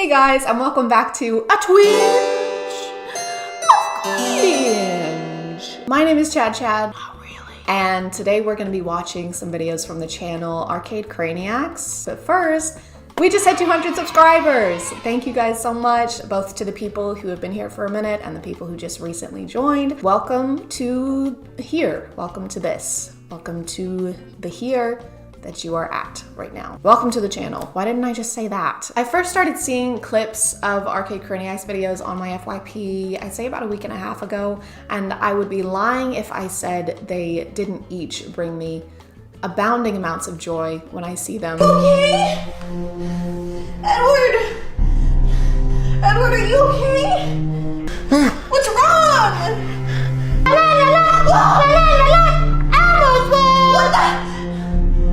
Hey guys, and welcome back to a Twitch of Cringe. My name is ChadChad. Oh, really? And today we're going to be watching some videos from the channel Arcade Craniacs. But first, we just hit 200 subscribers. Thank you guys so much, both to the people who have been here for a minute and the people who just recently joined. Welcome to here. Welcome to this. Welcome to the here that you are at right now. Welcome to the channel. Why didn't I just say that? I first started seeing clips of Arcade Craniacs videos on my FYP, I'd say about a week and a half ago, and I would be lying if I said they didn't each bring me abounding amounts of joy when I see them. Okay? Edward! Edward, are you okay? What's wrong? What the?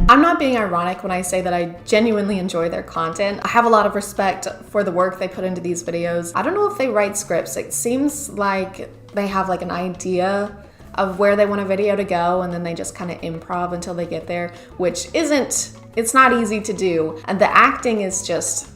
I'm not being ironic when I say that I genuinely enjoy their content. I have a lot of respect for the work they put into these videos. I don't know if they write scripts. It seems like they have like an idea of where they want a video to go and then they just kind of improv until they get there, which it's not easy to do. And the acting is just,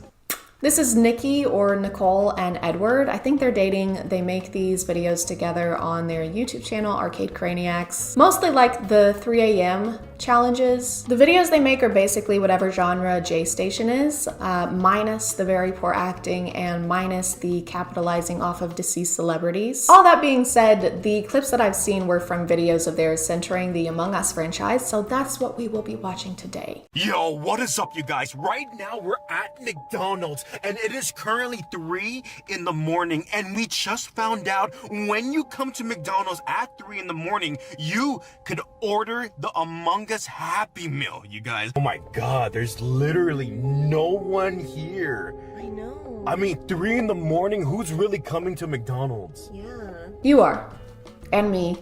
this is Nikki or Nicole and Edward. I think they're dating. They make these videos together on their YouTube channel, Arcade Craniacs. Mostly like the 3 a.m. challenges. The videos they make are basically whatever genre J Station is, minus the very poor acting and minus the capitalizing off of deceased celebrities. All that being said, the clips that I've seen were from videos of theirs centering the Among Us franchise, so that's what we will be watching today. Yo, what is up, you guys? Right now we're at McDonald's and it is currently 3 in the morning, and we just found out when you come to McDonald's at 3 in the morning, you could order the Among Us Happy Meal, you guys. Oh my god, there's literally no one here. I know. I mean, 3 in the morning, who's really coming to McDonald's? Yeah. You are. And me.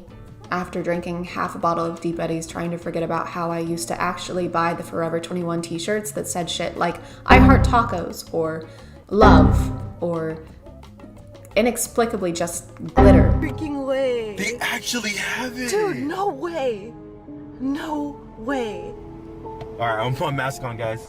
After drinking half a bottle of Deep Eddies, trying to forget about how I used to actually buy the Forever 21 t-shirts that said shit like, I heart tacos, or love, or inexplicably just glitter. Freaking way. They actually have it. Dude, no way. No way. Alright, I'm putting my mask on, guys.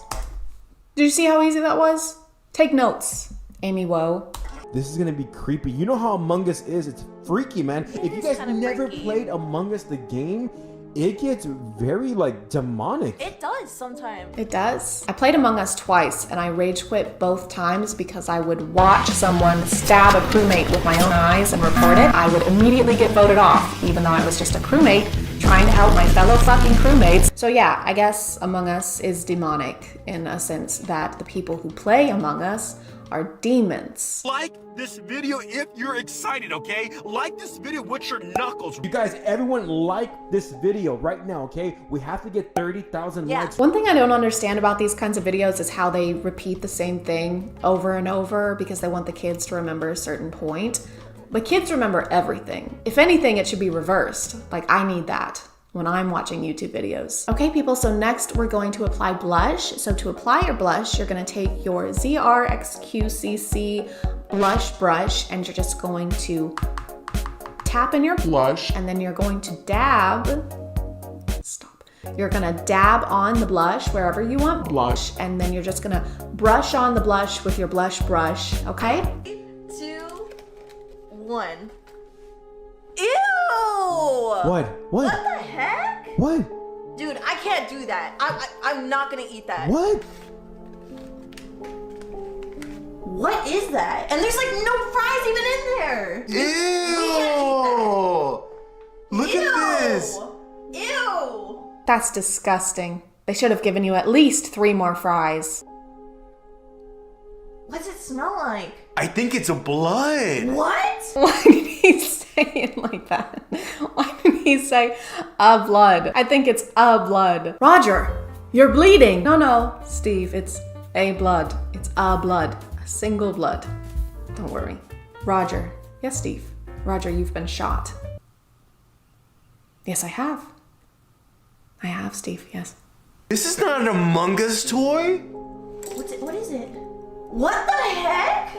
Did you see how easy that was? Take notes, Amy Woe. This is gonna be creepy. You know how Among Us is? It's freaky, man. If you guys never freaky. played Among Us the game, it gets very like demonic. It does sometimes. It does. I played Among Us twice and I rage quit both times because I would watch someone stab a crewmate with my own eyes and report it. I would immediately get voted off, even though I was just a crewmate trying to help my fellow fucking crewmates. So yeah, I guess Among Us is demonic in a sense that the people who play Among Us are demons. Like this video if you're excited, okay? Like this video with your knuckles. You guys, everyone like this video right now, okay? We have to get 30,000 likes. One thing I don't understand about these kinds of videos is how they repeat the same thing over and over because they want the kids to remember a certain point. But kids remember everything. If anything, it should be reversed. Like, I need that when I'm watching YouTube videos. Okay, people, so next we're going to apply blush. So to apply your blush, you're gonna take your ZRXQCC blush brush and you're just going to tap in your blush and then you're going to dab, stop. You're gonna dab on the blush wherever you want blush and then you're just gonna brush on the blush with your blush brush, okay? 2, 1. Ew! What? What the heck? What? Dude, I can't do that. I'm not gonna eat that. What? What is that? And there's like no fries even in there. Ew! Look at this. Ew! That's disgusting. They should have given you at least 3 more fries. What's it smell like? I think it's a blood. What? Why did he say it like that? Why did he say a blood? I think it's a blood. Roger, you're bleeding. No, Steve, it's a blood. It's a blood. A single blood. Don't worry. Roger. Yes, Steve. Roger, you've been shot. Yes, I have. I have, Steve, yes. This is not an Among Us toy. What is it? What the heck?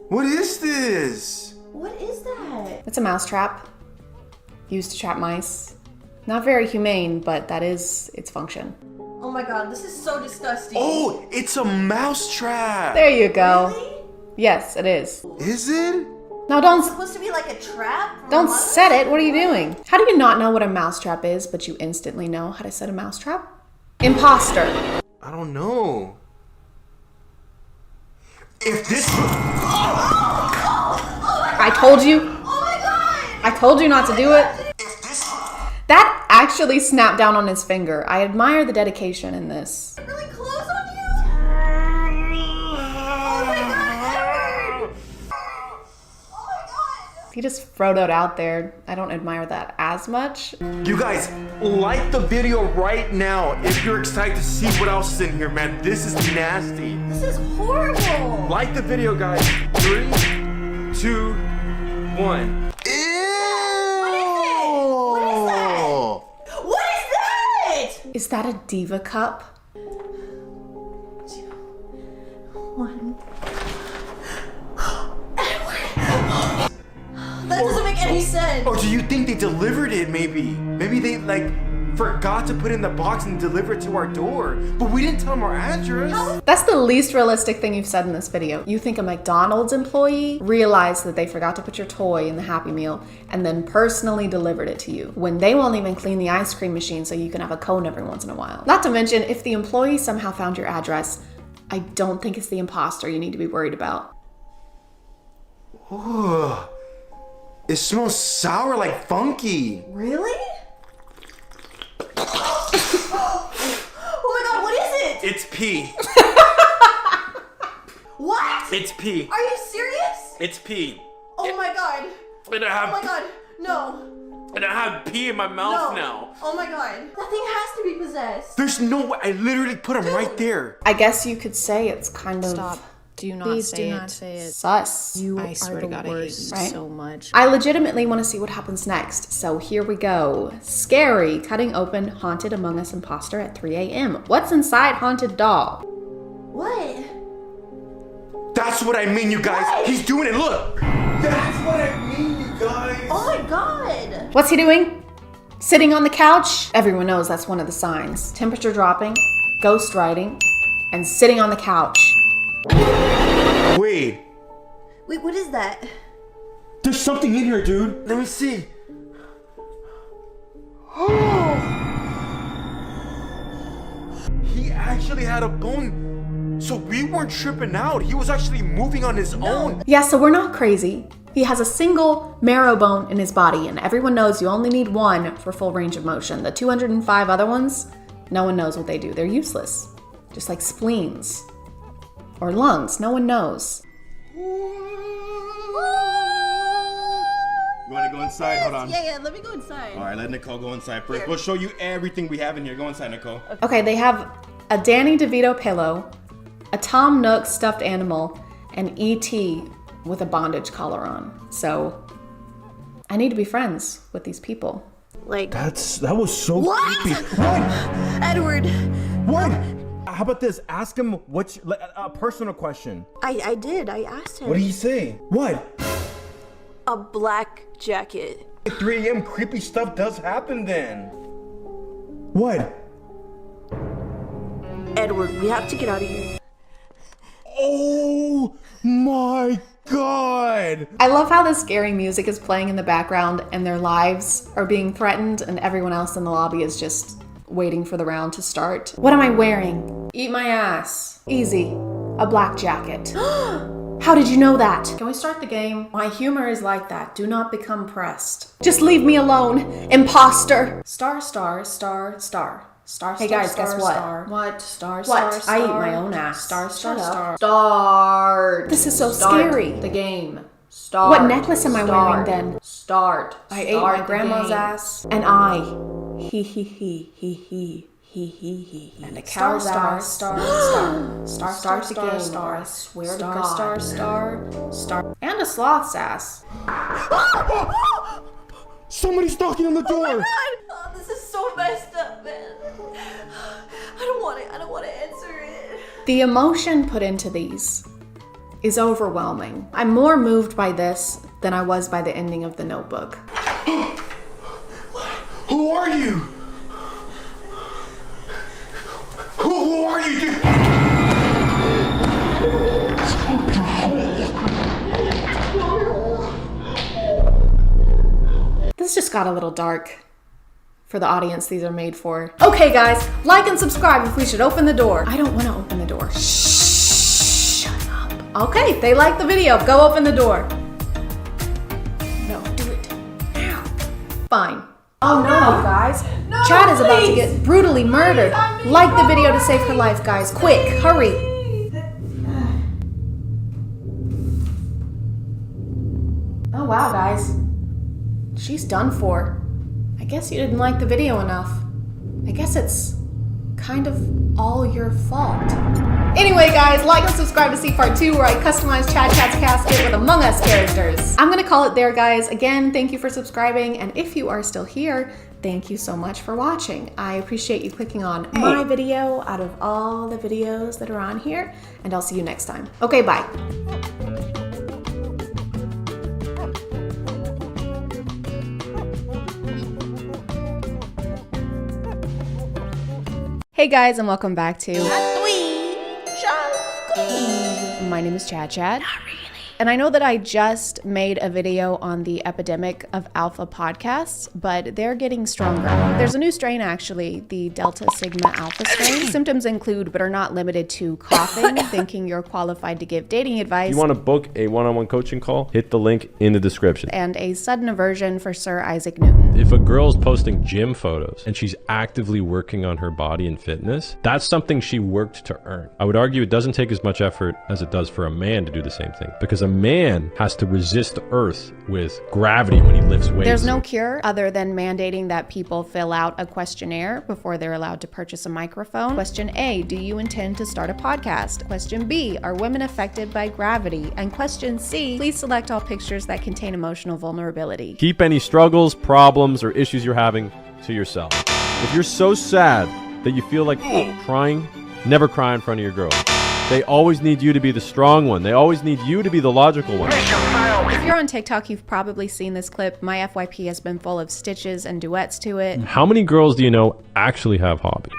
What is this? What is that? It's a mousetrap used to trap mice. Not very humane, but that is its function. Oh my god, this is so disgusting. Oh, it's a mouse trap. There you go. Really? Yes, it is. Is it? No, don't It's supposed to be like a trap? for don't us? set it. What are you doing? How do you not know what a mousetrap is, but you instantly know how to set a mousetrap? Imposter. I don't know. If this... I told you. Oh my god! I told you not to do it. If this... That actually snapped down on his finger. I admire the dedication in this. Really close on you? Oh my god, Edward! Oh my god! He just Frodo'd out there. I don't admire that as much. You guys, like the video right now if you're excited to see what else is in here, man. This is nasty. This is horrible! Like the video, guys. 3, 2, 1. Ew! What is that? Is that a diva cup? One. That doesn't make any sense. Or do you think they delivered it, maybe? Maybe they, like, forgot to put it in the box and deliver it to our door. But we didn't tell them our address. That's the least realistic thing you've said in this video. You think a McDonald's employee realized that they forgot to put your toy in the Happy Meal and then personally delivered it to you when they won't even clean the ice cream machine so you can have a cone every once in a while. Not to mention, if the employee somehow found your address, I don't think it's the imposter you need to be worried about. Ugh. It smells sour, like funky. Really? Oh my god, what is it? It's pee. What? It's pee. Are you serious? It's pee. Oh my god. And I Oh have my god. No. and I have pee in my mouth No. now. Oh my god. That thing has to be possessed. There's no way. I literally put him right there. I guess you could say it's kind of Stop. Do not Please say do it. not say it. sus. You I swear are to the God, I hate worst. you right? so much. I legitimately want to see what happens next, so here we go. Scary, cutting open haunted Among Us imposter at 3 a.m. What's inside haunted doll? What? That's what I mean, you guys. What? He's doing it. Look. That's what I mean, you guys. Oh my god. What's he doing? Sitting on the couch? Everyone knows that's one of the signs. Temperature dropping, ghost riding, and sitting on the couch. Wait. Wait, what is that? There's something in here, dude. Let me see. He actually had a bone. So we weren't tripping out. He was actually moving on his own. Yeah, so we're not crazy. He has a single marrow bone in his body, and everyone knows you only need one for full range of motion. The 205 other ones, no one knows what they do. They're useless. Just like spleens or lungs, no one knows. You want to go inside? Hold on. Yeah, let me go inside. All right, let Nicole go inside first. We'll show you everything we have in here. Go inside, Nicole. Okay, they have a Danny DeVito pillow, a Tom Nook stuffed animal, and E.T. with a bondage collar on. So I need to be friends with these people. Like, That was so what? creepy. What? Edward, What? How about this? Ask him what's a personal question. I did. I asked him. What did he say? What? A black jacket. At 3 a.m. creepy stuff does happen then. What? Edward, we have to get out of here. Oh my God! I love how the scary music is playing in the background and their lives are being threatened and everyone else in the lobby is just waiting for the round to start. What am I wearing? Eat my ass. Easy. A black jacket. How did you know that? Can we start the game? My humor is like that. Do not become pressed. Just leave me alone, imposter. Star, star, star, star. Star, hey guys, guess what? What? Star, star, What? star. I eat my own ass. Star, star, Shut up. star. Start. This is so scary. The game. Start. What necklace am I wearing then? Start. I ate my grandma's ass. And I. He. And a cow's ass. Star. Start the game. Star. I swear to God. Star. And a sloth's ass. Somebody's knocking on the door! Oh, this is so messed up, man. I don't want to answer it. The emotion put into these is overwhelming. I'm more moved by this than I was by the ending of The Notebook. Who are you? got a little dark for the audience these are made for. Okay guys, like and subscribe if we should open the door. I don't want to open the door. Shh, shut up. Okay, they like the video. Go open the door. No, do it now. Fine. Oh no, guys. Chad is about to get brutally murdered. Like the video to save her life, guys. Quick, hurry. Oh wow, guys. She's done for. I guess you didn't like the video enough. I guess it's kind of all your fault. Anyway, guys, like and subscribe to see part 2 where I customize ChadChad's casket with Among Us characters. I'm gonna call it there, guys. Again, thank you for subscribing, and if you are still here, thank you so much for watching. I appreciate you clicking on my video out of all the videos that are on here, and I'll see you next time. Okay, bye. Hey guys, and welcome back to My name is ChadChad. And I know that I just made a video on the epidemic of alpha podcasts, but they're getting stronger. There's a new strain actually, the Delta Sigma Alpha strain. Symptoms include, but are not limited to, coughing, thinking you're qualified to give dating advice. If you want to book a one-on-one coaching call, hit the link in the description. And a sudden aversion for Sir Isaac Newton. If a girl's posting gym photos and she's actively working on her body and fitness, that's something she worked to earn. I would argue it doesn't take as much effort as it does for a man to do the same thing, because a man has to resist the earth with gravity when he lifts weights. There's no cure other than mandating that people fill out a questionnaire before they're allowed to purchase a microphone. Question A, do you intend to start a podcast? Question B, are women affected by gravity? And question C, please select all pictures that contain emotional vulnerability. Keep any struggles, problems, or issues you're having to yourself. If you're so sad that you feel like crying, never cry in front of your girl. They always need you to be the strong one. They always need you to be the logical one. If you're on TikTok, you've probably seen this clip. My FYP has been full of stitches and duets to it. How many girls do you know actually have hobbies?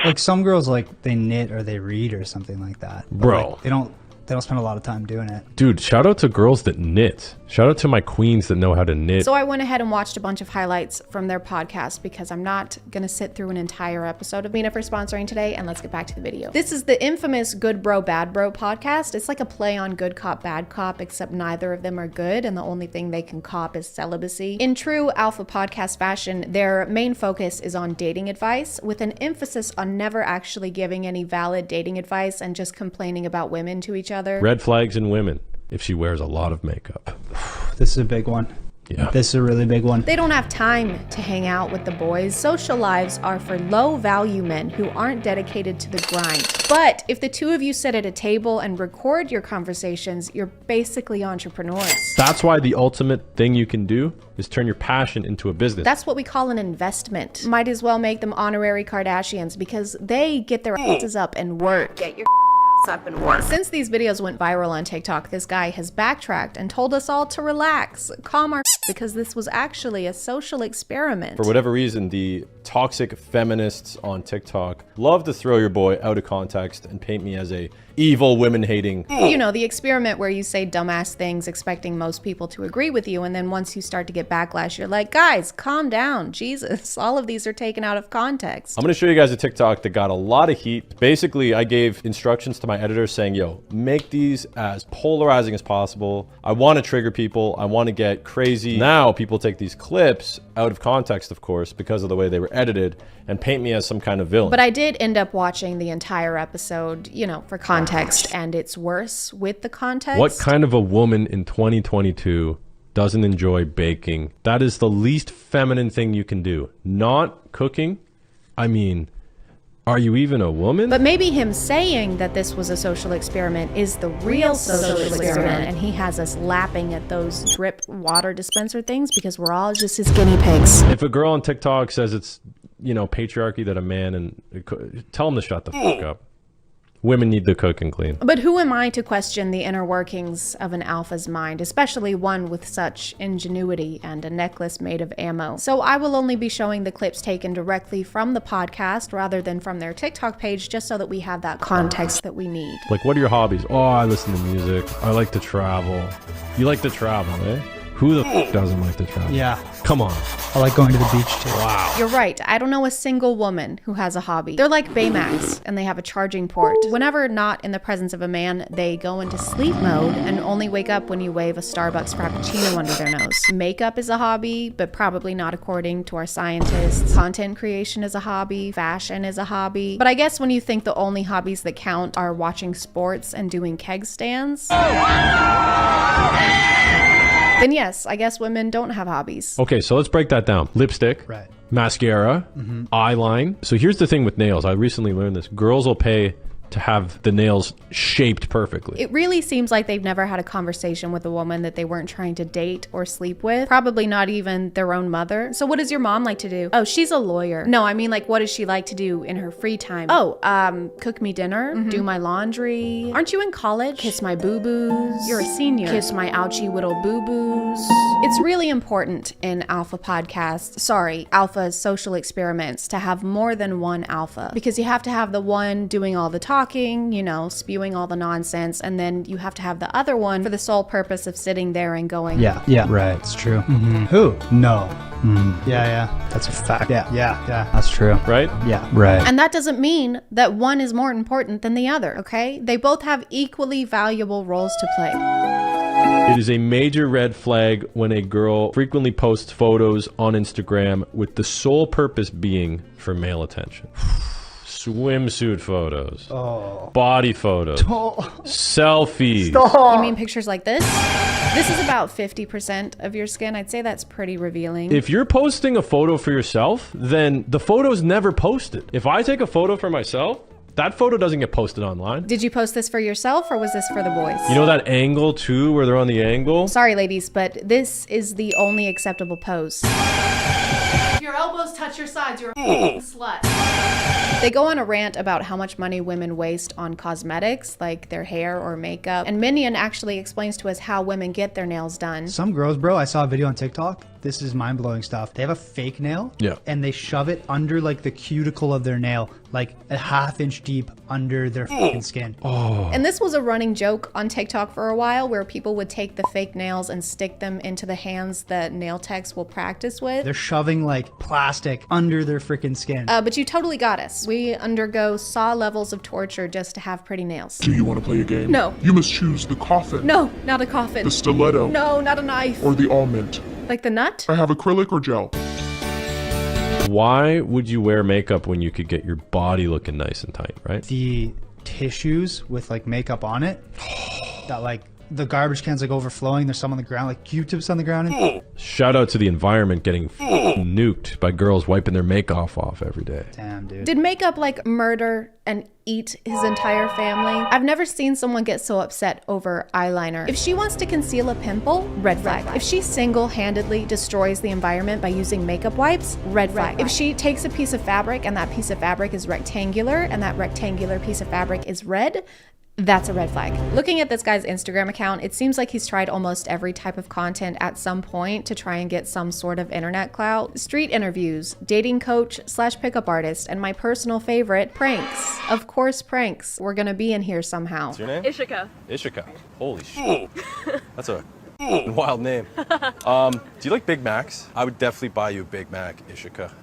Like some girls, like they knit or they read or something like that. But, Bro. like, they don't spend a lot of time doing it. Dude, shout out to girls that knit. Shout out to my queens that know how to knit. So I went ahead and watched a bunch of highlights from their podcast because I'm not going to sit through an entire episode of Mina for sponsoring today, and let's get back to the video. This is the infamous Good Bro, Bad Bro podcast. It's like a play on Good Cop, Bad Cop, except neither of them are good, and the only thing they can cop is celibacy. In true alpha podcast fashion, their main focus is on dating advice, with an emphasis on never actually giving any valid dating advice and just complaining about women to each other. Red flags in women if she wears a lot of makeup. This is a big one. Yeah. This is a really big one. They don't have time to hang out with the boys. Social lives are for low-value men who aren't dedicated to the grind. But if the two of you sit at a table and record your conversations, you're basically entrepreneurs. That's why the ultimate thing you can do is turn your passion into a business. That's what we call an investment. Might as well make them honorary Kardashians because they get their asses up and work. Get your up and work. Since these videos went viral on TikTok, this guy has backtracked and told us all to relax, calm our because this was actually a social experiment. For whatever reason, the toxic feminists on TikTok love to throw your boy out of context and paint me as a evil, women-hating. You know, the experiment where you say dumbass things expecting most people to agree with you, and then once you start to get backlash, you're like, guys, calm down, Jesus. All of these are taken out of context. I'm gonna show you guys a TikTok that got a lot of heat. Basically, I gave instructions to my editor saying, yo, make these as polarizing as possible. I wanna trigger people, I wanna get crazy. Now, people take these clips out of context, of course, because of the way they were edited, and paint me as some kind of villain. But I did end up watching the entire episode, you know, for context, and it's worse with the context. What kind of a woman in 2022 doesn't enjoy baking? That is the least feminine thing you can do. Not cooking. I mean, are you even a woman? But maybe him saying that this was a social experiment is the real social experiment, and he has us lapping at those drip water dispenser things because we're all just his guinea pigs. If a girl on TikTok says it's, you know, patriarchy that a man and tell them to shut the fuck up. Women need to cook and clean. But who am I to question the inner workings of an alpha's mind, especially one with such ingenuity and a necklace made of ammo? So I will only be showing the clips taken directly from the podcast rather than from their TikTok page, just so that we have that context that we need. Like, what are your hobbies? Oh, I listen to music. I like to travel. You like to travel, eh? Who the f doesn't like to travel? Yeah. Come on. I like going to the beach too. Wow. You're right. I don't know a single woman who has a hobby. They're like Baymax, and they have a charging port. Whenever not in the presence of a man, they go into sleep mode and only wake up when you wave a Starbucks Frappuccino under their nose. Makeup is a hobby, but probably not according to our scientists. Content creation is a hobby. Fashion is a hobby. But I guess when you think the only hobbies that count are watching sports and doing keg stands, then yes, I guess women don't have hobbies. Okay, so let's break that down. Lipstick. Right. Mascara. Eyeline. So here's the thing with nails. I recently learned this. Girls will pay to have the nails shaped perfectly. It really seems like they've never had a conversation with a woman that they weren't trying to date or sleep with. Probably not even their own mother. So what does your mom like to do? Oh, she's a lawyer. No, I mean like what does she like to do in her free time? Oh, cook me dinner, do my laundry. Aren't you in college? Kiss my boo-boos. You're a senior. Kiss my ouchie whittle boo-boos. It's really important in alpha podcasts, alpha social experiments, to have more than one alpha, because you have to have the one doing all the talking, you know, spewing all the nonsense, and then you have to have the other one for the sole purpose of sitting there and going, Yeah, right. It's true. Who? No. Yeah, that's a fact. Yeah, that's true. Right? Yeah, right. And that doesn't mean that one is more important than the other, okay? They both have equally valuable roles to play. It is a major red flag when a girl frequently posts photos on Instagram with the sole purpose being for male attention. Swimsuit photos, body photos, selfies. You mean pictures like this? This is about 50% of your skin. I'd say that's pretty revealing. If you're posting a photo for yourself, then the photo's never posted. If I take a photo for myself, that photo doesn't get posted online. Did you post this for yourself or was this for the boys? You know that angle too, where they're on the angle? Sorry, ladies, but this is the only acceptable pose. If your elbows touch your sides, you're a f***ing slut. They go on a rant about how much money women waste on cosmetics, like their hair or makeup. And Minion actually explains to us how women get their nails done. Some girls, bro, I saw a video on TikTok. This is mind-blowing stuff. They have a fake nail, and they shove it under like the cuticle of their nail, like a ½ inch deep under their fucking skin. And this was a running joke on TikTok for a while, where people would take the fake nails and stick them into the hands that nail techs will practice with. They're shoving like plastic under their freaking skin. But you totally got us. We undergo saw levels of torture just to have pretty nails. Do you want to play a game? No. You must choose the coffin. No, not a coffin. The stiletto. No, not a knife. Or the almond. Like the nut? I have acrylic or gel. Why would you wear makeup when you could get your body looking nice and tight, right? The tissues with like makeup on it, that like the garbage cans like overflowing, there's some on the ground, like Q-tips on the ground. Shout out to the environment getting nuked by girls wiping their makeup off every day. Damn, dude. Did makeup like murder and eat his entire family? I've never seen someone get so upset over eyeliner. If she wants to conceal a pimple, red flag. If she single-handedly destroys the environment by using makeup wipes, red flag. If she takes a piece of fabric and that piece of fabric is rectangular and that rectangular piece of fabric is red, that's a red flag. Looking at this guy's Instagram account, it seems like he's tried almost every type of content at some point to try and get some sort of internet clout. Street interviews, dating coach / pickup artist, and my personal favorite, pranks. Of course, pranks. We're gonna be in here somehow. What's your name? Ishika. Ishika. Holy shit. That's a wild name. Do you like Big Macs? I would definitely buy you a Big Mac, Ishika.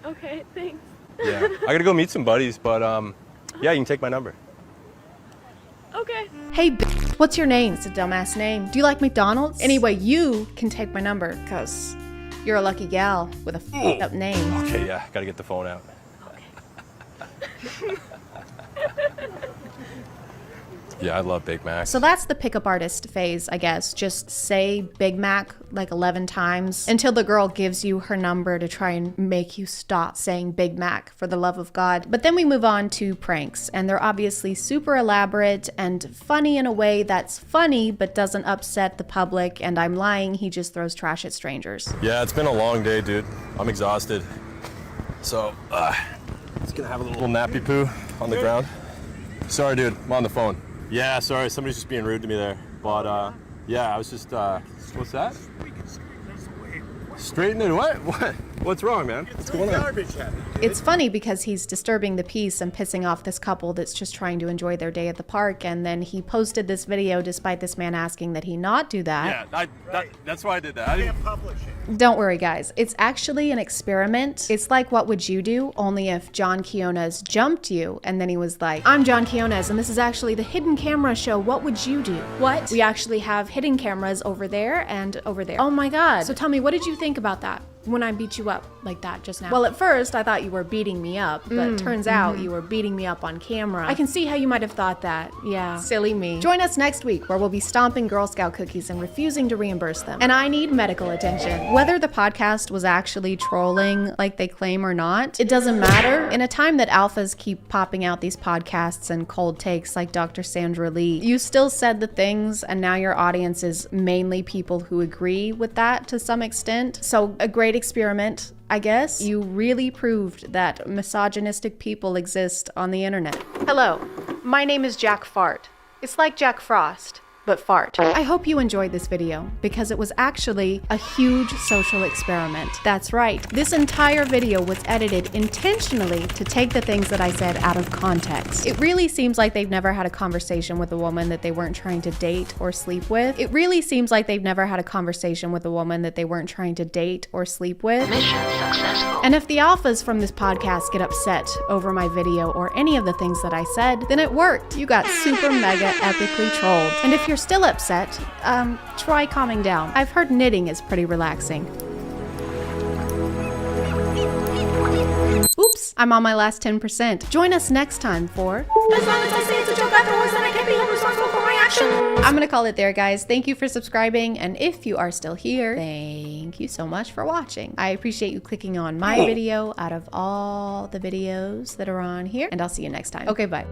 Okay, thanks. Yeah. I gotta go meet some buddies, but yeah, you can take my number. Okay. Hey, what's your name? It's a dumbass name. Do you like McDonald's? Anyway, you can take my number, cause you're a lucky gal with a f***ed up name. Okay, yeah, gotta get the phone out. Okay. Yeah, I love Big Mac. So that's the pickup artist phase, I guess. Just say Big Mac like 11 times until the girl gives you her number to try and make you stop saying Big Mac, for the love of God. But then we move on to pranks, and they're obviously super elaborate and funny in a way that's funny but doesn't upset the public. And I'm lying, he just throws trash at strangers. Yeah, it's been a long day, dude. I'm exhausted. So, just gonna have a little nappy poo on the ground. Sorry, dude, I'm on the phone. Yeah, sorry, somebody's just being rude to me there. But, yeah, I was just, what's that? Straighten it, what? What's wrong, man? What's going on? It's funny because he's disturbing the peace and pissing off this couple that's just trying to enjoy their day at the park, and then he posted this video despite this man asking that he not do that. Yeah, that's why I did that. I didn't publish it. Don't worry, guys. It's actually an experiment. It's like What Would You Do? Only if John Quiones jumped you, and then he was like, I'm John Quiones, and this is actually the hidden camera show. What would you do? What? We actually have hidden cameras over there and over there. Oh my God. So tell me, what did you think about that? When I beat you up like that just now? Well, at first I thought you were beating me up, but turns out you were beating me up on camera. I can see how you might have thought that. Yeah, silly me. Join us next week where we'll be stomping Girl Scout cookies and refusing to reimburse them. And I need medical attention. Whether the podcast was actually trolling like they claim or not, it doesn't matter. In a time that alphas keep popping out these podcasts and cold takes like Dr. Sandra Lee, you still said the things, and now your audience is mainly people who agree with that to some extent. So a great experiment, I guess. You really proved that misogynistic people exist on the internet. Hello, my name is Jack Fart. It's like Jack Frost, but fart. I hope you enjoyed this video because it was actually a huge social experiment. That's right. This entire video was edited intentionally to take the things that I said out of context. It really seems like they've never had a conversation with a woman that they weren't trying to date or sleep with. It really seems like they've never had a conversation with a woman that they weren't trying to date or sleep with. Mission successful. And if the alphas from this podcast get upset over my video or any of the things that I said, then it worked. You got super mega epically trolled. And if you're still upset, try calming down. I've heard knitting is pretty relaxing. Oops, I'm on my last 10%. Join us next time for... As long as I say it's a joke afterwards, then I can't be held responsible for my actions. I'm gonna call it there, guys. Thank you for subscribing, and if you are still here, thank you so much for watching. I appreciate you clicking on my video out of all the videos that are on here, and I'll see you next time. Okay, bye.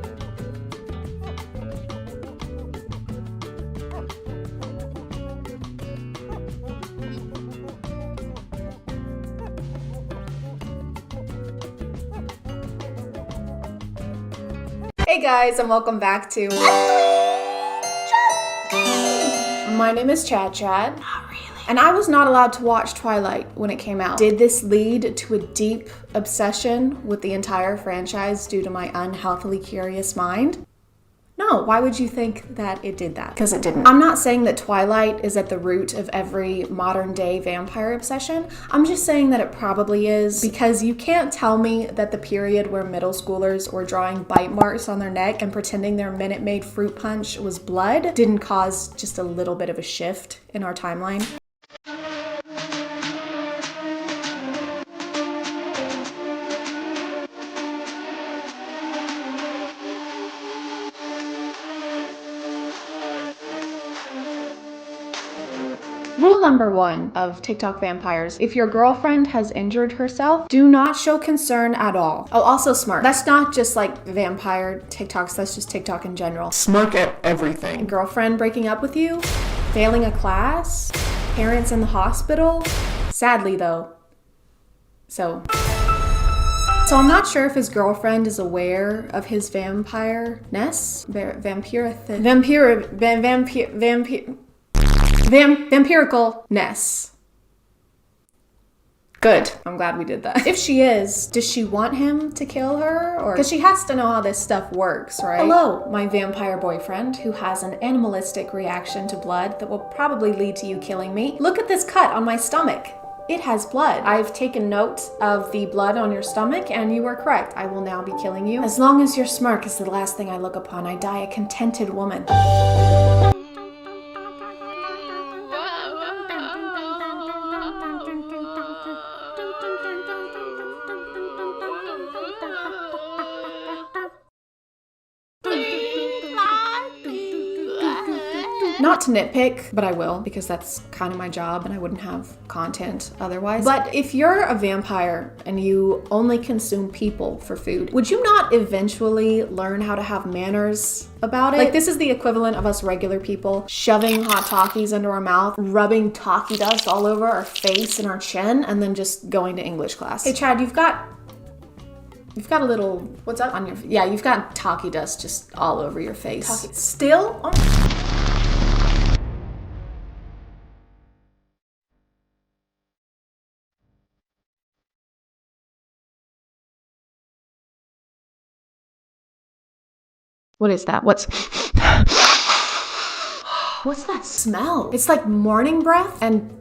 Hey guys, and welcome back to... My name is ChadChad. Not really. And I was not allowed to watch Twilight when it came out. Did this lead to a deep obsession with the entire franchise due to my unhealthily curious mind? No, why would you think that it did that? Because it didn't. I'm not saying that Twilight is at the root of every modern day vampire obsession. I'm just saying that it probably is, because you can't tell me that the period where middle schoolers were drawing bite marks on their neck and pretending their Minute Maid fruit punch was blood didn't cause just a little bit of a shift in our timeline. Rule number 1 of TikTok vampires: if your girlfriend has injured herself, do not show concern at all. Oh, also smirk. That's not just like vampire TikToks, that's just TikTok in general. Smirk at everything. Girlfriend breaking up with you, failing a class, parents in the hospital. Sadly though. So I'm not sure if his girlfriend is aware of his vampire-ness. Vampiricalness. Good. I'm glad we did that. If she is, does she want him to kill her? Or because she has to know how this stuff works, right? Hello, my vampire boyfriend who has an animalistic reaction to blood that will probably lead to you killing me. Look at this cut on my stomach. It has blood. I've taken note of the blood on your stomach, and you were correct. I will now be killing you. As long as your smirk is the last thing I look upon, I die a contented woman. Not to nitpick, but I will, because that's kind of my job and I wouldn't have content otherwise. But if you're a vampire and you only consume people for food, would you not eventually learn how to have manners about it? Like, this is the equivalent of us regular people shoving hot Takis into our mouth, rubbing Taki dust all over our face and our chin, and then just going to English class. Hey Chad, you've got a little, what's up on your, yeah, you've got Taki dust just all over your face. Still? Oh. What is that? What's that smell? It's like morning breath and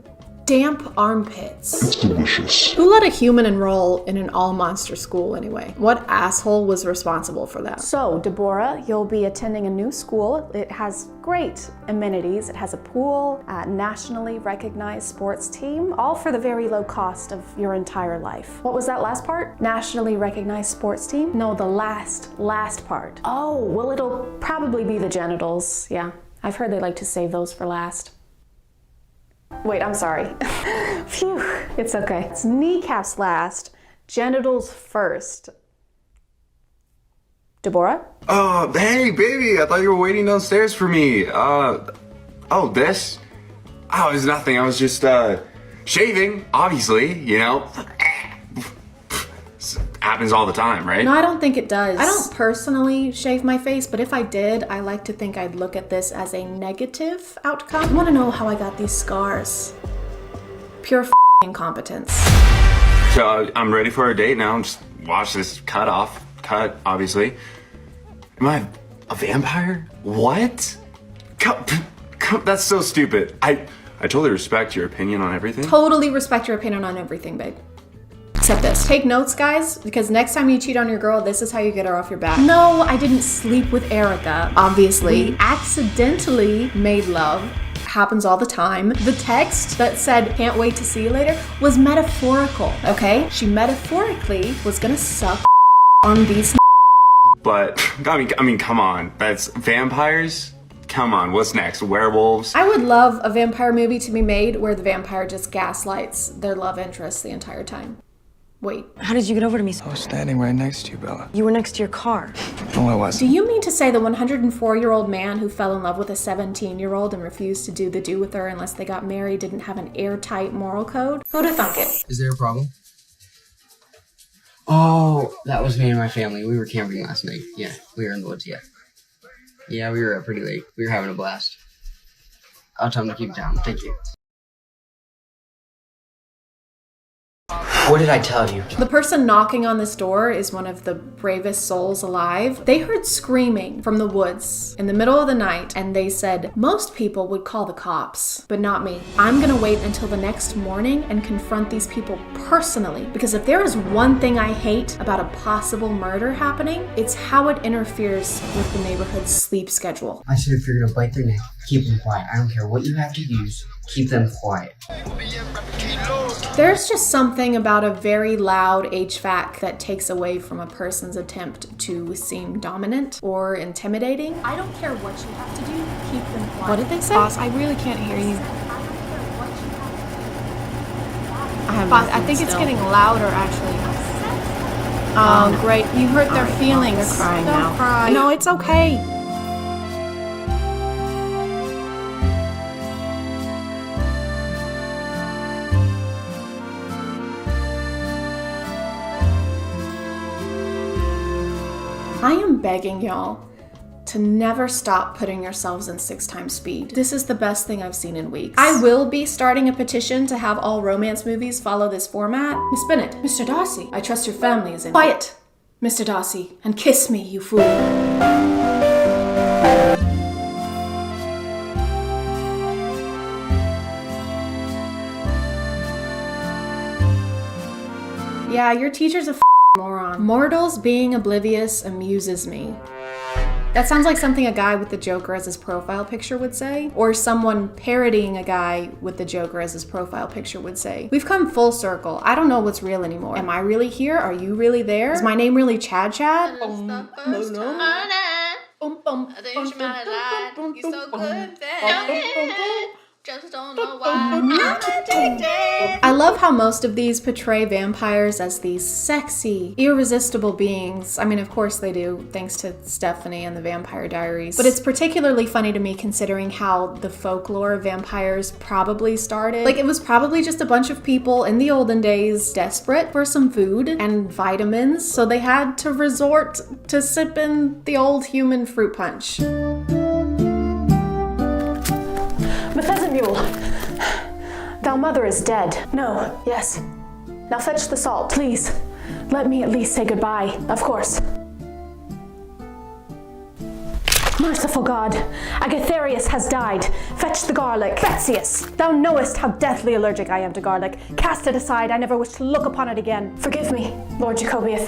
damp armpits. It's delicious. Who let a human enroll in an all-monster school anyway? What asshole was responsible for that? So, Deborah, you'll be attending a new school. It has great amenities. It has a pool, a nationally recognized sports team, all for the very low cost of your entire life. What was that last part? Nationally recognized sports team? No, the last part. Oh, well, it'll probably be the genitals. Yeah, I've heard they like to save those for last. Wait, I'm sorry. Phew, it's okay. It's kneecaps last, genitals first. Deborah? Hey, baby, I thought you were waiting downstairs for me. This? Oh, it's nothing. I was just, shaving, obviously, you know. Happens all the time, right? No, I don't think it does. I don't personally shave my face, but if I did, I like to think I'd look at this as a negative outcome. You wanna know how I got these scars? Pure incompetence. So, I'm ready for a date now. Just watch this cut, obviously. Am I a vampire? What? That's so stupid. I totally respect your opinion on everything. Totally respect your opinion on everything, babe. Except this. Take notes, guys, because next time you cheat on your girl, this is how you get her off your back. No, I didn't sleep with Erica. Obviously, accidentally made love. Happens all the time. The text that said, "Can't wait to see you later," was metaphorical, okay? She metaphorically was gonna suck on these. But, I mean, come on. That's vampires? Come on, what's next? Werewolves? I would love a vampire movie to be made where the vampire just gaslights their love interest the entire time. Wait. How did you get over to me? I was standing right next to you, Bella. You were next to your car. No, I wasn't. Do you mean to say the 104-year-old man who fell in love with a 17-year-old and refused to do the do with her unless they got married didn't have an airtight moral code? Who'd have thunk it? Is there a problem? Oh, that was me and my family. We were camping last night. Yeah, we were in the woods, yeah. Yeah, we were up pretty late. We were having a blast. I'll tell them to keep it down. Thank you. What did I tell you? The person knocking on this door is one of the bravest souls alive. They heard screaming from the woods in the middle of the night, and they said, most people would call the cops, but not me. I'm gonna wait until the next morning and confront these people personally, because if there is one thing I hate about a possible murder happening, it's how it interferes with the neighborhood's sleep schedule. I said if you're gonna bite their neck, keep them quiet. I don't care what you have to use, keep them quiet. There's just something about a very loud HVAC that takes away from a person's attempt to seem dominant or intimidating. I don't care what you have to do, keep them quiet. What did they say? Boss, I really can't hear you. I think it's getting louder, actually. Oh, great. You hurt their feelings. They're crying Don't now. cry. No, it's okay. I am begging y'all to never stop putting yourselves in 6 times speed. This is the best thing I've seen in weeks. I will be starting a petition to have all romance movies follow this format. Miss Bennett, Mr. Darcy, I trust your family is in. Quiet, Mr. Darcy, and kiss me, you fool. Yeah, your teacher's a moron. Mortals being oblivious amuses me. That sounds like something a guy with the Joker as his profile picture would say, or someone parodying a guy with the Joker as his profile picture would say. We've come full circle. I don't know what's real anymore. Am I really here? Are you really there? Is my name really ChadChad? Just don't know why. I love how most of these portray vampires as these sexy, irresistible beings. I mean, of course they do, thanks to Stephanie and the Vampire Diaries. But it's particularly funny to me considering how the folklore of vampires probably started. Like, it was probably just a bunch of people in the olden days desperate for some food and vitamins, so they had to resort to sipping the old human fruit punch. Pheasant mule, thou mother is dead. No, yes. Now fetch the salt, please. Let me at least say goodbye, of course. Merciful God, Agatharius has died. Fetch the garlic. Betzius, thou knowest how deathly allergic I am to garlic. Cast it aside, I never wish to look upon it again. Forgive me, Lord Jacobius.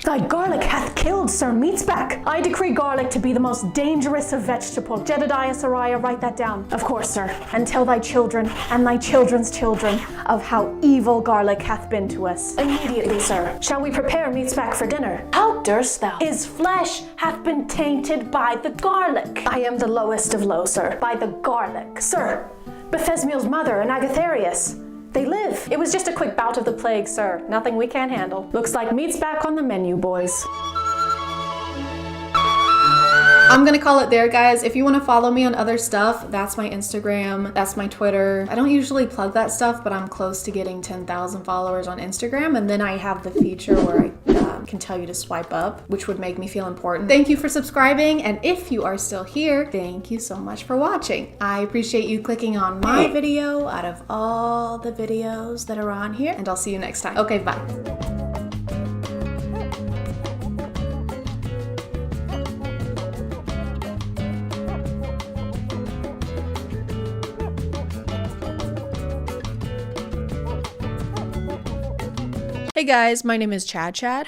Thy garlic hath killed Sir Meatsback. I decree garlic to be the most dangerous of vegetables. Jedediah Sariah, write that down. Of course, sir. And tell thy children and thy children's children of how evil garlic hath been to us. Immediately, sir. Shall we prepare Meatsback for dinner? How durst thou? His flesh hath been tainted by the garlic. I am the lowest of low, sir. By the garlic. Sir, Bethesmiel's mother and Agatharius. They live. It was just a quick bout of the plague, sir. Nothing we can't handle. Looks like meat's back on the menu, boys. I'm gonna call it there, guys. If you want to follow me on other stuff, that's my Instagram, that's my Twitter. I don't usually plug that stuff, but I'm close to getting 10,000 followers on Instagram, and then I have the feature where I can tell you to swipe up, which would make me feel important. Thank you for subscribing, and if you are still here, thank you so much for watching. I appreciate you clicking on my video out of all the videos that are on here, and I'll see you next time. Okay, bye. Hey guys, my name is ChadChad.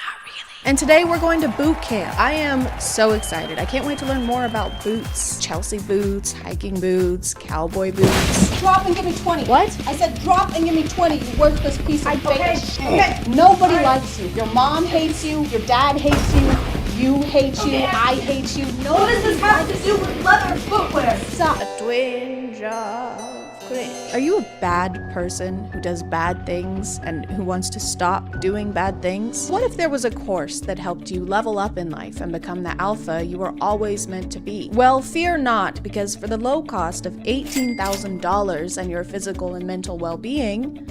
And today we're going to boot camp. I am so excited. I can't wait to learn more about boots. Chelsea boots, hiking boots, cowboy boots. Drop and give me 20. What? I said drop and give me 20, you worthless piece of Okay. shit. Nobody likes you. Your mom hates you, your dad hates you, you hate you, I hate you. What does this have to do with leather footwear? Stop. A twinge of cringe. Are you a bad person who does bad things and who wants to stop doing bad things? What if there was a course that helped you level up in life and become the alpha you were always meant to be? Well, fear not, because for the low cost of $18,000 and your physical and mental well-being,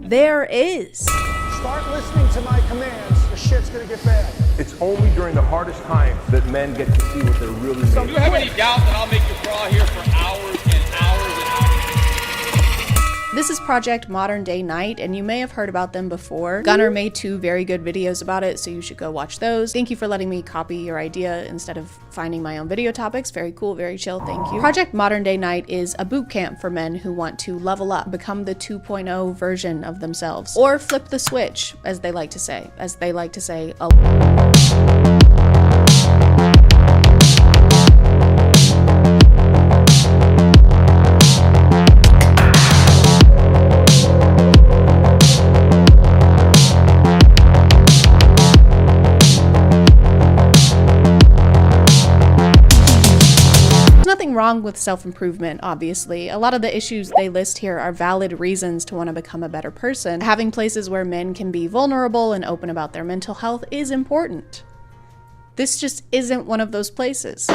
there is. Start listening to my commands, or shit's gonna get bad. It's only during the hardest times that men get to see what they're really made of. Do you have any doubt that I'll make you crawl here for hours and hours and hours? This is Project Modern Day Night, and you may have heard about them before. Gunnar made 2 very good videos about it, so you should go watch those. Thank you for letting me copy your idea instead of finding my own video topics. Very cool, very chill, thank you. Project Modern Day Night is a boot camp for men who want to level up, become the 2.0 version of themselves, or flip the switch, as they like to say. As they like to say, wrong with self-improvement, obviously. A lot of the issues they list here are valid reasons to want to become a better person. Having places where men can be vulnerable and open about their mental health is important. This just isn't one of those places.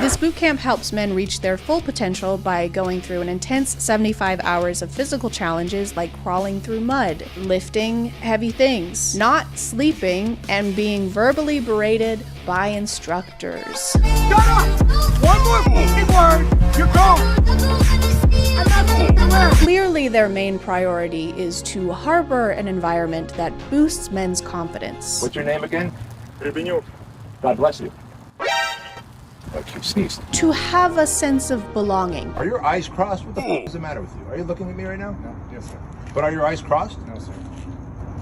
This bootcamp helps men reach their full potential by going through an intense 75 hours of physical challenges like crawling through mud, lifting heavy things, not sleeping, and being verbally berated by instructors. Shut up! One more fucking word, you're gone! Clearly, their main priority is to harbor an environment that boosts men's confidence. What's your name again? God bless you. Like you sneezed. To have a sense of belonging. Are your eyes crossed? What the f is the matter with you? Are you looking at me right now? No. Yes, sir. But are your eyes crossed? No, sir.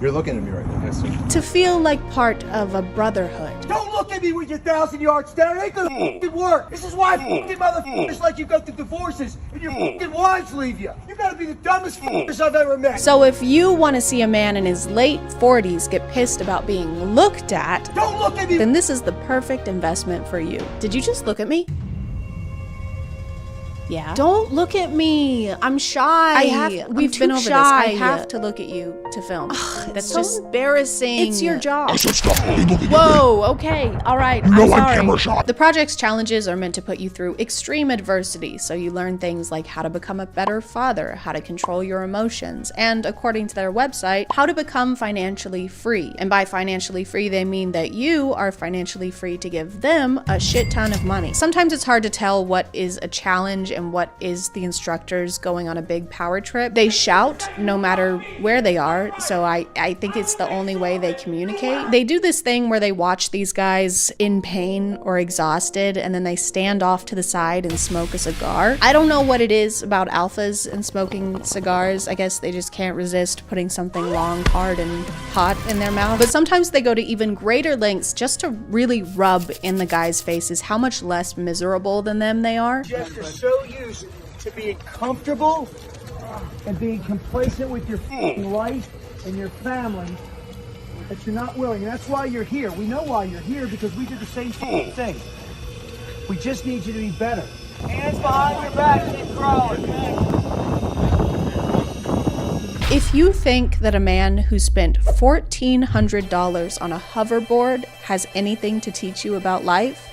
You're looking at me right now. Yes, sir. To feel like part of a brotherhood. Don't look at me with your 1,000-yard stare. It ain't gonna f***ing work. This is why f***ing motherfuckers like you go through divorces and your f***ing wives leave you. You gotta be the dumbest f***ers I've ever met. So if you want to see a man in his late 40s get pissed about being looked at, don't look at me, then this is the perfect investment for you. Did you just look at me? Yeah. Don't look at me. I'm shy. We've been over this. I have to look at you to film. That's so just embarrassing. It's your job. I said stop. Whoa, okay. All right. You know I'm sorry. camera shot. The project's challenges are meant to put you through extreme adversity, so you learn things like how to become a better father, how to control your emotions, and according to their website, how to become financially free. And by financially free, they mean that you are financially free to give them a shit ton of money. Sometimes it's hard to tell what is a challenge and what is the instructors going on a big power trip. They shout no matter where they are, so I think it's the only way they communicate. They do this thing where they watch these guys in pain or exhausted, and then they stand off to the side and smoke a cigar. I don't know what it is about alphas and smoking cigars. I guess they just can't resist putting something long, hard, and hot in their mouth. But sometimes they go to even greater lengths just to really rub in the guys' faces how much less miserable than them they are. Just are so used to being comfortable and being complacent with your life and your family that you're not willing. And that's why you're here. We know why you're here, because we did the same thing. We just need you to be better. Hands behind your back, keep crawling. If you think that a man who spent $1,400 on a hoverboard has anything to teach you about life,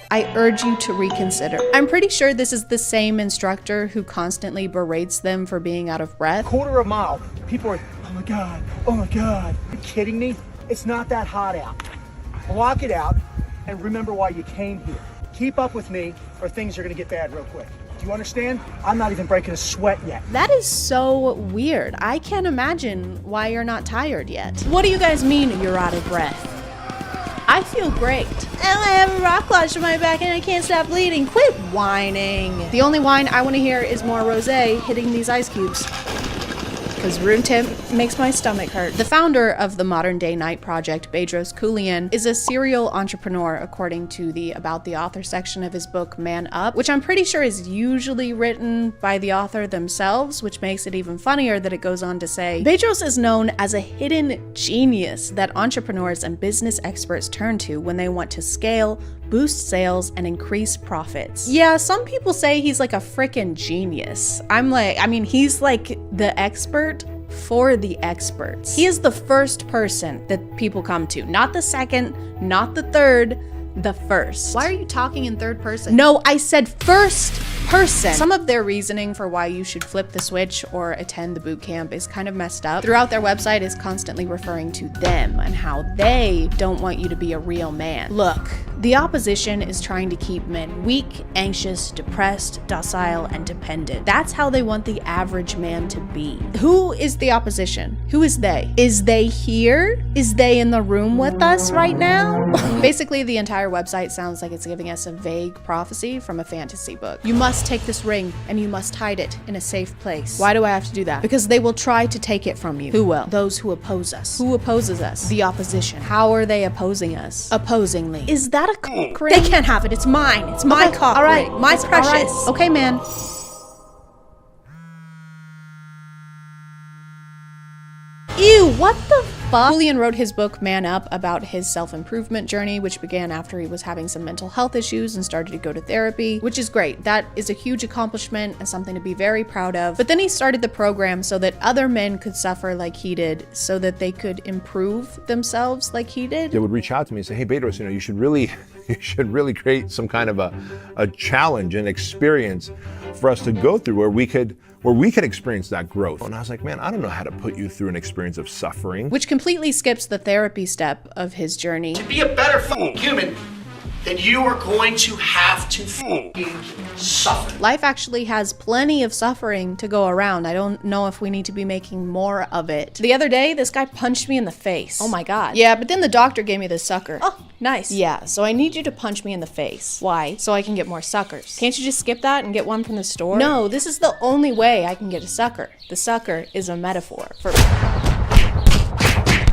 I urge you to reconsider. I'm pretty sure this is the same instructor who constantly berates them for being out of breath. Quarter of a mile, people are, oh my God, oh my God. Are you kidding me? It's not that hot out. Block it out and remember why you came here. Keep up with me or things are gonna get bad real quick. Do you understand? I'm not even breaking a sweat yet. That is so weird. I can't imagine why you're not tired yet. What do you guys mean you're out of breath? I feel great. And I have a rock clotch in my back and I can't stop bleeding. Quit whining. The only whine I want to hear is more rosé hitting these ice cubes, because room temp makes my stomach hurt. The founder of the Modern Day Night Project, Bedros Keuilian, is a serial entrepreneur according to the About the Author section of his book Man Up, which I'm pretty sure is usually written by the author themselves, which makes it even funnier that it goes on to say, Bedros is known as a hidden genius that entrepreneurs and business experts turn to when they want to scale, boost sales, and increase profits. Yeah, some people say he's like a frickin' genius. He's like the expert for the experts. He is the first person that people come to. Not the second, not the third, the first. Why are you talking in third person? No, I said first person. Some of their reasoning for why you should flip the switch or attend the boot camp is kind of messed up. Throughout their website is constantly referring to them and how they don't want you to be a real man. Look, the opposition is trying to keep men weak, anxious, depressed, docile, and dependent. That's how they want the average man to be. Who is the opposition? Who is they? Is they here? Is they in the room with us right now? Basically, the entire website sounds like it's giving us a vague prophecy from a fantasy book. You must take this ring and you must hide it in a safe place. Why do I have to do that? Because they will try to take it from you. Who will? Those who oppose us. Who opposes us? The opposition. How are they opposing us? Opposingly. Is that a cock ring? They can't have it. It's mine. It's my cock ring. My precious. Right. Okay, man. Ew, what the fuck? Keuilian wrote his book Man Up about his self-improvement journey, which began after he was having some mental health issues and started to go to therapy, which is great. That is a huge accomplishment and something to be very proud of. But then he started the program so that other men could suffer like he did, so that they could improve themselves like he did. They would reach out to me and say, hey, Bedros, you should really create some kind of a challenge and experience for us to go through where we could experience that growth. And I was like, man, I don't know how to put you through an experience of suffering. Which completely skips the therapy step of his journey. To be a better human, then you are going to have to suffer. Life actually has plenty of suffering to go around. I don't know if we need to be making more of it. The other day, this guy punched me in the face. Oh my God. Yeah, but then the doctor gave me this sucker. Oh, nice. Yeah, so I need you to punch me in the face. Why? So I can get more suckers. Can't you just skip that and get one from the store? No, this is the only way I can get a sucker. The sucker is a metaphor for...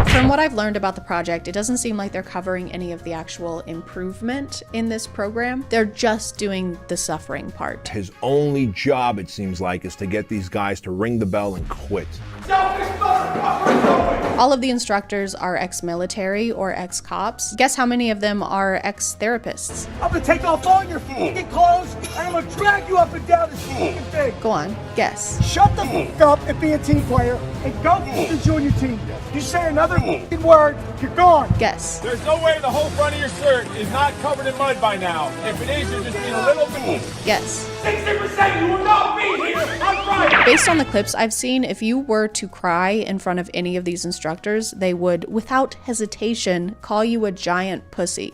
From what I've learned about the project, it doesn't seem like they're covering any of the actual improvement in this program. They're just doing the suffering part. His only job, it seems like, is to get these guys to ring the bell and quit. All of the instructors are ex-military or ex-cops. Guess how many of them are ex-therapists? I'm gonna take off all your f***ing clothes and I'm gonna drag you up and down this f***ing thing. Go on, guess. Shut the f*** up and be a team player and go f***ing join your team. You say another f***ing word, you're gone. Guess. There's no way the whole front of your shirt is not covered in mud by now. If it is, you're just being a little bit. Guess. 60% you will not be here on Friday. Based on the clips I've seen, if you were to cry in front of any of these instructors, they would, without hesitation, call you a giant pussy.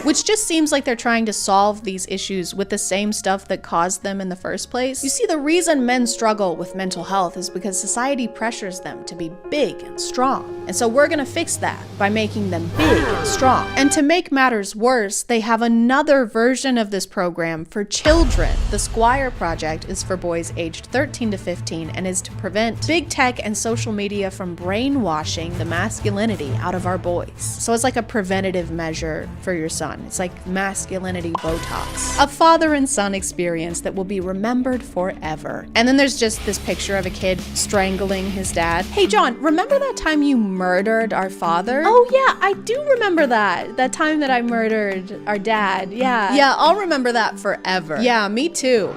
Which just seems like they're trying to solve these issues with the same stuff that caused them in the first place. You see, the reason men struggle with mental health is because society pressures them to be big and strong. And so we're gonna fix that by making them big and strong. And to make matters worse, they have another version of this program for children. The Squire Project is for boys aged 13 to 15 and is to prevent big tech and social media from brainwashing the masculinity out of our boys. So it's like a preventative measure for your son. It's like masculinity Botox. A father and son experience that will be remembered forever. And then there's just this picture of a kid strangling his dad. Hey John, remember that time you murdered our father? Oh yeah, I do remember that. That time that I murdered our dad. Yeah. Yeah, I'll remember that forever. Yeah, me too.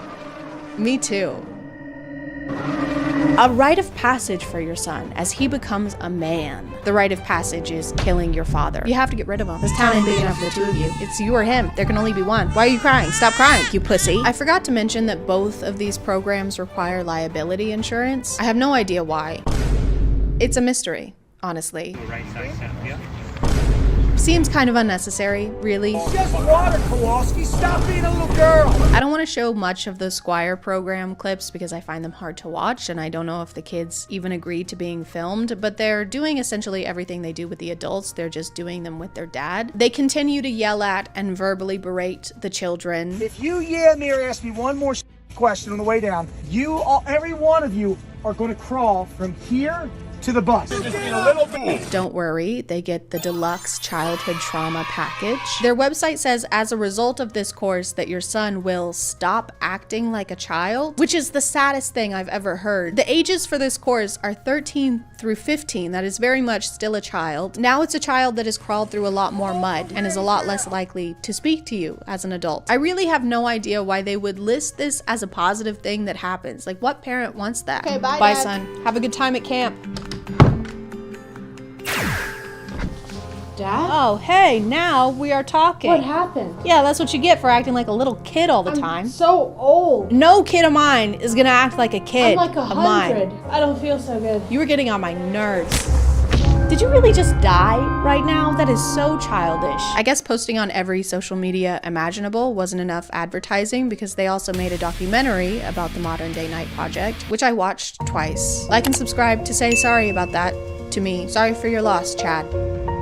Me too. A rite of passage for your son as he becomes a man. The rite of passage is killing your father. You have to get rid of him. This town ain't big enough for the two of you. It's you or him. There can only be one. Why are you crying? Stop crying, you pussy. I forgot to mention that both of these programs require liability insurance. I have no idea why. It's a mystery, honestly. Seems kind of unnecessary, really. It's just water, Kowalski. Stop being a little girl. I don't want to show much of the Squire program clips because I find them hard to watch, and I don't know if the kids even agree to being filmed, but they're doing essentially everything they do with the adults. They're just doing them with their dad. They continue to yell at and verbally berate the children. If you yell at me or ask me one more question on the way down, every one of you are going to crawl from here to the bus. Don't worry, they get the deluxe childhood trauma package. Their website says as a result of this course that your son will stop acting like a child, which is the saddest thing I've ever heard. The ages for this course are 13 through 15. That is very much still a child. Now it's a child that has crawled through a lot more mud and is a lot less likely to speak to you as an adult. I really have no idea why they would list this as a positive thing that happens. Like, what parent wants that? Okay, bye, Bye, Dad. son. Have a good time at camp. Dad? Oh, hey, now we are talking. What happened? Yeah, that's what you get for acting like a little kid all the time. So old. No kid of mine is gonna act like a kid I'm like of 100. mine. I don't feel so good. You were getting on my nerves. Did you really just die right now? That is so childish. I guess posting on every social media imaginable wasn't enough advertising because they also made a documentary about the Modern Day Night Project, which I watched twice. Like and subscribe to say sorry about that to me. Sorry for your loss, Chad.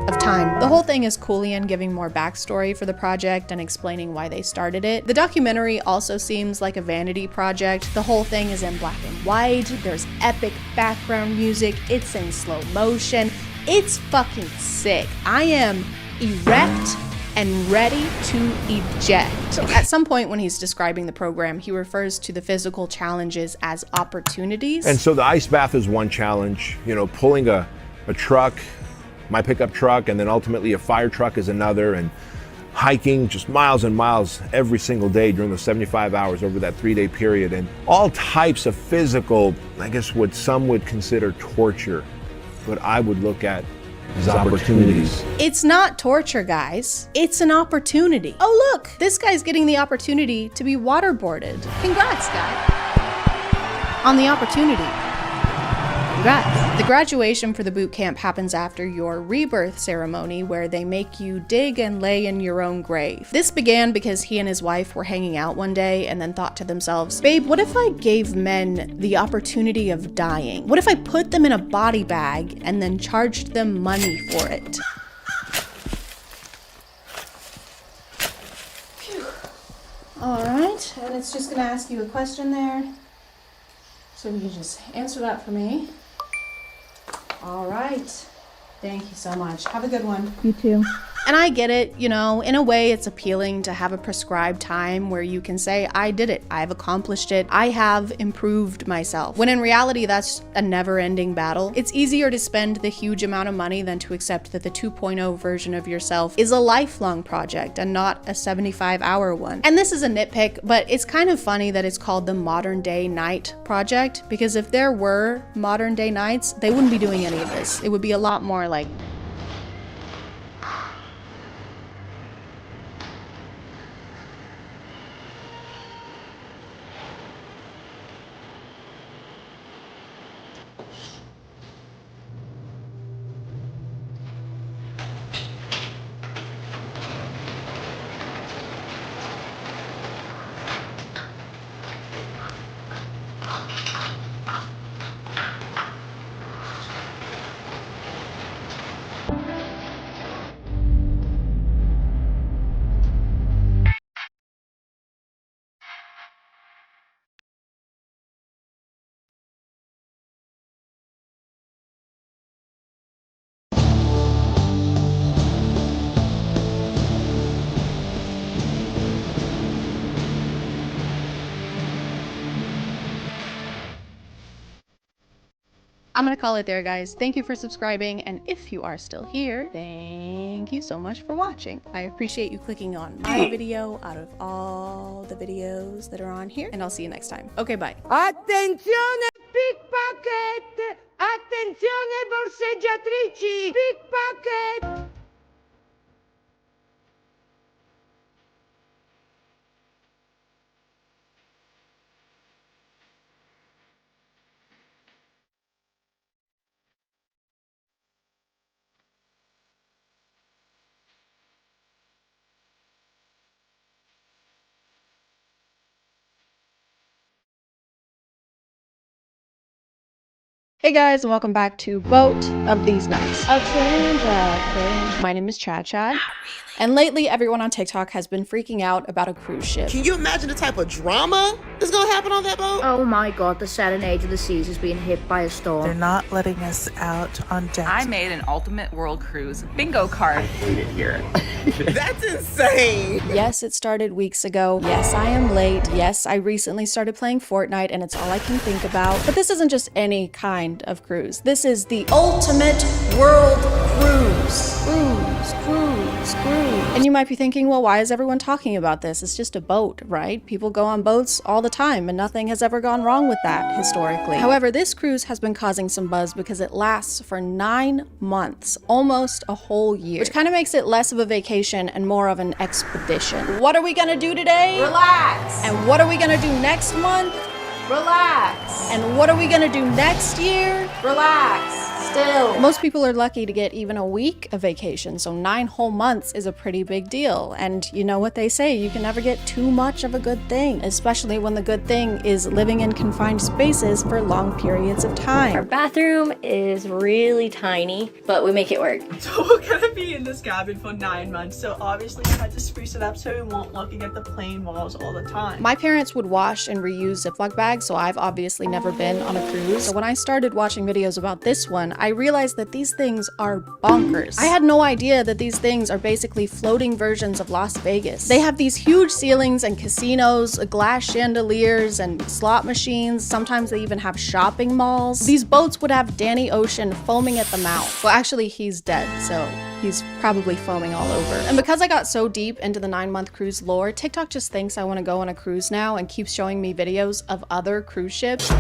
Of time. The whole thing is Coolian giving more backstory for the project and explaining why they started it. The documentary also seems like a vanity project. The whole thing is in black and white. There's epic background music. It's in slow motion. It's fucking sick. I am erect and ready to eject. At some point when he's describing the program, he refers to the physical challenges as opportunities. And so the ice bath is one challenge, you know, pulling a truck, my pickup truck, and then ultimately a fire truck is another, and hiking just miles and miles every single day during the 75 hours over that 3-day period, and all types of physical, I guess what some would consider torture, but I would look at as opportunities. It's not torture, guys. It's an opportunity. Oh look, this guy's getting the opportunity to be waterboarded. Congrats, guy. On the opportunity. Congrats. The graduation for the boot camp happens after your rebirth ceremony where they make you dig and lay in your own grave. This began because he and his wife were hanging out one day and then thought to themselves, babe, what if I gave men the opportunity of dying? What if I put them in a body bag and then charged them money for it? All right, and it's just gonna ask you a question there. So you can just answer that for me. All right. Thank you so much. Have a good one. You too. And I get it, you know, in a way it's appealing to have a prescribed time where you can say, I did it, I've accomplished it, I have improved myself. When in reality, that's a never-ending battle. It's easier to spend the huge amount of money than to accept that the 2.0 version of yourself is a lifelong project and not a 75-hour one. And this is a nitpick, but it's kind of funny that it's called the Modern Day Night Project, because if there were modern day nights, they wouldn't be doing any of this. It would be a lot more like I'm gonna call it there, guys. Thank you for subscribing, and if you are still here, thank you so much for watching. I appreciate you clicking on my video out of all the videos that are on here, and I'll see you next time. Okay, bye. Attenzione pickpocket! Attenzione borseggiatrici! Pickpocket! Hey guys, and welcome back to Boat of These Nuts. My name is ChadChad, and lately everyone on TikTok has been freaking out about a cruise ship. Can you imagine the type of drama that's gonna happen on that boat? Oh my god, the Saturn Age of the Seas is being hit by a storm. They're not letting us out on deck. I made an ultimate world cruise bingo card. I hate it here. That's insane. Yes, it started weeks ago. Yes, I am late. Yes, I recently started playing Fortnite and it's all I can think about. But this isn't just any kind of cruise. This is the ultimate world cruise. Cruise. And you might be thinking, well, why is everyone talking about this? It's just a boat, right? People go on boats all the time and nothing has ever gone wrong with that historically. However, this cruise has been causing some buzz because it lasts for 9 months, almost a whole year, which kind of makes it less of a vacation and more of an expedition. What are we gonna do today? Relax. And what are we gonna do next month? Relax. And what are we gonna do next year? Relax. Still. Most people are lucky to get even a week of vacation, so 9 whole months is a pretty big deal. And you know what they say, you can never get too much of a good thing, especially when the good thing is living in confined spaces for long periods of Our time. bathroom is really tiny, but we make it work. So we're gonna be in this cabin for 9 months, so obviously we had to spruce it up so we won't looking at the plain walls all the time. My parents would wash and reuse Ziploc bags, so I've obviously never been on a cruise. So when I started watching videos about this one, I realized that these things are bonkers. I had no idea that these things are basically floating versions of Las Vegas. They have these huge ceilings and casinos, glass chandeliers and slot machines. Sometimes they even have shopping malls. These boats would have Danny Ocean foaming at the mouth. Well, actually, he's dead, so he's probably foaming all over. And because I got so deep into the 9-month cruise lore, TikTok just thinks I want to go on a cruise now and keeps showing me videos of other cruise ships.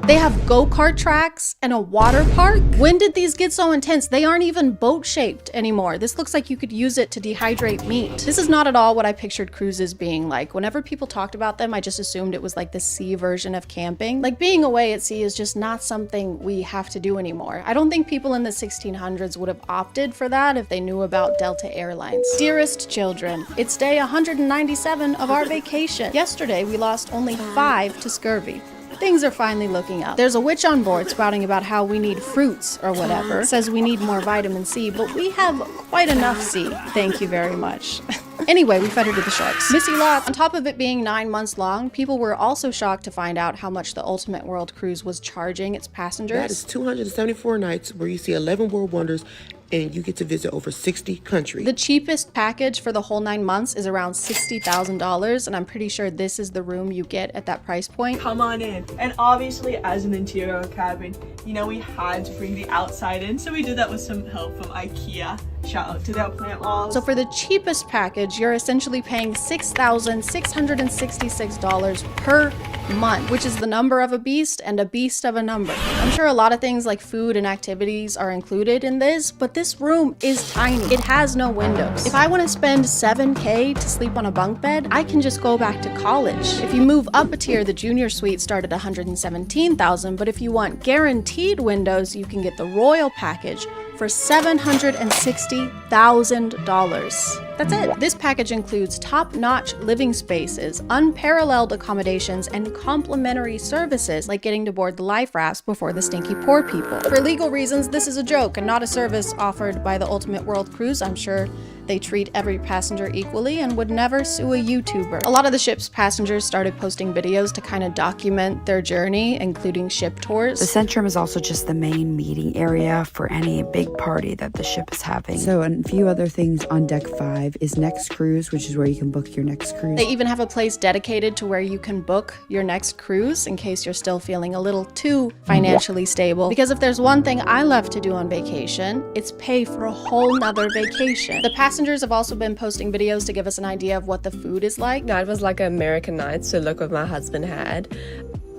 They have go-kart tracks and a water park. When did these get so intense? They aren't even boat-shaped anymore. This looks like you could use it to dehydrate meat. This is not at all what I pictured cruises being like. Whenever people talked about them, I just assumed it was like the sea version of camping. Like being away at sea is just not something we have to do anymore. I don't think people in the 1600s would have opted for that if they knew about Delta Airlines. Dearest children, it's day 197 of our vacation. Yesterday, we lost only 5 to scurvy. Things are finally looking up. There's a witch on board spouting about how we need fruits or whatever. Says we need more vitamin C, but we have quite enough C. Thank you very much. Anyway, we fed her to the sharks. Missy lots. On top of it being 9 months long, people were also shocked to find out how much the Ultimate World Cruise was charging its passengers. That is 274 nights where you see 11 world wonders and you get to visit over 60 countries. The cheapest package for the whole 9 months is around $60,000, and I'm pretty sure this is the room you get at that price point. Come on in. And obviously, as an interior cabin, you know, we had to bring the outside in, so we did that with some help from IKEA. Shout out to their plant walls. So for the cheapest package, you're essentially paying $6,666 per month, which is the number of a beast and a beast of a number. I'm sure a lot of things like food and activities are included in this, but this room is tiny. It has no windows. If I want to spend $7K to sleep on a bunk bed, I can just go back to college. If you move up a tier, the junior suite start at $117,000, but if you want guaranteed windows, you can get the royal package for $760,000. That's it. This package includes top-notch living spaces, unparalleled accommodations, and complimentary services like getting to board the life rafts before the stinky poor people. For legal reasons, this is a joke and not a service offered by the Ultimate World Cruise. I'm sure they treat every passenger equally and would never sue a YouTuber. A lot of the ship's passengers started posting videos to kind of document their journey, including ship tours. The Centrum is also just the main meeting area for any big party that the ship is having. So, and a few other things on Deck 5 is Next Cruise, which is where you can book your next cruise. They even have a place dedicated to where you can book your next cruise in case you're still feeling a little too financially stable. Because if there's one thing I love to do on vacation, it's pay for a whole nother vacation. The passengers have also been posting videos to give us an idea of what the food is like. That was like an American night, so look what my husband had.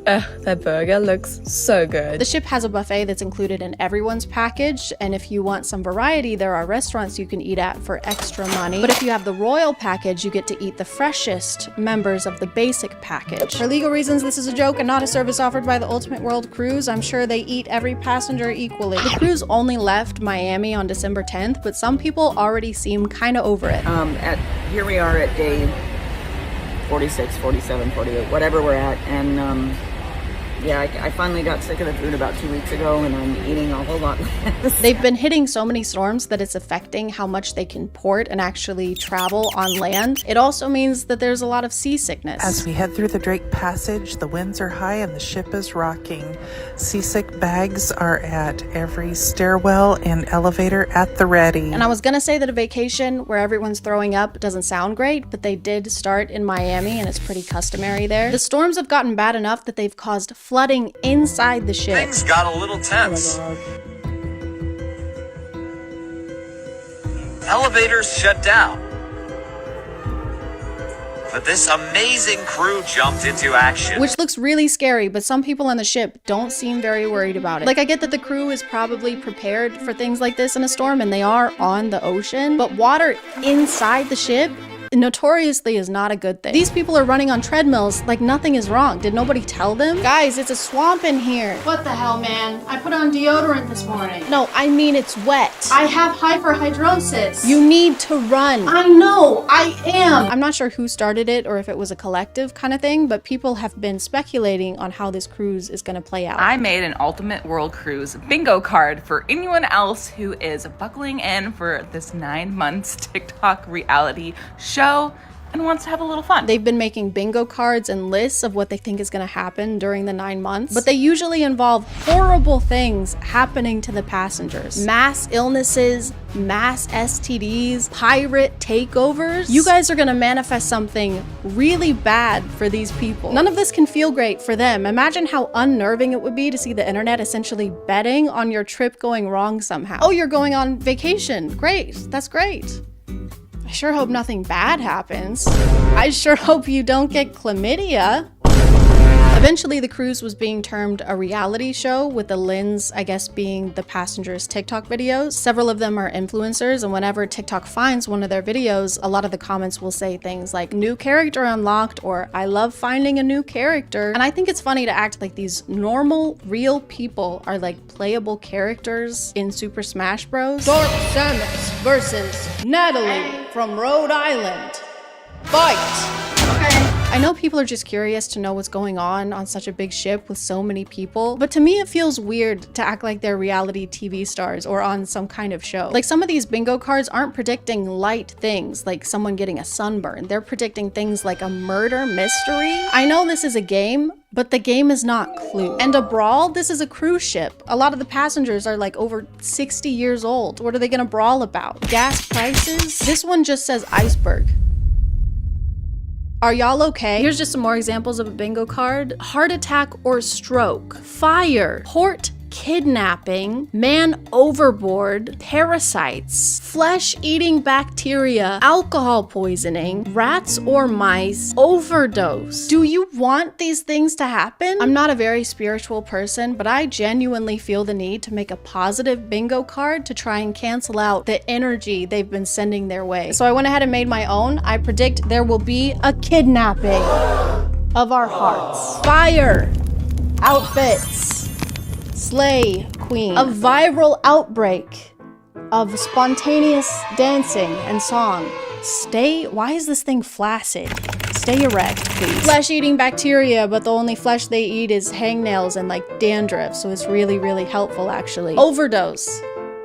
That burger looks so good. The ship has a buffet that's included in everyone's package, and if you want some variety, there are restaurants you can eat at for extra money. But if you have the royal package, you get to eat the freshest members of the basic package. For legal reasons, this is a joke and not a service offered by the Ultimate World Cruise. I'm sure they eat every passenger equally. The cruise only left Miami on December 10th, but some people already seem kind of over it. Here we are at day 46, 47, 48, whatever we're at, and yeah, I finally got sick of the food about 2 weeks ago, and I'm eating a whole lot less. They've been hitting so many storms that it's affecting how much they can port and actually travel on land. It also means that there's a lot of seasickness. As we head through the Drake Passage, the winds are high and the ship is rocking. Seasick bags are at every stairwell and elevator at the ready. And I was gonna say that a vacation where everyone's throwing up doesn't sound great, but they did start in Miami and it's pretty customary there. The storms have gotten bad enough that they've caused flooding inside the ship. Things got a little tense. Elevators shut down. But this amazing crew jumped into action. Which looks really scary, but some people on the ship don't seem very worried about it. Like, I get that the crew is probably prepared for things like this in a storm, and they are on the ocean, but water inside the ship notoriously is not a good thing. These people are running on treadmills like nothing is wrong. Did nobody tell them? Guys, it's a swamp in here. What the hell, man? I put on deodorant this morning. No, I mean it's wet. I have hyperhidrosis. You need to run. I know, I am. I'm not sure who started it or if it was a collective kind of thing, but people have been speculating on how this cruise is gonna play out. I made an Ultimate World Cruise bingo card for anyone else who is buckling in for this 9 months TikTok reality show and wants to have a little fun. They've been making bingo cards and lists of what they think is going to happen during the 9 months, but they usually involve horrible things happening to the passengers. Mass illnesses, mass STDs, pirate takeovers. You guys are going to manifest something really bad for these people. None of this can feel great for them. Imagine how unnerving it would be to see the internet essentially betting on your trip going wrong somehow. Oh, you're going on vacation. Great. That's great. I sure hope nothing bad happens. I sure hope you don't get chlamydia. Eventually, the cruise was being termed a reality show, with the lens, I guess, being the passengers' TikTok videos. Several of them are influencers, and whenever TikTok finds one of their videos, a lot of the comments will say things like, "New character unlocked," or "I love finding a new character." And I think it's funny to act like these normal, real people are like playable characters in Super Smash Bros. Dark Samus versus Natalie from Rhode Island. Fight! I know people are just curious to know what's going on such a big ship with so many people, but to me it feels weird to act like they're reality TV stars or on some kind of show. Like, some of these bingo cards aren't predicting light things like someone getting a sunburn. They're predicting things like a murder mystery. I know this is a game, but the game is not Clue. And a brawl? This is a cruise ship. A lot of the passengers are like over 60 years old. What are they gonna brawl about? Gas prices? This one just says iceberg. Are y'all okay? Here's just some more examples of a bingo card. Heart attack or stroke. Fire. Port kidnapping, man overboard, parasites, flesh-eating bacteria, alcohol poisoning, rats or mice, overdose. Do you want these things to happen? I'm not a very spiritual person, but I genuinely feel the need to make a positive bingo card to try and cancel out the energy they've been sending their way. So I went ahead and made my own. I predict there will be a kidnapping of our hearts. Fire, outfits, slay queen, a viral outbreak of spontaneous dancing and song. Why is this thing flaccid? Stay erect, please. Flesh-eating bacteria, but the only flesh they eat is hangnails and like dandruff, so it's really, really helpful actually. Overdose.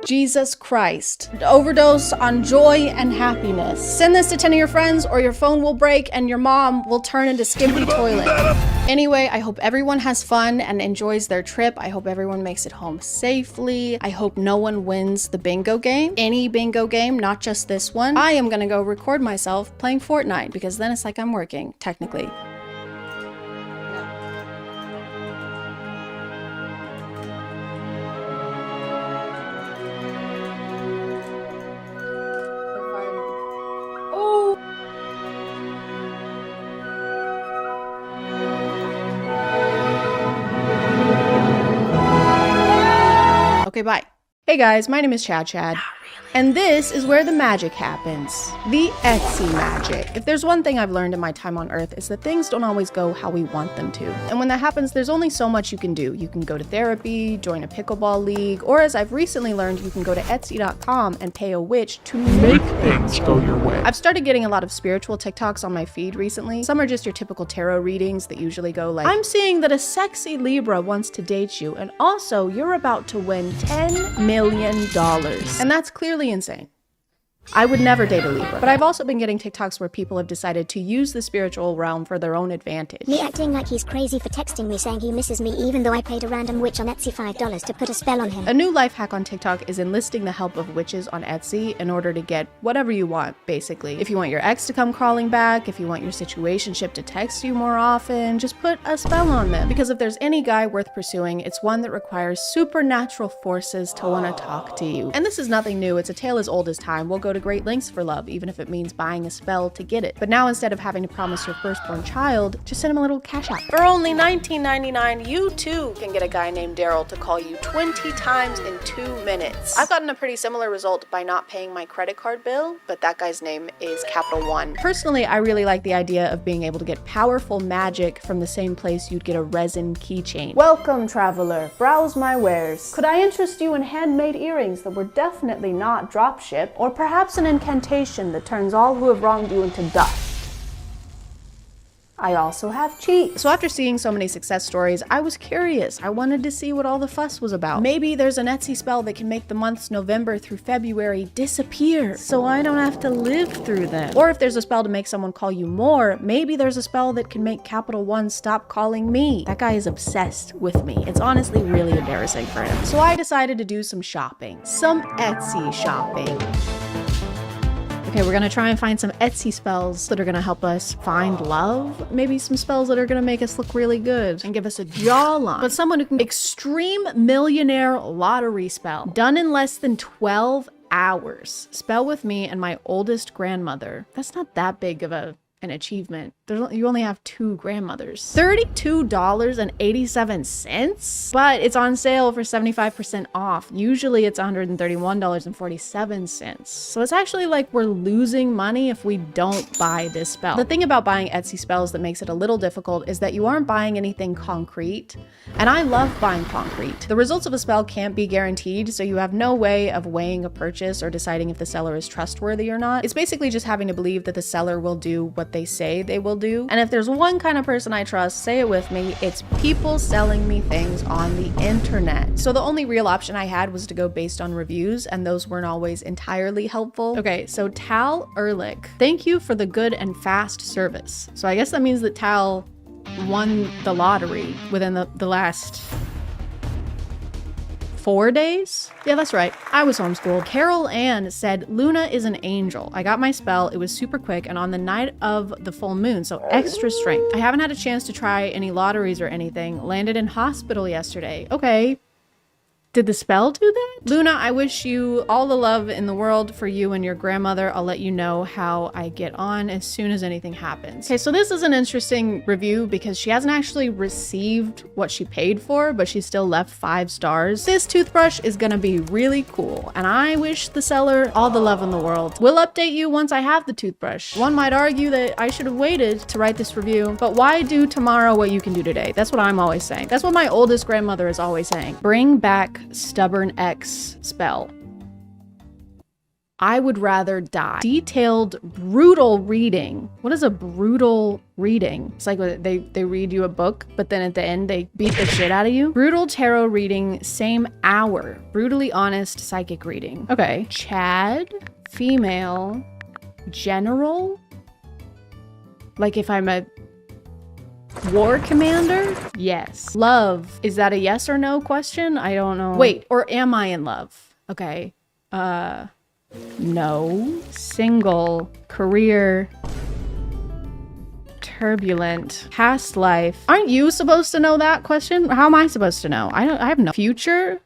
Jesus Christ. Overdose on joy and happiness. Send this to 10 of your friends or your phone will break and your mom will turn into Skimpy Toilet. Anyway, I hope everyone has fun and enjoys their trip. I hope everyone makes it home safely. I hope no one wins the bingo game. Any bingo game, not just this one. I am gonna go record myself playing Fortnite because then it's like I'm working, technically. Okay, bye. Hey guys, my name is ChadChad. And this is where the magic happens. The Etsy magic. If there's one thing I've learned in my time on Earth, is that things don't always go how we want them to. And when that happens, there's only so much you can do. You can go to therapy, join a pickleball league, or as I've recently learned, you can go to Etsy.com and pay a witch to Make things go your way. I've started getting a lot of spiritual TikToks on my feed recently. Some are just your typical tarot readings that usually go like, I'm seeing that a sexy Libra wants to date you, and also you're about to win $10 million. And that's clearly insane. I would never date a Libra. But I've also been getting TikToks where people have decided to use the spiritual realm for their own advantage. Me acting like he's crazy for texting me saying he misses me even though I paid a random witch on Etsy $5 to put a spell on him. A new life hack on TikTok is enlisting the help of witches on Etsy in order to get whatever you want, basically. If you want your ex to come crawling back, if you want your situationship to text you more often, just put a spell on them. Because if there's any guy worth pursuing, it's one that requires supernatural forces to want to talk to you. And this is nothing new, it's a tale as old as time. We'll go to great lengths for love, even if it means buying a spell to get it. But now instead of having to promise your firstborn child, just send him a little cash app. For only $19.99, you too can get a guy named Daryl to call you 20 times in 2 minutes. I've gotten a pretty similar result by not paying my credit card bill, but that guy's name is Capital One. Personally, I really like the idea of being able to get powerful magic from the same place you'd get a resin keychain. Welcome, traveler. Browse my wares. Could I interest you in handmade earrings that were definitely not dropship, or perhaps an incantation that turns all who have wronged you into dust? I also have cheats. So after seeing so many success stories, I was curious. I wanted to see what all the fuss was about. Maybe there's an Etsy spell that can make the months November through February disappear, so I don't have to live through them. Or if there's a spell to make someone call you more, maybe there's a spell that can make Capital One stop calling me. That guy is obsessed with me. It's honestly really embarrassing for him. So I decided to do some shopping. Some Etsy shopping. Okay, we're gonna try and find some Etsy spells that are gonna help us find love. Maybe some spells that are gonna make us look really good and give us a jawline. But someone who can extreme millionaire lottery spell. Done in less than 12 hours. Spell with me and my oldest grandmother. That's not that big of an achievement. You only have 2 grandmothers. $32.87, but it's on sale for 75% off. Usually it's $131.47. So it's actually like we're losing money if we don't buy this spell. The thing about buying Etsy spells that makes it a little difficult is that you aren't buying anything concrete. And I love buying concrete. The results of a spell can't be guaranteed, so you have no way of weighing a purchase or deciding if the seller is trustworthy or not. It's basically just having to believe that the seller will do what they say they will do. And if there's one kind of person I trust, say it with me, it's people selling me things on the internet. So the only real option I had was to go based on reviews, and those weren't always entirely helpful. Okay, so Tal Ehrlich, thank you for the good and fast service. So I guess that means that Tal won the lottery within the last 4 days? Yeah, that's right. I was homeschooled. Carol Ann said, Luna is an angel. I got my spell. It was super quick and on the night of the full moon, so extra strength. I haven't had a chance to try any lotteries or anything. Landed in hospital yesterday. Okay. Did the spell do that? Luna, I wish you all the love in the world for you and your grandmother. I'll let you know how I get on as soon as anything happens. Okay, so this is an interesting review because she hasn't actually received what she paid for, but she still left 5 stars. This toothbrush is gonna be really cool, and I wish the seller all the love in the world. We'll update you once I have the toothbrush. One might argue that I should have waited to write this review, but why do tomorrow what you can do today? That's what I'm always saying. That's what my oldest grandmother is always saying. Bring back Stubborn X spell. I would rather die. Detailed, brutal reading. What is a brutal reading? It's like they read you a book, but then at the end they beat the shit out of you. Brutal tarot reading, same hour. Brutally honest psychic reading. Okay. Chad, female, general. Like if I'm a war commander? Yes. Love. Is that a yes or no question? I don't know. Wait, or am I in love? Okay. No. Single. Career. Turbulent. Past life. Aren't you supposed to know that question? How am I supposed to know? I have no future.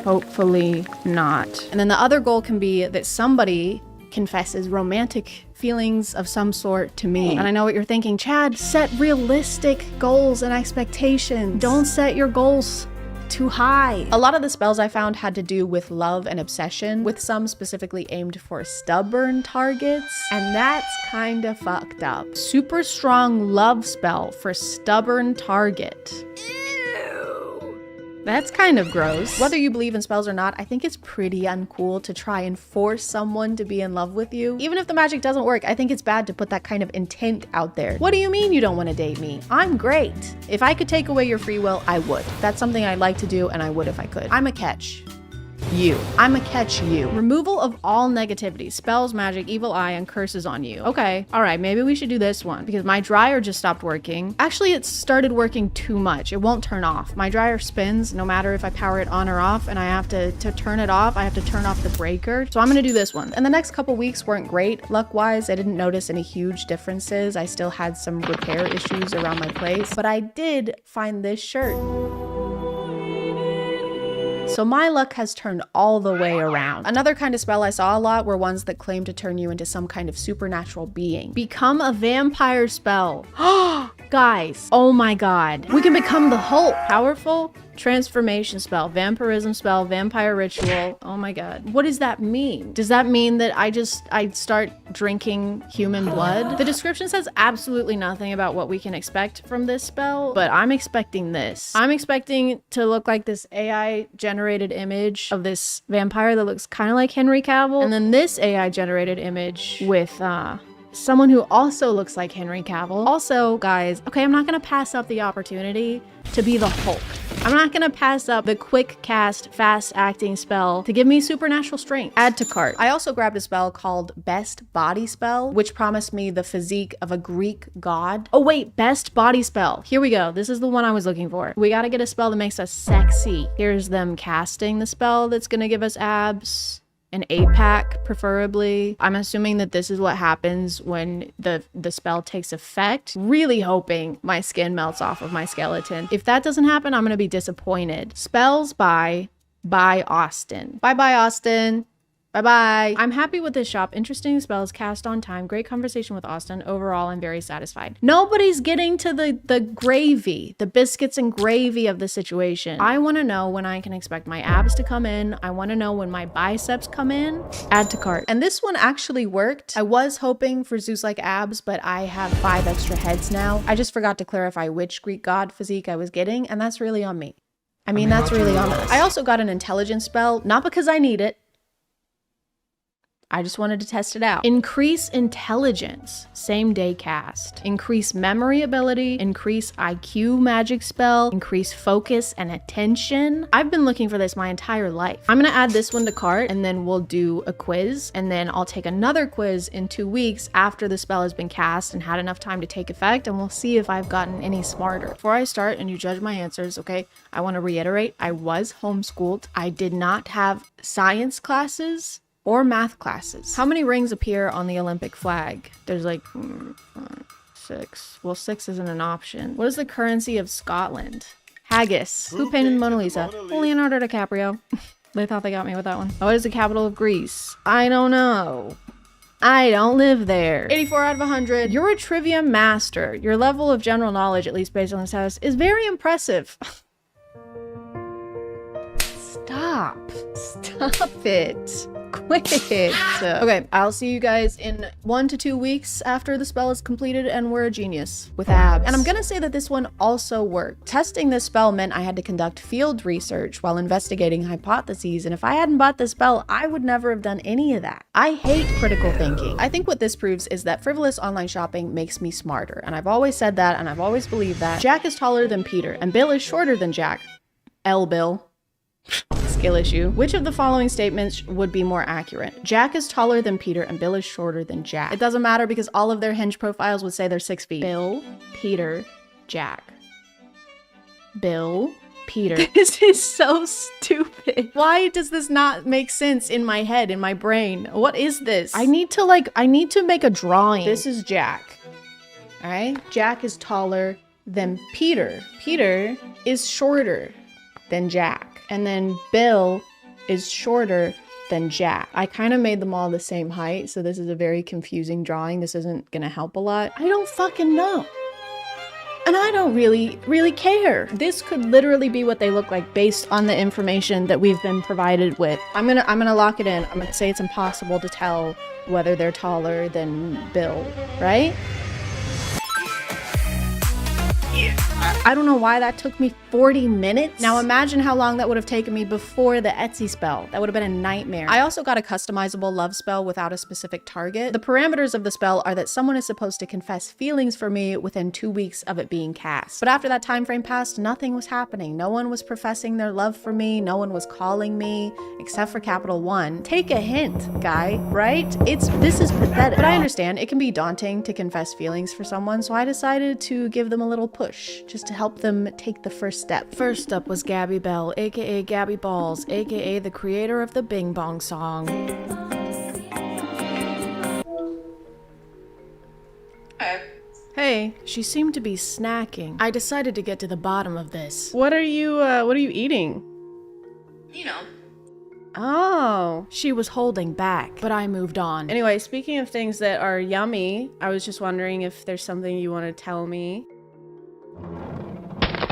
Hopefully not. And then the other goal can be that somebody confesses romantic feelings of some sort to me. And I know what you're thinking, Chad, set realistic goals and expectations. Don't set your goals too high. A lot of the spells I found had to do with love and obsession, with some specifically aimed for stubborn targets, and that's kind of fucked up. Super strong love spell for stubborn target. That's kind of gross. Whether you believe in spells or not, I think it's pretty uncool to try and force someone to be in love with you. Even if the magic doesn't work, I think it's bad to put that kind of intent out there. What do you mean you don't want to date me? I'm great. If I could take away your free will, I would. That's something I'd like to do, and I would if I could. I'm a catch. You. I'm a catch you. Removal of all negativity, spells, magic, evil eye, and curses on you. Okay. All right. Maybe we should do this one because my dryer just stopped working. Actually, it started working too much. It won't turn off. My dryer spins no matter if I power it on or off, and I have to turn it off. I have to turn off the breaker. So I'm going to do this one. And the next couple weeks weren't great. Luck-wise, I didn't notice any huge differences. I still had some repair issues around my place, but I did find this shirt. So my luck has turned all the way around. Another kind of spell I saw a lot were ones that claim to turn you into some kind of supernatural being. Become a vampire spell. Guys, oh my God. We can become the Hulk. Powerful transformation spell, vampirism spell, vampire ritual. Oh my God. What does that mean? Does that mean that I'd start drinking human blood? The description says absolutely nothing about what we can expect from this spell, but I'm expecting this. I'm expecting to look like this AI generated image of this vampire that looks kind of like Henry Cavill, and then this AI generated image with someone who also looks like Henry Cavill. Also, guys, okay, I'm not gonna pass up the opportunity to be the Hulk. I'm not gonna pass up the quick cast, fast acting spell to give me supernatural strength. Add to cart. I also grabbed a spell called Best Body Spell, which promised me the physique of a Greek god. Oh wait, Best Body Spell. Here we go. This is the one I was looking for. We gotta get a spell that makes us sexy. Here's them casting the spell that's gonna give us abs. An 8-pack, preferably. I'm assuming that this is what happens when the spell takes effect. Really hoping my skin melts off of my skeleton. If that doesn't happen, I'm gonna be disappointed. Spells by Austin. Bye-bye, Austin. Bye-bye. I'm happy with this shop. Interesting spells, cast on time. Great conversation with Austin. Overall, I'm very satisfied. Nobody's getting to the gravy, the biscuits and gravy of the situation. I want to know when I can expect my abs to come in. I want to know when my biceps come in. Add to cart. And this one actually worked. I was hoping for Zeus-like abs, but I have 5 extra heads now. I just forgot to clarify which Greek god physique I was getting, and that's really on me. I mean, that's really on us. I also got an intelligence spell, not because I need it. I just wanted to test it out. Increase intelligence, same day cast. Increase memory ability, increase IQ magic spell, increase focus and attention. I've been looking for this my entire life. I'm gonna add this one to cart and then we'll do a quiz, and then I'll take another quiz in 2 weeks after the spell has been cast and had enough time to take effect, and we'll see if I've gotten any smarter. Before I start and you judge my answers, okay, I wanna reiterate, I was homeschooled. I did not have science classes or math classes. How many rings appear on the Olympic flag? There's like 6. Well, 6 isn't an option. What is the currency of Scotland? Haggis. Who painted the Mona Lisa? Leonardo DiCaprio. They thought they got me with that one. What is the capital of Greece? I don't know. I don't live there. 84 out of 100. You're a trivia master. Your level of general knowledge, at least based on this house, is very impressive. Stop. Stop it. Quit. Okay, I'll see you guys in 1 to 2 weeks after the spell is completed and we're a genius with abs. And I'm gonna say that this one also worked. Testing this spell meant I had to conduct field research while investigating hypotheses, and if I hadn't bought this spell, I would never have done any of that. I hate critical thinking. I think what this proves is that frivolous online shopping makes me smarter, and I've always said that, and I've always believed that. Jack is taller than Peter, and Bill is shorter than Jack. Bill. Skill issue. Which of the following statements would be more accurate? Jack is taller than Peter and Bill is shorter than Jack. It doesn't matter because all of their Hinge profiles would say they're 6 feet. Bill, Peter, Jack. Bill, Peter. This is so stupid. Why does this not make sense in my head, in my brain? What is this? I need to make a drawing. This is Jack. All right? Jack is taller than Peter. Peter is shorter than Jack. And then Bill is shorter than Jack. I kind of made them all the same height, so this is a very confusing drawing. This isn't gonna help a lot. I don't fucking know. And I don't really care. This could literally be what they look like based on the information that we've been provided with. I'm gonna lock it in. I'm gonna say it's impossible to tell whether they're taller than Bill, right? I don't know why that took me 40 minutes. Now imagine how long that would have taken me before the Etsy spell. That would have been a nightmare. I also got a customizable love spell without a specific target. The parameters of the spell are that someone is supposed to confess feelings for me within 2 weeks of it being cast. But after that time frame passed, nothing was happening. No one was professing their love for me. No one was calling me, except for Capital One. Take a hint, guy, right? This is pathetic. But I understand it can be daunting to confess feelings for someone, so I decided to give them a little push, just to help them take the first step. First up was Gabby Bell, aka Gabby Balls, aka the creator of the Bing Bong song. Hey, she seemed to be snacking. I decided to get to the bottom of this. What are you eating? You know. Oh, she was holding back, but I moved on. Anyway, speaking of things that are yummy, I was just wondering if there's something you want to tell me.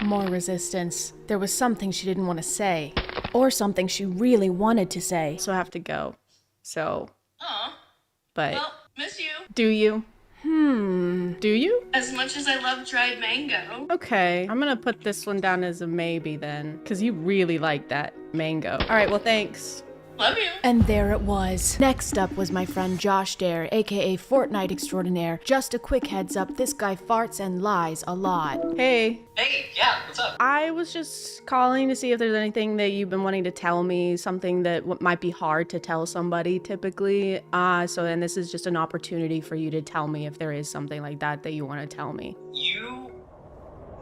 More resistance. There was something she didn't want to say, or something she really wanted to say. So I have to go. So. Aw. But. Well, miss you. Do you? Do you? As much as I love dried mango. Okay, I'm gonna put this one down as a maybe then, because you really like that mango. All right, well, thanks. Love you. And there it was. Next up was my friend Josh Dare, aka Fortnite Extraordinaire. Just a quick heads up, this guy farts and lies a lot. Hey. Hey, yeah, what's up? I was just calling to see if there's anything that you've been wanting to tell me, something that might be hard to tell somebody typically. So then this is just an opportunity for you to tell me if there is something like that you want to tell me. You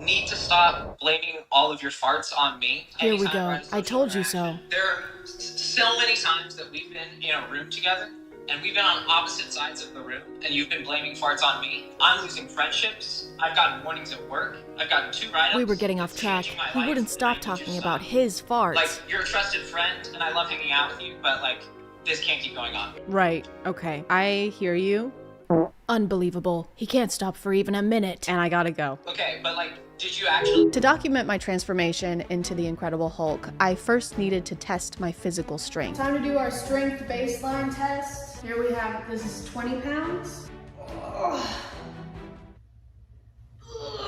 need to stop blaming all of your farts on me. Here we go. I told you so. There are so many times that we've been in a room together and we've been on opposite sides of the room and you've been blaming farts on me. I'm losing friendships. I've gotten warnings at work. I've gotten 2 write-ups. We were getting off track. He wouldn't stop talking about his farts. Like, you're a trusted friend and I love hanging out with you, but like, this can't keep going on. Right, okay. I hear you. Unbelievable. He can't stop for even a minute. And I gotta go. Okay, but like, did you actually— To document my transformation into the Incredible Hulk, I first needed to test my physical strength. Time to do our strength baseline test. Here we have, this is 20 pounds.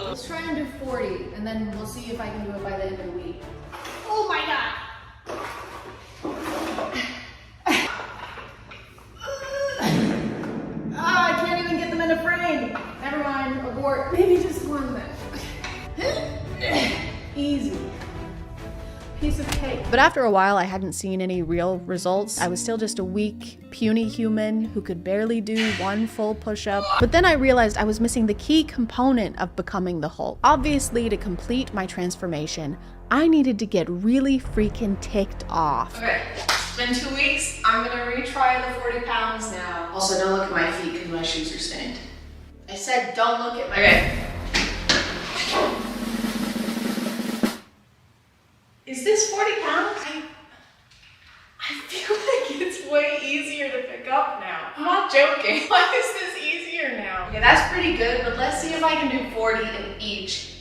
Let's try and do 40, and then we'll see if I can do it by the end of the week. Oh my God! I can't even get them in a frame. Never mind, abort. Maybe just one then. Easy. Piece of cake. But after a while, I hadn't seen any real results. I was still just a weak, puny human who could barely do 1 full push-up. But then I realized I was missing the key component of becoming the Hulk. Obviously, to complete my transformation, I needed to get really freaking ticked off. Okay, it's been 2 weeks. I'm gonna retry the 40 pounds now. Also, don't look at my feet because my shoes are stained. I said don't look at my feet.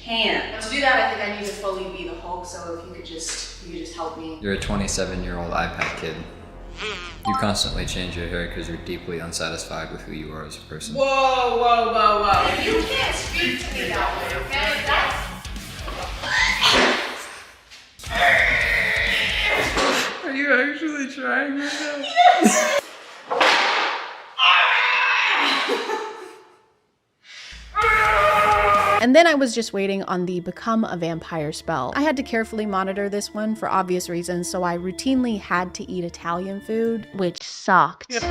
can't. But to do that, I think I need to fully be the Hulk, so if you could just help me. You're a 27-year-old iPad kid. You constantly change your hair because you're deeply unsatisfied with who you are as a person. Whoa, whoa, whoa, whoa. You can't speak to me that way, okay? That's... Are you actually trying right now? Yes! And then I was just waiting on the Become a Vampire spell. I had to carefully monitor this one for obvious reasons, so I routinely had to eat Italian food, which sucked. Yep.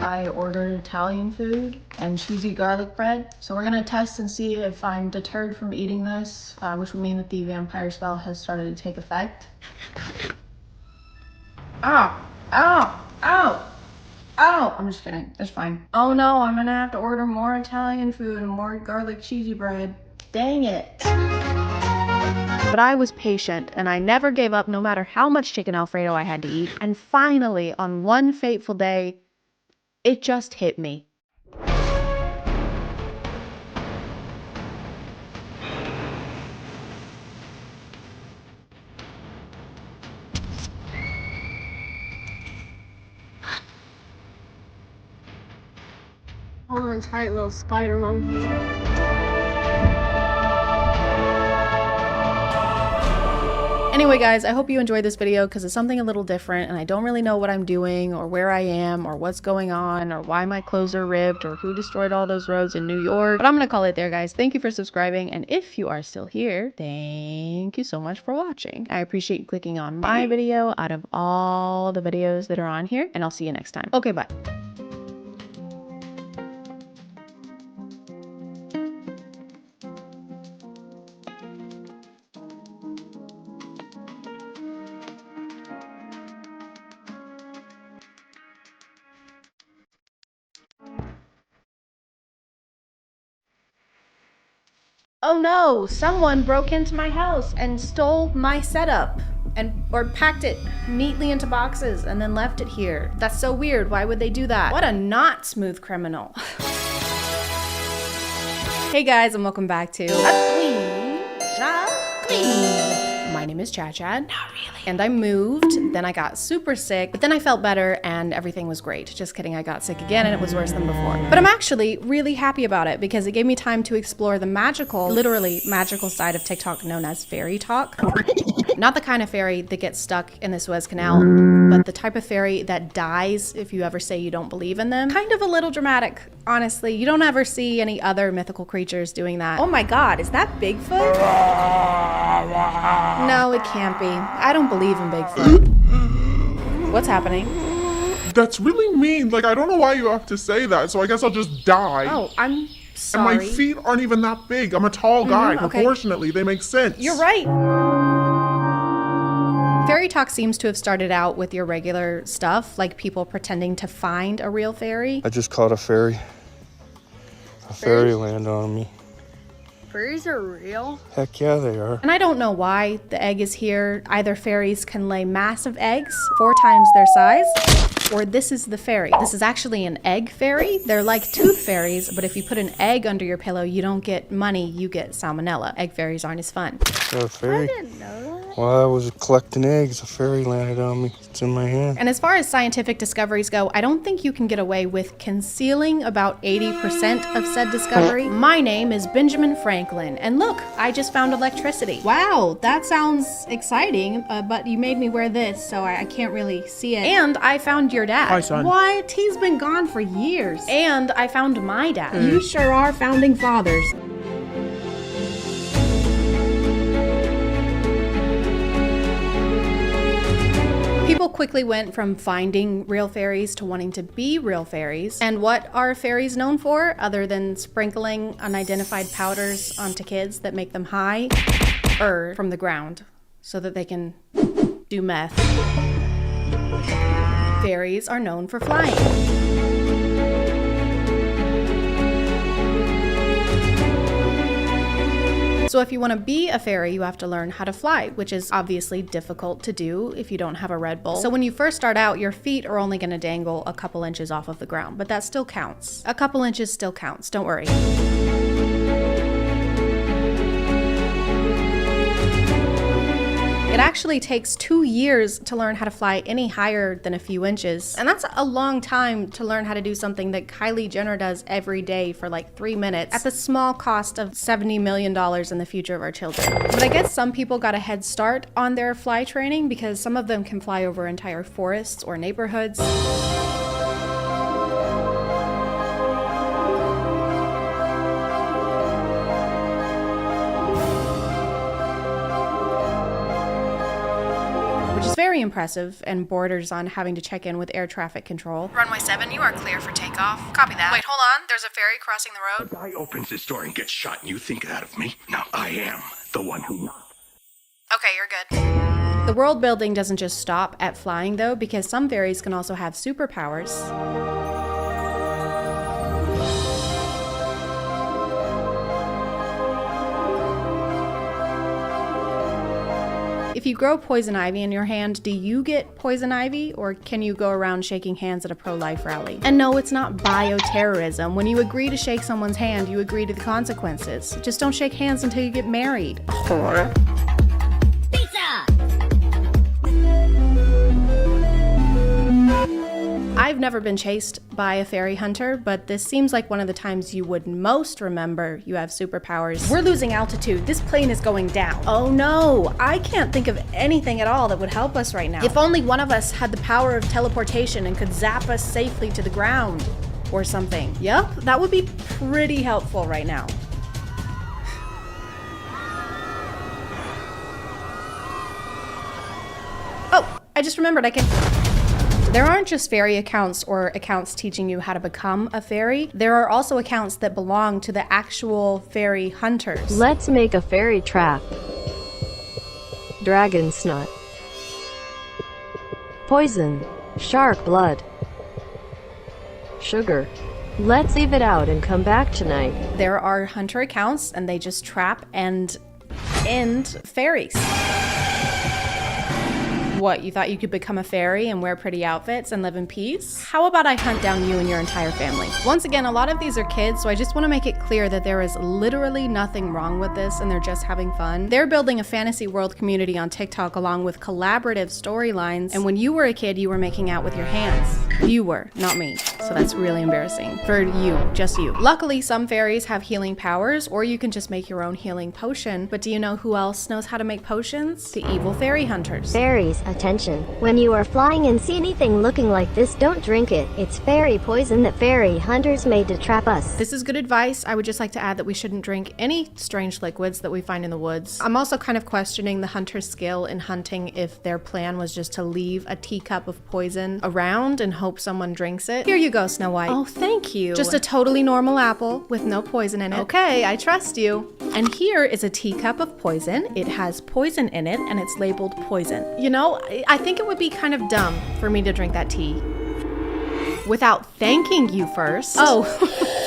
I ordered Italian food and cheesy garlic bread. So we're gonna test and see if I'm deterred from eating this, which would mean that the vampire spell has started to take effect. Ow, ow, ow. Oh, I'm just kidding. It's fine. Oh no, I'm gonna have to order more Italian food and more garlic cheesy bread. Dang it. But I was patient and I never gave up no matter how much chicken Alfredo I had to eat. And finally, on one fateful day, it just hit me. Hold on tight, little spider monkey. Anyway guys, I hope you enjoyed this video because it's something a little different and I don't really know what I'm doing or where I am or what's going on or why my clothes are ripped or who destroyed all those roads in New York. But I'm gonna call it there guys. Thank you for subscribing, and if you are still here, thank you so much for watching. I appreciate you clicking on my video out of all the videos that are on here, and I'll see you next time. Okay, bye. Oh no, someone broke into my house and stole my setup or packed it neatly into boxes and then left it here. That's so weird. Why would they do that? What a not smooth criminal. Hey guys, and welcome back to My name is ChadChad. Not really. And I moved, then I got super sick, but then I felt better and everything was great. Just kidding, I got sick again and it was worse than before. But I'm actually really happy about it because it gave me time to explore the magical, literally magical side of TikTok known as fairy talk. Not the kind of fairy that gets stuck in the Suez Canal, but the type of fairy that dies if you ever say you don't believe in them. Kind of a little dramatic, honestly. You don't ever see any other mythical creatures doing that. Oh my God, is that Bigfoot? No, it can't be. I don't believe in Bigfoot. What's happening? That's really mean. Like, I don't know why you have to say that, so I guess I'll just die. Oh, I'm sorry. And my feet aren't even that big. I'm a tall guy. Okay. Proportionately, they make sense. You're right. Fairy talk seems to have started out with your regular stuff, like people pretending to find a real fairy. I just caught a fairy. A fairy landed on me. Fairies are real? Heck yeah, they are. And I don't know why the egg is here. Either fairies can lay massive eggs, 4 times their size, or this is the fairy. This is actually an egg fairy. They're like tooth fairies, but if you put an egg under your pillow, you don't get money, you get salmonella. Egg fairies aren't as fun. A fairy? I didn't know that. While I was collecting eggs, a fairy landed on me. It's in my hand. And as far as scientific discoveries go, I don't think you can get away with concealing about 80% of said discovery. My name is Benjamin Franklin, and look, I just found electricity. Wow, that sounds exciting, but you made me wear this, so I can't really see it. And I found your dad. Hi, son. What? He's been gone for years. And I found my dad. You sure are founding fathers. People quickly went from finding real fairies to wanting to be real fairies. And what are fairies known for, other than sprinkling unidentified powders onto kids that make them high from the ground so that they can do meth? Fairies are known for flying. So if you want to be a fairy, you have to learn how to fly, which is obviously difficult to do if you don't have a Red Bull. So when you first start out, your feet are only going to dangle a couple inches off of the ground, but that still counts. A couple inches still counts, don't worry. actually takes 2 years to learn how to fly any higher than a few inches. And that's a long time to learn how to do something that Kylie Jenner does every day for like 3 minutes at the small cost of $70 million in the future of our children. But I guess some people got a head start on their fly training because some of them can fly over entire forests or neighborhoods. Which is very impressive and borders on having to check in with air traffic control. Runway 7, you are clear for takeoff. Copy that. Wait, hold on. There's a ferry crossing the road. The guy opens his door and gets shot and you think that of me? Now I am the one who knocked. Okay, you're good. The world building doesn't just stop at flying though, because some fairies can also have superpowers. If you grow poison ivy in your hand, do you get poison ivy, or can you go around shaking hands at a pro-life rally? And no, it's not bioterrorism. When you agree to shake someone's hand, you agree to the consequences. Just don't shake hands until you get married. I've never been chased by a fairy hunter, but this seems like one of the times you would most remember you have superpowers. We're losing altitude. This plane is going down. Oh no, I can't think of anything at all that would help us right now. If only one of us had the power of teleportation and could zap us safely to the ground or something. Yep, that would be pretty helpful right now. Oh, I just remembered I can... There aren't just fairy accounts or accounts teaching you how to become a fairy. There are also accounts that belong to the actual fairy hunters. Let's make a fairy trap. Dragon snot. Poison. Shark blood. Sugar. Let's leave it out and come back tonight. There are hunter accounts and they just trap and end fairies. What, you thought you could become a fairy and wear pretty outfits and live in peace? How about I hunt down you and your entire family? Once again, a lot of these are kids, so I just want to make it clear that there is literally nothing wrong with this and they're just having fun. They're building a fantasy world community on TikTok along with collaborative storylines, and when you were a kid, you were making out with your hands. You were, not me. So that's really embarrassing. For you, just you. Luckily, some fairies have healing powers, or you can just make your own healing potion. But do you know who else knows how to make potions? The evil fairy hunters. Fairies, attention. When you are flying and see anything looking like this, don't drink it. It's fairy poison that fairy hunters made to trap us. This is good advice. I would just like to add that we shouldn't drink any strange liquids that we find in the woods. I'm also kind of questioning the hunter's skill in hunting if their plan was just to leave a teacup of poison around and hope someone drinks it. Here you go, Snow White. Oh, thank you. Just a totally normal apple with no poison in it. Okay, I trust you. And here is a teacup of poison. It has poison in it and it's labeled poison. You know, I think it would be kind of dumb for me to drink that tea without thanking you first. Oh,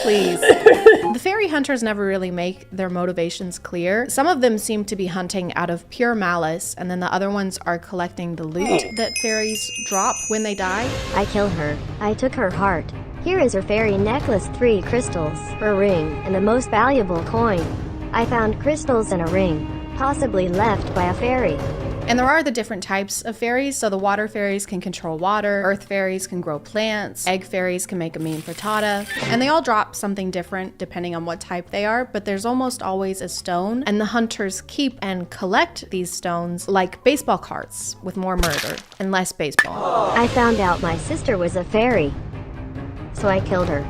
please. The fairy hunters never really make their motivations clear. Some of them seem to be hunting out of pure malice, and then the other ones are collecting the loot that fairies drop when they die. I killed her. I took her heart. Here is her fairy necklace, 3 crystals, her ring, and the most valuable coin. I found crystals in a ring, possibly left by a fairy. And there are the different types of fairies. So the water fairies can control water, earth fairies can grow plants, egg fairies can make a mean frittata, and they all drop something different depending on what type they are, but there's almost always a stone, and the hunters keep and collect these stones like baseball cards with more murder and less baseball. I found out my sister was a fairy, so I killed her.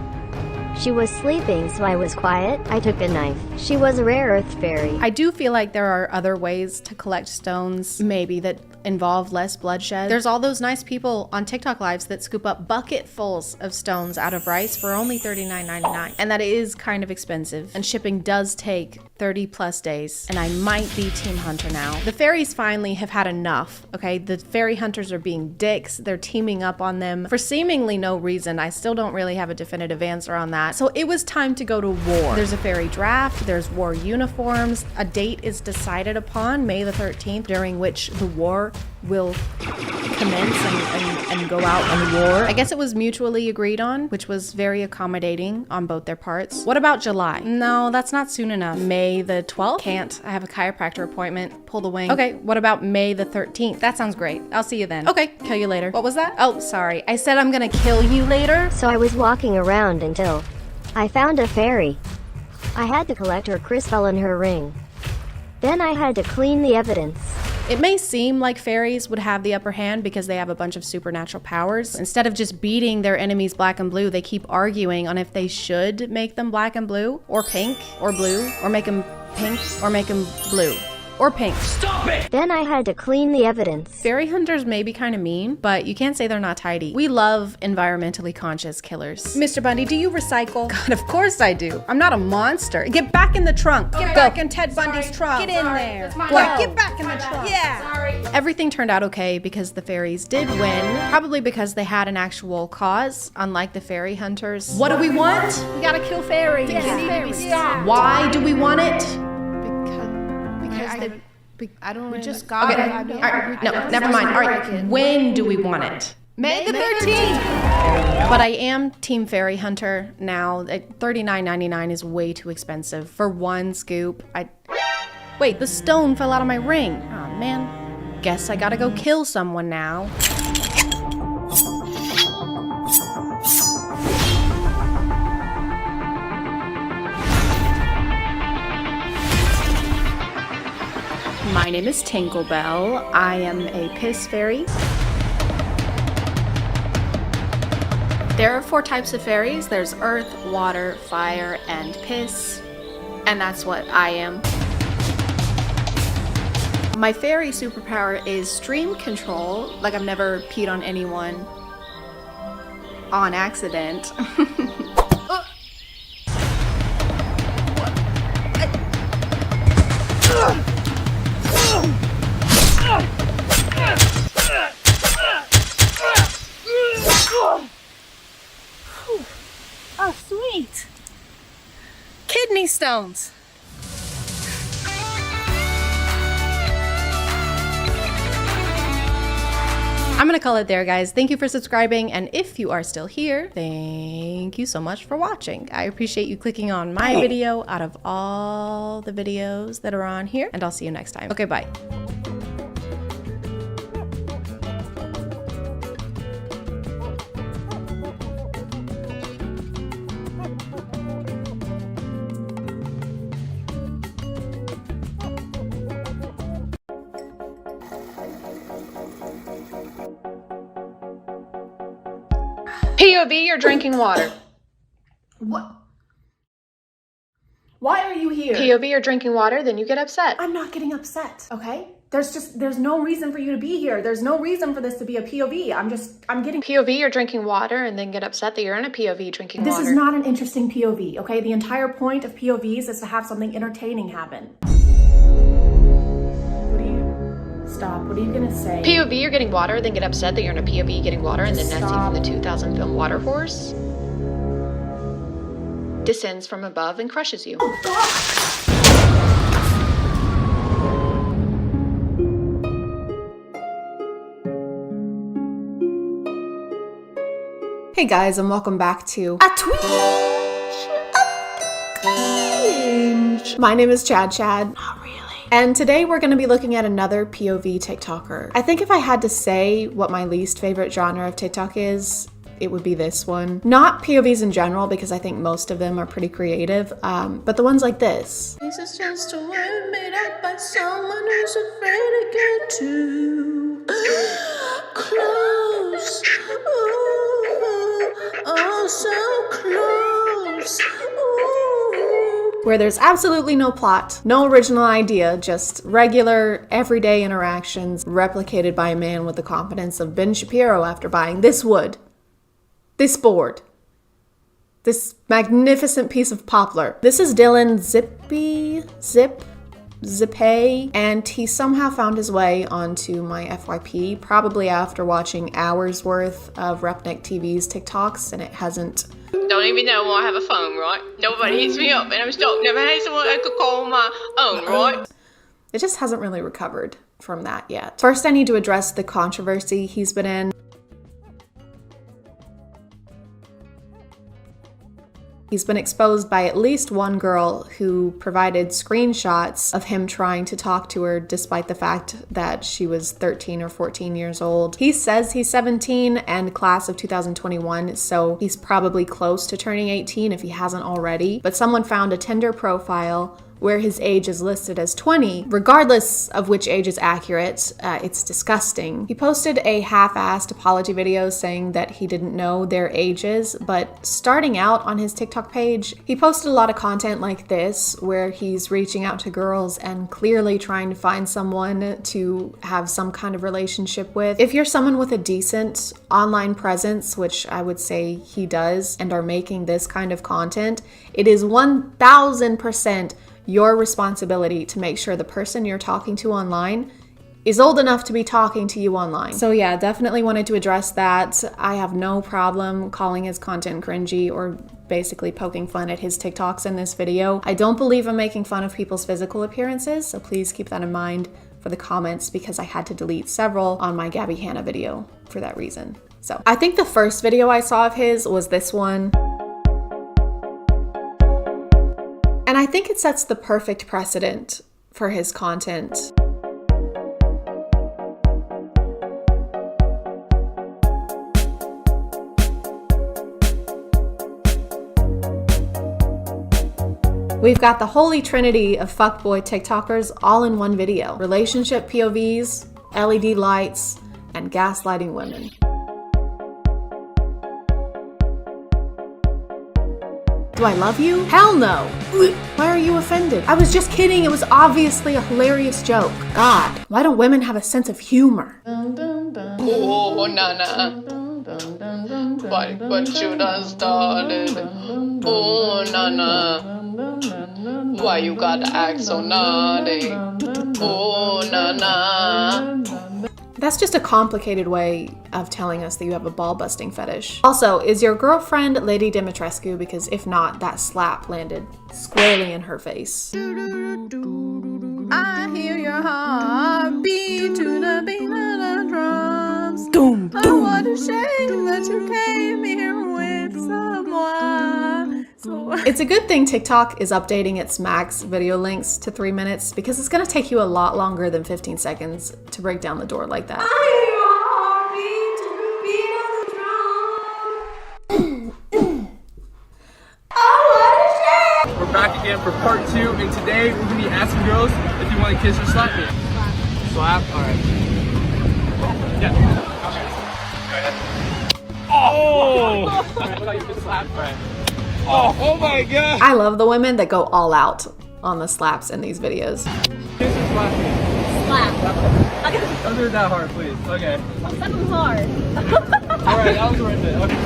She was sleeping, so I was quiet. I took a knife. She was a rare earth fairy. I do feel like there are other ways to collect stones, maybe that involve less bloodshed. There's all those nice people on TikTok lives that scoop up bucketfuls of stones out of rice for only $39.99. And that is kind of expensive. And shipping does take 30 plus days. And I might be Team Hunter now. The fairies finally have had enough, okay? The fairy hunters are being dicks. They're teaming up on them for seemingly no reason. I still don't really have a definitive answer on that. So it was time to go to war. There's a fairy draft, there's war uniforms. A date is decided upon, May the 13th, during which the war will commence and go out on war. I guess it was mutually agreed on, which was very accommodating on both their parts. What about July? No, that's not soon enough. May the 12th? Can't. I have a chiropractor appointment. Pull the wing. Okay, what about May the 13th? That sounds great. I'll see you then. Okay, kill you later. What was that? Oh, sorry. I said I'm gonna kill you later. So I was walking around until I found a fairy. I had to collect her crystal and her ring. Then I had to clean the evidence. It may seem like fairies would have the upper hand because they have a bunch of supernatural powers. Instead of just beating their enemies black and blue, they keep arguing on if they should make them black and blue, or pink, or blue, or make them pink, or make them blue. Or pink. Stop it! Then I had to clean the evidence. Fairy hunters may be kind of mean, but you can't say they're not tidy. We love environmentally conscious killers. Mr. Bundy, do you recycle? God, of course I do. I'm not a monster. Get back in the trunk. Get back in Ted Bundy's trunk. Get in there. What? Get back in the trunk. Yeah. Sorry. Everything turned out okay because the fairies did win, probably because they had an actual cause, unlike the fairy hunters. What do we want? We gotta kill fairies. Stop. Why do we want it? I don't. We just got it. All right, no, never mind. All right, when do we want it? May the 13th. But I am Team Fairy Hunter now. $39.99 is way too expensive for one scoop. Wait, the stone fell out of my ring. Oh man. Guess I gotta go kill someone now. My name is Tinklebell. I am a piss fairy. There are 4 types of fairies. There's earth, water, fire, and piss. And that's what I am. My fairy superpower is stream control. Like I've never peed on anyone on accident. Oh, sweet. Kidney stones. I'm gonna call it there, guys. Thank you for subscribing, and if you are still here, thank you so much for watching. I appreciate you clicking on my video out of all the videos that are on here, and I'll see you next time. Okay, bye. POV, you're drinking water. What? Why are you here? POV, you're drinking water, then you get upset. I'm not getting upset, okay? There's no reason for you to be here. There's no reason for this to be a POV. I'm getting... POV, you're drinking water, and then get upset that you're in a POV drinking water. This is not an interesting POV, okay? The entire point of POVs is to have something entertaining happen. Stop. What are you gonna say? POV, you're getting water, then get upset that you're in a POV getting water, and then nesting from the 2000 film Water Horse descends from above and crushes you. Oh, God. Hey guys, and welcome back to A Twitch Binge. My name is ChadChad. Not really. And today we're going to be looking at another POV TikToker. I think if I had to say what my least favorite genre of TikTok is, it would be this one. Not POVs in general, because I think most of them are pretty creative, but the ones like this. This is just a word made up by someone who's afraid to get too close. Ooh, oh, so close. Where there's absolutely no plot, no original idea, just regular, everyday interactions replicated by a man with the confidence of Ben Shapiro after buying this wood, this board, this magnificent piece of poplar. This is Dylan Zippay, and he somehow found his way onto my FYP, probably after watching hours worth of Repnik TV's TikToks, and it hasn't... Don't even know why I have a phone, right? Nobody hits me up and I'm stuck. Never had someone I could call my own, right? It just hasn't really recovered from that yet. First, I need to address the controversy he's been in. He's been exposed by at least one girl who provided screenshots of him trying to talk to her despite the fact that she was 13 or 14 years old. He says he's 17 and class of 2021, so he's probably close to turning 18 if he hasn't already. But someone found a Tinder profile where his age is listed as 20. Regardless of which age is accurate, it's disgusting. He posted a half-assed apology video saying that he didn't know their ages, but starting out on his TikTok page, he posted a lot of content like this, where he's reaching out to girls and clearly trying to find someone to have some kind of relationship with. If you're someone with a decent online presence, which I would say he does, and are making this kind of content, it is 1000% your responsibility to make sure the person you're talking to online is old enough to be talking to you online. So yeah, definitely wanted to address that. I have no problem calling his content cringy or basically poking fun at his TikToks in this video. I don't believe in making fun of people's physical appearances, so please keep that in mind for the comments, because I had to delete several on my Gabby Hanna video for that reason. So I think the first video I saw of his was this one. And I think it sets the perfect precedent for his content. We've got the holy trinity of fuckboy TikTokers all in one video. Relationship POVs, LED lights, and gaslighting women. Do I love you? Hell no. Why are you offended? I was just kidding. It was obviously a hilarious joke. God, why don't women have a sense of humor? Oh, Nana. Why, what you done started? Oh, Nana. Why you gotta act so naughty? Oh, Nana. That's just a complicated way of telling us that you have a ball-busting fetish. Also, is your girlfriend Lady Dimitrescu? Because if not, that slap landed squarely in her face. I hear your heart beat to the beat of the drums. Doom, doom. Oh, what a shame that you came here with someone. It's a good thing TikTok is updating its max video links to 3 minutes, because it's gonna take you a lot longer than 15 seconds to break down the door like that. We're back again for part 2, and today we're gonna be asking girls if you want to kiss or slap me. Slap? Alright. Yeah. Okay. Go ahead. Oh! Alright, look how you can slap. Alright. Oh my god! I love the women that go all out on the slaps in these videos. Kiss or slap me? Slap. Okay. Don't do it that hard, please. Okay. Slap them hard. Alright, that was worth it. Okay.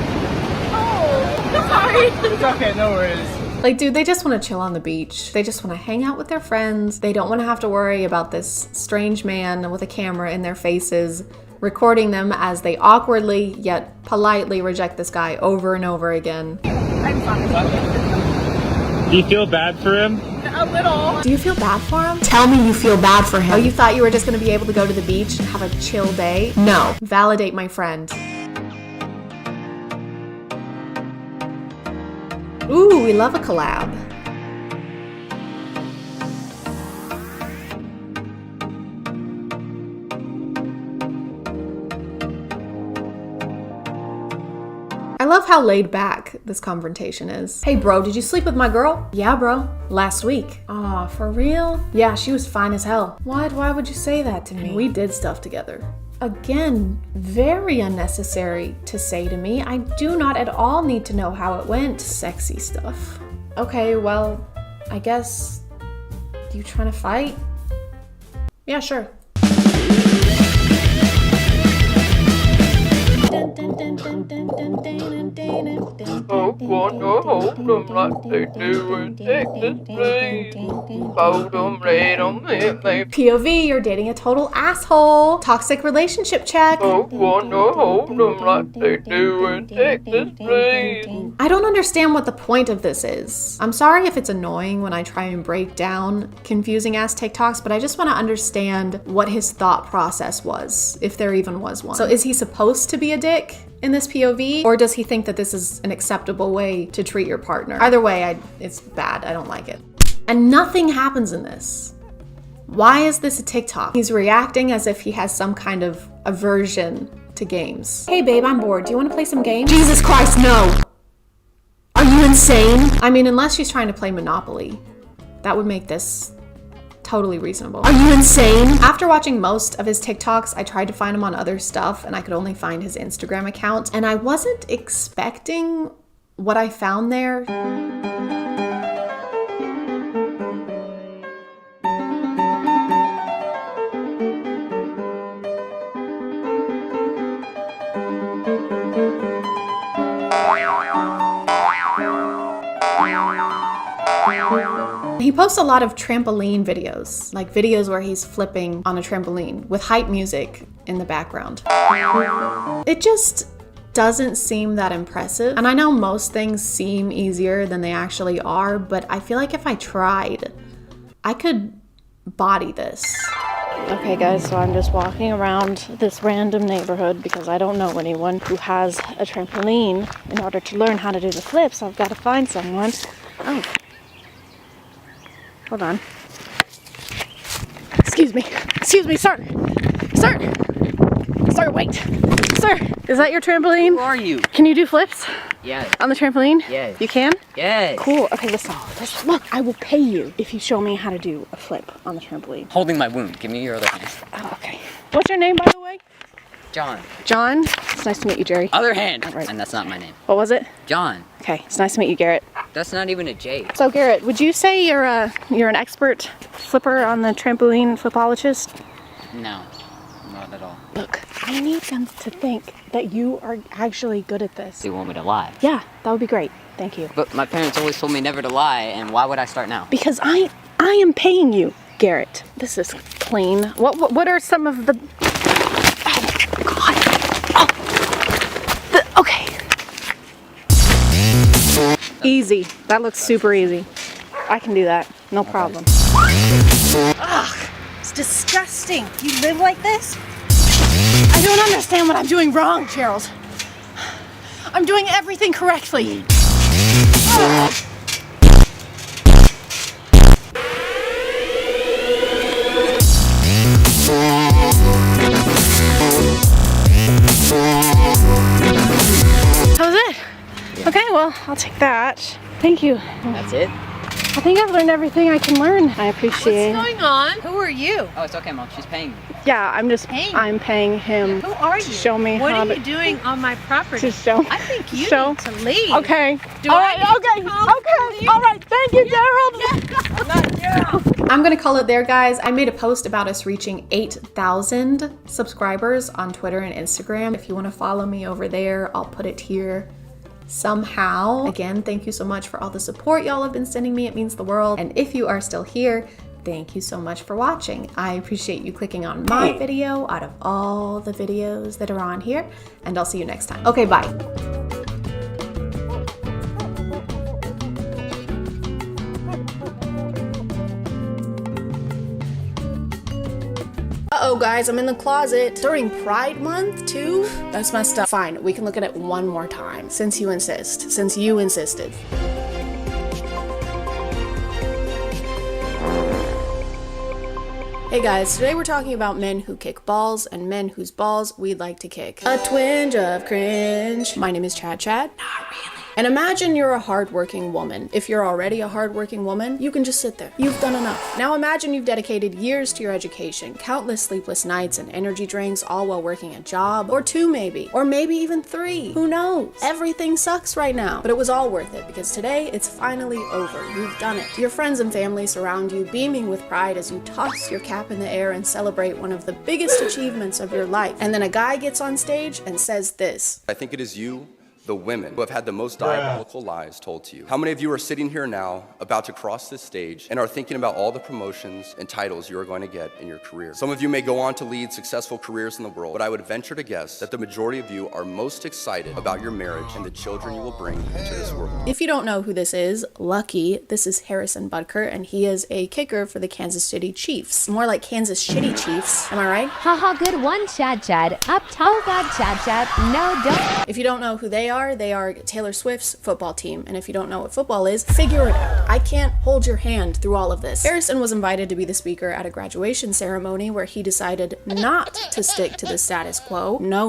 Oh, sorry. It's okay, no worries. Like, dude, they just want to chill on the beach. They just want to hang out with their friends. They don't want to have to worry about this strange man with a camera in their faces, recording them as they awkwardly yet politely reject this guy over and over again. I'm sorry. Do you feel bad for him? A little. Do you feel bad for him? Tell me you feel bad for him. Oh, you thought you were just going to be able to go to the beach and have a chill day? No. Validate my friend. Ooh, we love a collab. I love how laid back this confrontation is. Hey bro, did you sleep with my girl? Yeah bro, last week. Aw, for real? Yeah, she was fine as hell. Why would you say that to me? We did stuff together. Again, very unnecessary to say to me. I do not at all need to know how it went. Sexy stuff. Okay, well, I guess, you trying to fight? Yeah, sure. Dun, dun, dun, dun, dun. wanna hold them like they do in Texas, please. Hold them, let them hit me. POV, you're dating a total asshole. Toxic relationship check. Wanna hold them like they do in Texas, please. I don't understand what the point of this is. I'm sorry if it's annoying when I try and break down confusing ass TikToks, but I just want to understand what his thought process was, if there even was one. So is he supposed to be a dick in this POV, or does he think that this is an acceptable way to treat your partner? Either way, it's bad. I don't like it. And nothing happens in this. Why is this a TikTok? He's reacting as if he has some kind of aversion to games. Hey babe, I'm bored. Do you want to play some games? Jesus Christ, no! Are you insane? I mean, unless she's trying to play Monopoly, that would make this totally reasonable. Are you insane? After watching most of his TikToks, I tried to find him on other stuff and I could only find his Instagram account, and I wasn't expecting what I found there. He posts a lot of trampoline videos, like videos where he's flipping on a trampoline with hype music in the background. It just doesn't seem that impressive. And I know most things seem easier than they actually are, but I feel like if I tried, I could body this. Okay guys, so I'm just walking around this random neighborhood because I don't know anyone who has a trampoline. In order to learn how to do the flips, I've got to find someone. Oh. Hold on. Excuse me, sir. Sir, wait. Sir, is that your trampoline? Who are you? Can you do flips? Yes. On the trampoline? Yes. You can? Yes. Cool. Okay, listen. Look, I will pay you if you show me how to do a flip on the trampoline. Holding my wound. Give me your other hand. Oh, okay. What's your name, by the way? John. John? It's nice to meet you, Jerry. Other hand. Right. And that's not my name. What was it? John. Okay, it's nice to meet you, Garrett. That's not even a J. So, Garrett, would you say you're an expert flipper on the trampoline flipologist? No, not at all. Look, I need them to think that you are actually good at this. Do you want me to lie? Yeah, that would be great. Thank you. But my parents always told me never to lie, and why would I start now? Because I am paying you, Garrett. This is clean. What are some of the... Oh, God. Oh. Okay. Easy. That looks super easy. I can do that. No problem. Ugh. It's disgusting. You live like this? I don't understand what I'm doing wrong, Gerald. I'm doing everything correctly. Ugh. That was it? Yeah. Okay, well, I'll take that. Thank you. That's it? I think I've learned everything I can learn. I appreciate it. What's going on? Who are you? Oh, it's okay, Mom. She's paying me. Yeah, I'm paying him Who are you? to show me what how are you doing on my property? To show. I think you show. need to leave. Okay. Do all I right. need to Okay. call Okay. All right. Thank you, Gerald. Not Gerald. I'm gonna call it there, guys. I made a post about us reaching 8,000 subscribers on Twitter and Instagram. If you want to follow me over there, I'll put it here somehow. Again, thank you so much for all the support y'all have been sending me. It means the world. And if you are still here, thank you so much for watching. I appreciate you clicking on my video out of all the videos that are on here, and I'll see you next time. Okay, bye. Uh-oh, guys, I'm in the closet. During Pride Month, too? That's messed up. Fine, we can look at it one more time, since you insist. Since you insisted. Hey guys, today we're talking about men who kick balls and men whose balls we'd like to kick. A twinge of cringe. My name is ChadChad. Not really. And imagine you're a hardworking woman. If you're already a hardworking woman, you can just sit there. You've done enough. Now imagine you've dedicated years to your education, countless sleepless nights and energy drinks, all while working a job, or 2 maybe, or maybe even 3. Who knows? Everything sucks right now, but it was all worth it because today it's finally over. You've done it. Your friends and family surround you, beaming with pride as you toss your cap in the air and celebrate one of the biggest achievements of your life. And then a guy gets on stage and says this. I think it is you the women who have had the most diabolical lies told to you. How many of you are sitting here now about to cross this stage and are thinking about all the promotions and titles you are going to get in your career? Some of you may go on to lead successful careers in the world, but I would venture to guess that the majority of you are most excited about your marriage and the children you will bring into this world. If you don't know who this is, lucky, this is Harrison Butker, and he is a kicker for the Kansas City Chiefs. More like Kansas Shitty Chiefs, am I right? Haha, good one, ChadChad. Up top. Oh God, ChadChad. No, don't. If you don't know who they are Taylor Swift's football team. And if you don't know what football is, figure it out. I can't hold your hand through all of this. Harrison was invited to be the speaker at a graduation ceremony where he decided not to stick to the status quo. No.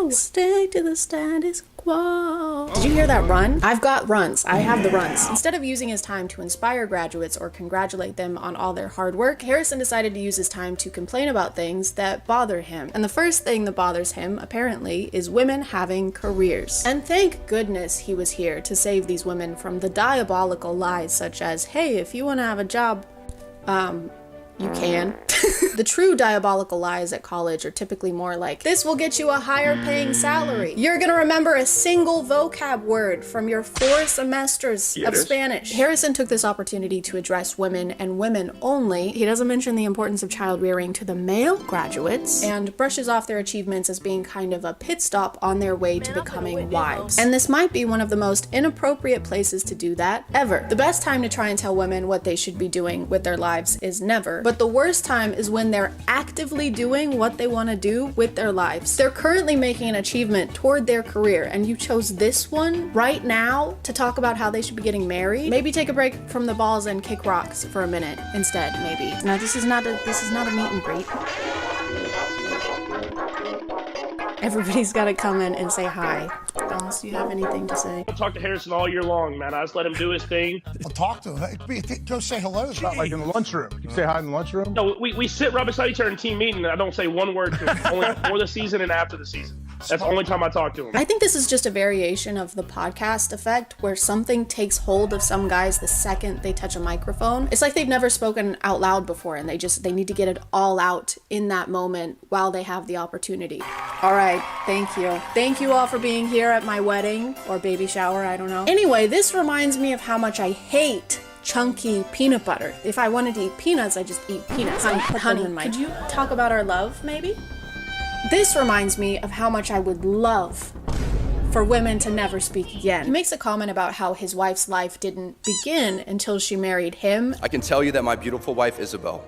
Stick to the status quo. Did you hear that run? I've got runs. I have the runs. Instead of using his time to inspire graduates or congratulate them on all their hard work, Harrison decided to use his time to complain about things that bother him. And the first thing that bothers him, apparently, is women having careers. And thank goodness he was here to save these women from the diabolical lies such as, hey, if you want to have a job, you can. The true diabolical lies at college are typically more like, this will get you a higher paying salary. You're gonna remember a single vocab word from your 4 semesters of Spanish. Harrison took this opportunity to address women and women only. He doesn't mention the importance of child rearing to the male graduates and brushes off their achievements as being kind of a pit stop on their way to becoming wives. And this might be one of the most inappropriate places to do that ever. The best time to try and tell women what they should be doing with their lives is never. But the worst time is when they're actively doing what they want to do with their lives. They're currently making an achievement toward their career, and you chose this one right now to talk about how they should be getting married. Maybe take a break from the balls and kick rocks for a minute instead, maybe. No, this is not a meet and greet. Everybody's got to come in and say hi. Unless you have anything to say. I'll talk to Harrison all year long, man. I just let him do his thing. I'll talk to him. Go say hello. It's not like in the lunchroom. You say hi in the lunchroom? No, we sit right beside each other in team meeting, and I don't say one word to him. Only before the season and after the season. That's the only time I talk to him. I think this is just a variation of the podcast effect where something takes hold of some guys the second they touch a microphone. It's like they've never spoken out loud before and they need to get it all out in that moment while they have the opportunity. All right, thank you. Thank you all for being here at my wedding or baby shower, I don't know. Anyway, this reminds me of how much I hate chunky peanut butter. If I wanted to eat peanuts, I just eat peanuts. Honey, could you talk about our love, maybe? This reminds me of how much I would love for women to never speak again. He makes a comment about how his wife's life didn't begin until she married him. I can tell you that my beautiful wife, Isabel,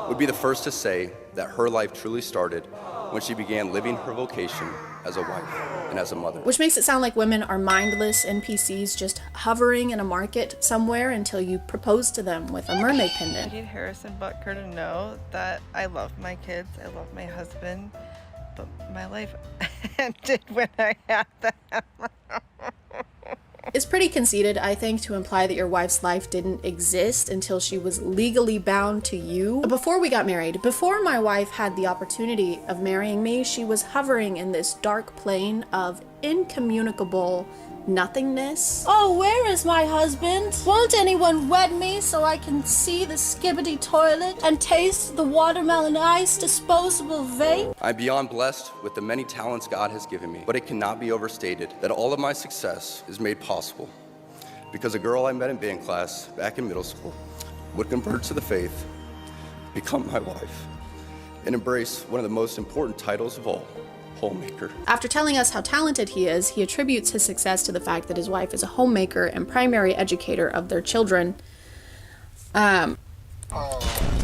would be the first to say that her life truly started when she began living her vocation as a wife and as a mother. Which makes it sound like women are mindless NPCs just hovering in a market somewhere until you propose to them with a mermaid pendant. I need Harrison Butker to know that I love my kids, I love my husband, but my life ended when I had them. It's pretty conceited, I think, to imply that your wife's life didn't exist until she was legally bound to you. Before we got married, before my wife had the opportunity of marrying me, she was hovering in this dark plane of incommunicable nothingness. Oh, where is my husband? Won't anyone wed me so I can see the skibbity toilet and taste the watermelon ice disposable vape? I'm beyond blessed with the many talents God has given me, but it cannot be overstated that all of my success is made possible because a girl I met in band class back in middle school would convert to the faith, become my wife, and embrace one of the most important titles of all, homemaker. After telling us how talented he is, he attributes his success to the fact that his wife is a homemaker and primary educator of their children. Oh,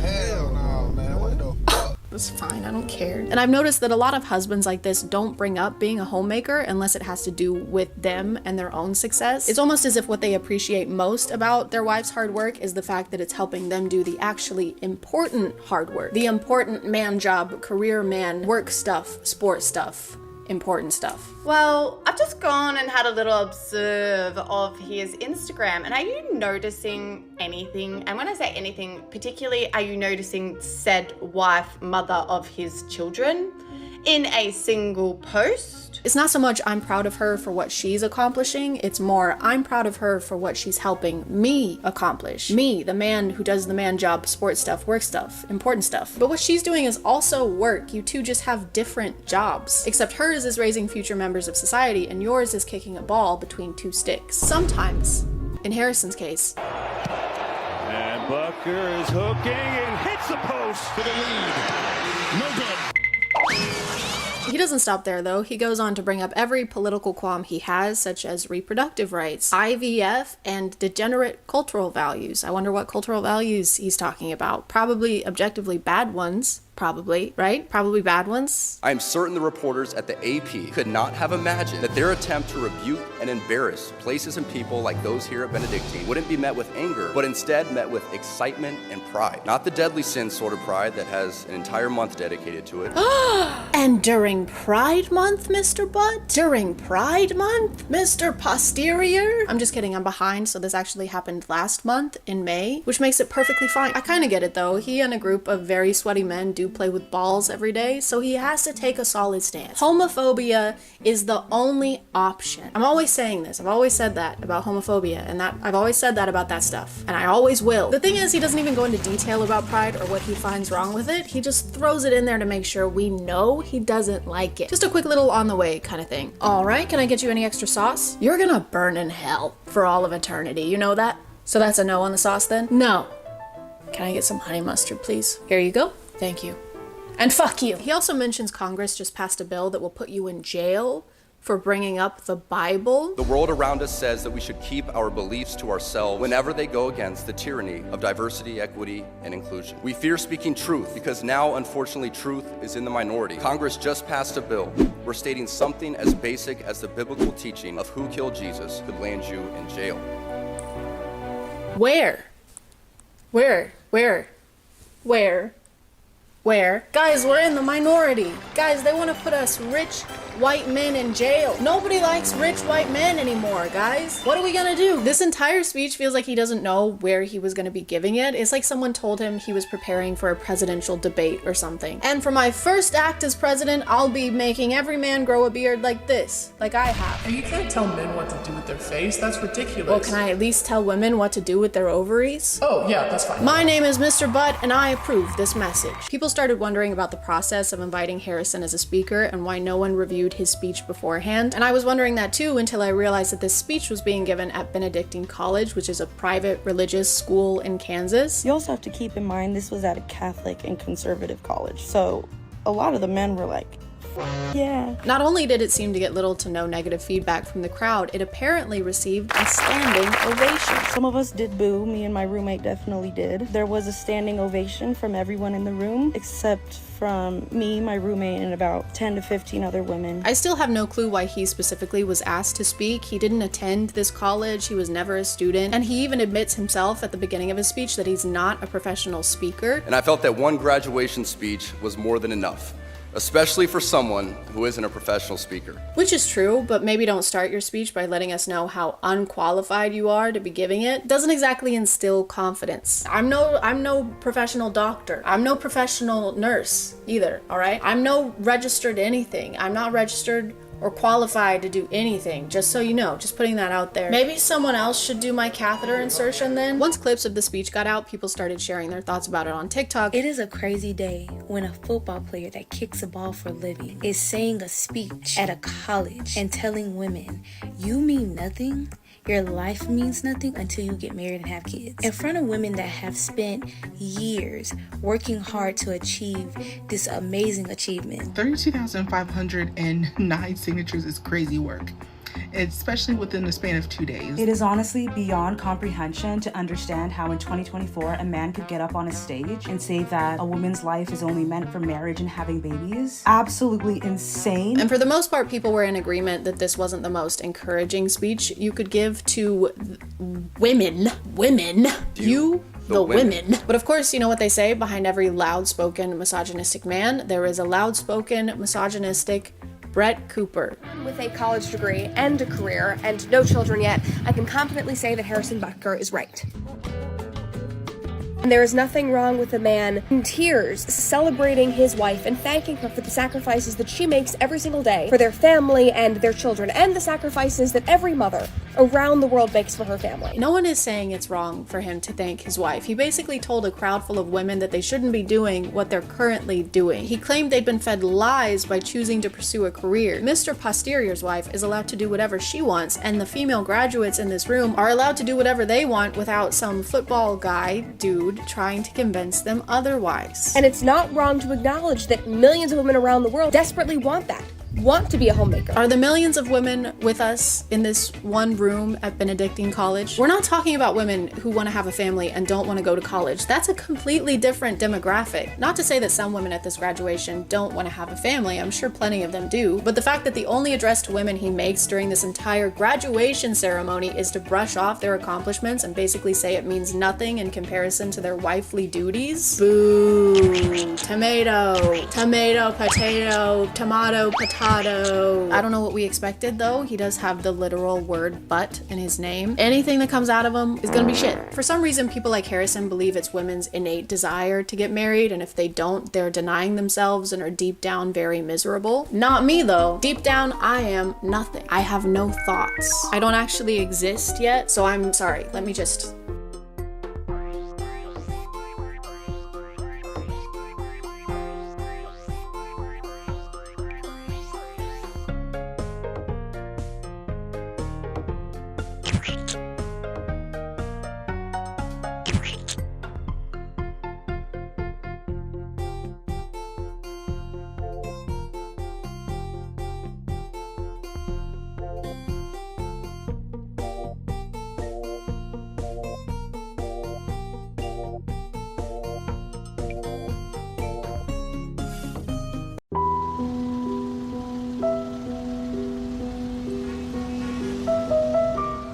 hell no, man. What the fuck? It's fine, I don't care. And I've noticed that a lot of husbands like this don't bring up being a homemaker unless it has to do with them and their own success. It's almost as if what they appreciate most about their wife's hard work is the fact that it's helping them do the actually important hard work. The important man job, career man, work stuff, sport stuff, important stuff. Well, I've just gone and had a little observe of his Instagram, and are you noticing anything? And when I say anything, particularly, are you noticing said wife, mother of his children? in a single post. It's not so much I'm proud of her for what she's accomplishing, it's more I'm proud of her for what she's helping me accomplish. Me, the man who does the man job, sports stuff, work stuff, important stuff. But what she's doing is also work. You two just have different jobs. Except hers is raising future members of society and yours is kicking a ball between two sticks. Sometimes, in Harrison's case. And Bucker is hooking and hits the post for the lead. No good. He doesn't stop there though. He goes on to bring up every political qualm he has, such as reproductive rights, IVF, and degenerate cultural values. I wonder what cultural values he's talking about. Probably objectively bad ones. Probably, right? Probably bad ones. I am certain the reporters at the AP could not have imagined that their attempt to rebuke and embarrass places and people like those here at Benedictine wouldn't be met with anger, but instead met with excitement and pride. Not the deadly sin sort of pride that has an entire month dedicated to it. And during Pride Month, Mr. Butt? During Pride Month, Mr. Posterior? I'm just kidding, I'm behind, so this actually happened last month in May, which makes it perfectly fine. I kind of get it though. He and a group of very sweaty men do play with balls every day, so he has to take a solid stance. Homophobia is the only option. I'm always saying this. I've always said that about homophobia, and that I've always said that about that stuff, and I always will. The thing is, he doesn't even go into detail about pride or what he finds wrong with it. He just throws it in there to make sure we know he doesn't like it. Just a quick little on the way kind of thing. All right, can I get you any extra sauce? You're gonna burn in hell for all of eternity. You know that? So that's a no on the sauce then? No. Can I get some honey mustard, please? Here you go. Thank you. And fuck you. He also mentions Congress just passed a bill that will put you in jail for bringing up the Bible. The world around us says that we should keep our beliefs to ourselves whenever they go against the tyranny of diversity, equity, and inclusion. We fear speaking truth because now, unfortunately, truth is in the minority. Congress just passed a bill where stating something as basic as the biblical teaching of who killed Jesus could land you in jail. Where? Guys, we're in the minority. Guys, they want to put us rich white men in jail. Nobody likes rich white men anymore, guys. What are we gonna do? This entire speech feels like he doesn't know where he was gonna be giving it. It's like someone told him he was preparing for a presidential debate or something. And for my first act as president, I'll be making every man grow a beard like this, like I have. And you can't tell men what to do with their face. That's ridiculous. Well, can I at least tell women what to do with their ovaries? Oh, yeah, that's fine. My name is Mr. Butt, and I approve this message. People started wondering about the process of inviting Harrison as a speaker and why no one reviewed his speech beforehand. And I was wondering that too until I realized that this speech was being given at Benedictine College, which is a private religious school in Kansas. You also have to keep in mind this was at a Catholic and conservative college. So a lot of the men were like, yeah. Not only did it seem to get little to no negative feedback from the crowd, it apparently received a standing ovation. Some of us did boo. Me and my roommate definitely did. There was a standing ovation from everyone in the room, except from me, my roommate, and about 10 to 15 other women. I still have no clue why he specifically was asked to speak. He didn't attend this college, he was never a student, and he even admits himself at the beginning of his speech that he's not a professional speaker. And I felt that one graduation speech was more than enough, especially for someone who isn't a professional speaker. Which is true, but maybe don't start your speech by letting us know how unqualified you are to be giving it. Doesn't exactly instill confidence. I'm no professional doctor. I'm no professional nurse either, all right? I'm no registered anything. I'm not registered or qualified to do anything, just so you know, just putting that out there. Maybe someone else should do my catheter insertion then? Once clips of the speech got out, people started sharing their thoughts about it on TikTok. It is a crazy day when a football player that kicks a ball for a living is saying a speech at a college and telling women, you mean nothing? Your life means nothing until you get married and have kids. In front of women that have spent years working hard to achieve this amazing achievement. 32,509 signatures is crazy work, especially within the span of 2 days. It is honestly beyond comprehension to understand how in 2024 a man could get up on a stage and say that a woman's life is only meant for marriage and having babies. Absolutely insane. And for the most part, people were in agreement that this wasn't the most encouraging speech you could give to women. The women. But of course, you know what they say, behind every loud-spoken misogynistic man, there is a loud-spoken misogynistic Brett Cooper. With a college degree and a career and no children yet, I can confidently say that Harrison Butker is right. And there is nothing wrong with a man in tears celebrating his wife and thanking her for the sacrifices that she makes every single day for their family and their children, and the sacrifices that every mother around the world makes for her family. No one is saying it's wrong for him to thank his wife. He basically told a crowd full of women that they shouldn't be doing what they're currently doing. He claimed they'd been fed lies by choosing to pursue a career. Mr. Posterior's wife is allowed to do whatever she wants, and the female graduates in this room are allowed to do whatever they want without some football guy dude trying to convince them otherwise. And it's not wrong to acknowledge that millions of women around the world desperately want that. Want to be a homemaker. Are the millions of women with us in this one room at Benedictine College? We're not talking about women who want to have a family and don't want to go to college. That's a completely different demographic. Not to say that some women at this graduation don't want to have a family. I'm sure plenty of them do. But the fact that the only address to women he makes during this entire graduation ceremony is to brush off their accomplishments and basically say it means nothing in comparison to their wifely duties? Boo. Tomato. Tomato, potato, tomato, potato. I don't know what we expected though. He does have the literal word but in his name. Anything that comes out of him is gonna be shit. For some reason, people like Harrison believe it's women's innate desire to get married, and if they don't, they're denying themselves and are deep down very miserable. Not me though. Deep down, I am nothing. I have no thoughts. I don't actually exist yet, so I'm sorry. Let me just...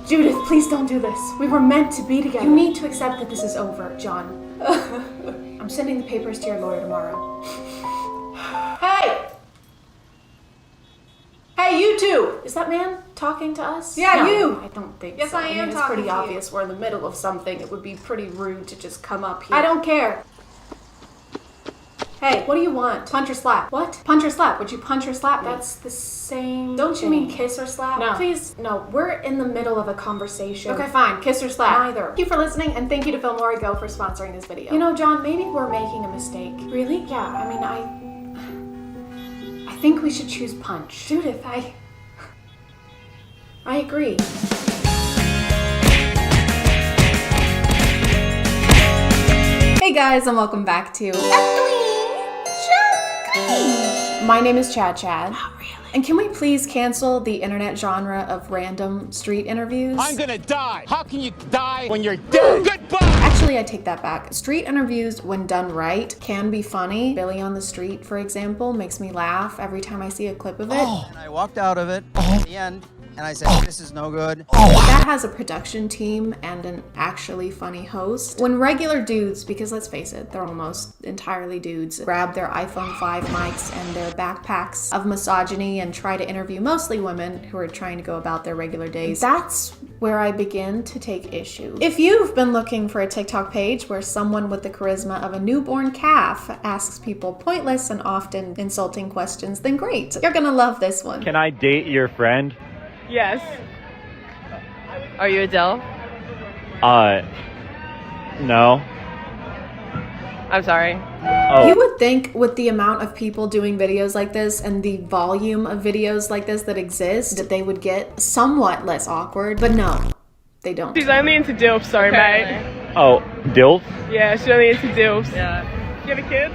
Judith, please don't do this. We were meant to be together. You need to accept that this is over, John. I'm sending the papers to your lawyer tomorrow. Hey! Hey, you two! Is that man talking to us? Yeah, no, you! I don't think Yes, so. I am It's talking pretty to you. obvious we're in the middle of something. It would be pretty rude to just come up here. I don't care. Hey, what do you want? Punch or slap? What? Punch or slap? Would you punch or slap me? That's the same. Don't you mean kiss or slap? No. Please, no. We're in the middle of a conversation. Okay, fine. Kiss or slap? Neither. Thank you for listening, and thank you to Filmori Go for sponsoring this video. You know, John, maybe we're making a mistake. Really? Yeah, I mean, I think we should choose punch. Judith, I agree. Hey guys, and welcome back to My name is ChadChad. Not really. And can we please cancel the internet genre of random street interviews? I'm gonna die. How can you die when you're dead? Goodbye. Actually, I take that back. Street interviews, when done right, can be funny. Billy on the Street, for example, makes me laugh every time I see a clip of it. And I walked out of it at the end, and I said, this is no good. That has a production team and an actually funny host. When regular dudes, because let's face it, they're almost entirely dudes, grab their iPhone 5 mics and their backpacks of misogyny and try to interview mostly women who are trying to go about their regular days, that's where I begin to take issue. If you've been looking for a TikTok page where someone with the charisma of a newborn calf asks people pointless and often insulting questions, then great. You're gonna love this one. Can I date your friend? Yes. Are you Adele? No. I'm sorry. Oh. You would think with the amount of people doing videos like this and the volume of videos like this that exist that they would get somewhat less awkward, but no, they don't. She's only into DILF, sorry mate. Oh, DILF? Yeah, she's only into DILFs. Yeah. Do you have a kid?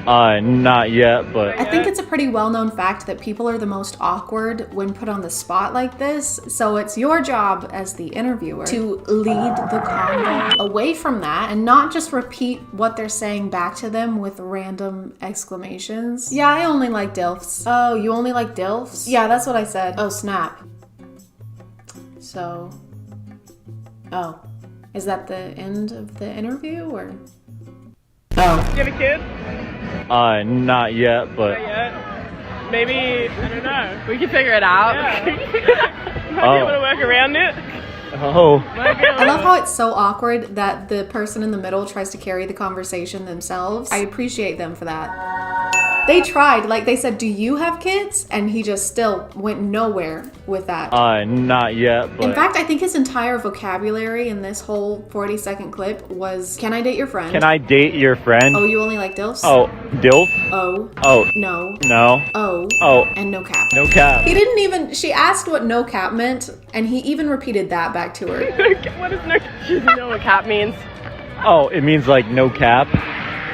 Not yet, but... I think it's a pretty well-known fact that people are the most awkward when put on the spot like this, so it's your job as the interviewer to lead the convo away from that and not just repeat what they're saying back to them with random exclamations. Yeah, I only like DILFs. Oh, you only like DILFs? Yeah, that's what I said. Oh, snap. So... Oh. Is that the end of the interview, or...? Oh. Do you have a kid? Not yet, but... Not yet. Maybe, I don't know. We can figure it out. Yeah. Might be able to work around it. Oh. I love how it's so awkward that the person in the middle tries to carry the conversation themselves. I appreciate them for that. They tried, like they said, do you have kids? And he just still went nowhere with that. Not yet, but... In fact, I think his entire vocabulary in this whole 40-second clip was, can I date your friend? Can I date your friend? Oh, you only like DILFs? Oh, DILF? Oh. Oh. No. No. Oh. Oh. And no cap. No cap. He didn't even, she asked what no cap meant, and he even repeated that back to her. What does no cap? She doesn't know what cap means. Oh, it means like no cap.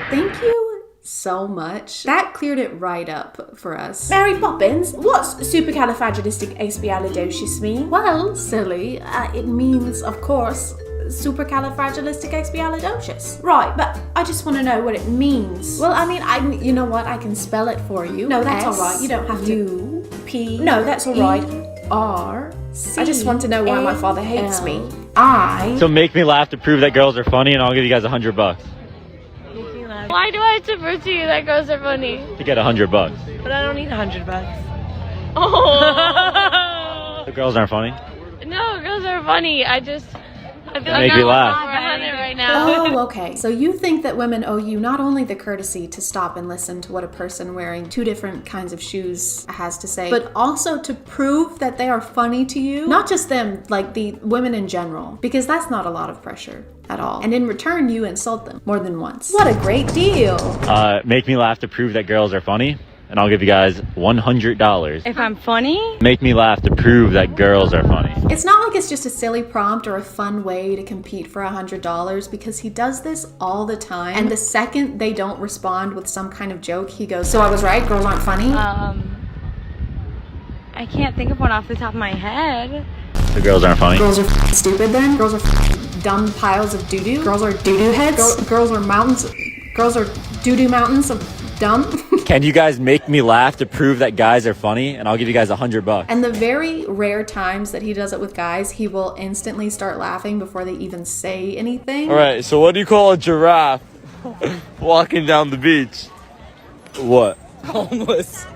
Thank you so much. That cleared it right up for us. Mary Poppins, what's supercalifragilisticexpialidocious mean? Well, silly, it means, of course, supercalifragilisticexpialidocious. Right, but I just want to know what it means. Well, I mean, you know what? I can spell it for you. No, that's all right. You don't have to. U-P. No, that's all right. R-C. I just want to know why my father hates me. So make me laugh to prove that girls are funny, and I'll give you guys $100. Why do I have to prove to you that girls are funny? To get $100. But I don't need $100. Oh. The girls aren't funny? No, girls are funny. I feel like make me laugh. I'm right now. Oh, okay. So you think that women owe you not only the courtesy to stop and listen to what a person wearing two different kinds of shoes has to say, but also to prove that they are funny to you? Not just them, like the women in general, because that's not a lot of pressure at all. And in return, you insult them more than once. What a great deal. Make me laugh to prove that girls are funny, and I'll give you guys $100. If I'm funny? Make me laugh to prove that girls are funny. It's not like it's just a silly prompt or a fun way to compete for $100, because he does this all the time. And the second they don't respond with some kind of joke, he goes, so I was right, girls aren't funny? I can't think of one off the top of my head. The girls aren't funny. Girls are stupid then? Girls are dumb piles of doo-doo? Girls are doo-doo heads? Girls are mountains? Girls are doo-doo mountains of dumb? Can you guys make me laugh to prove that guys are funny? And I'll give you guys $100. And the very rare times that he does it with guys, he will instantly start laughing before they even say anything. All right, so what do you call a giraffe walking down the beach? What? Homeless.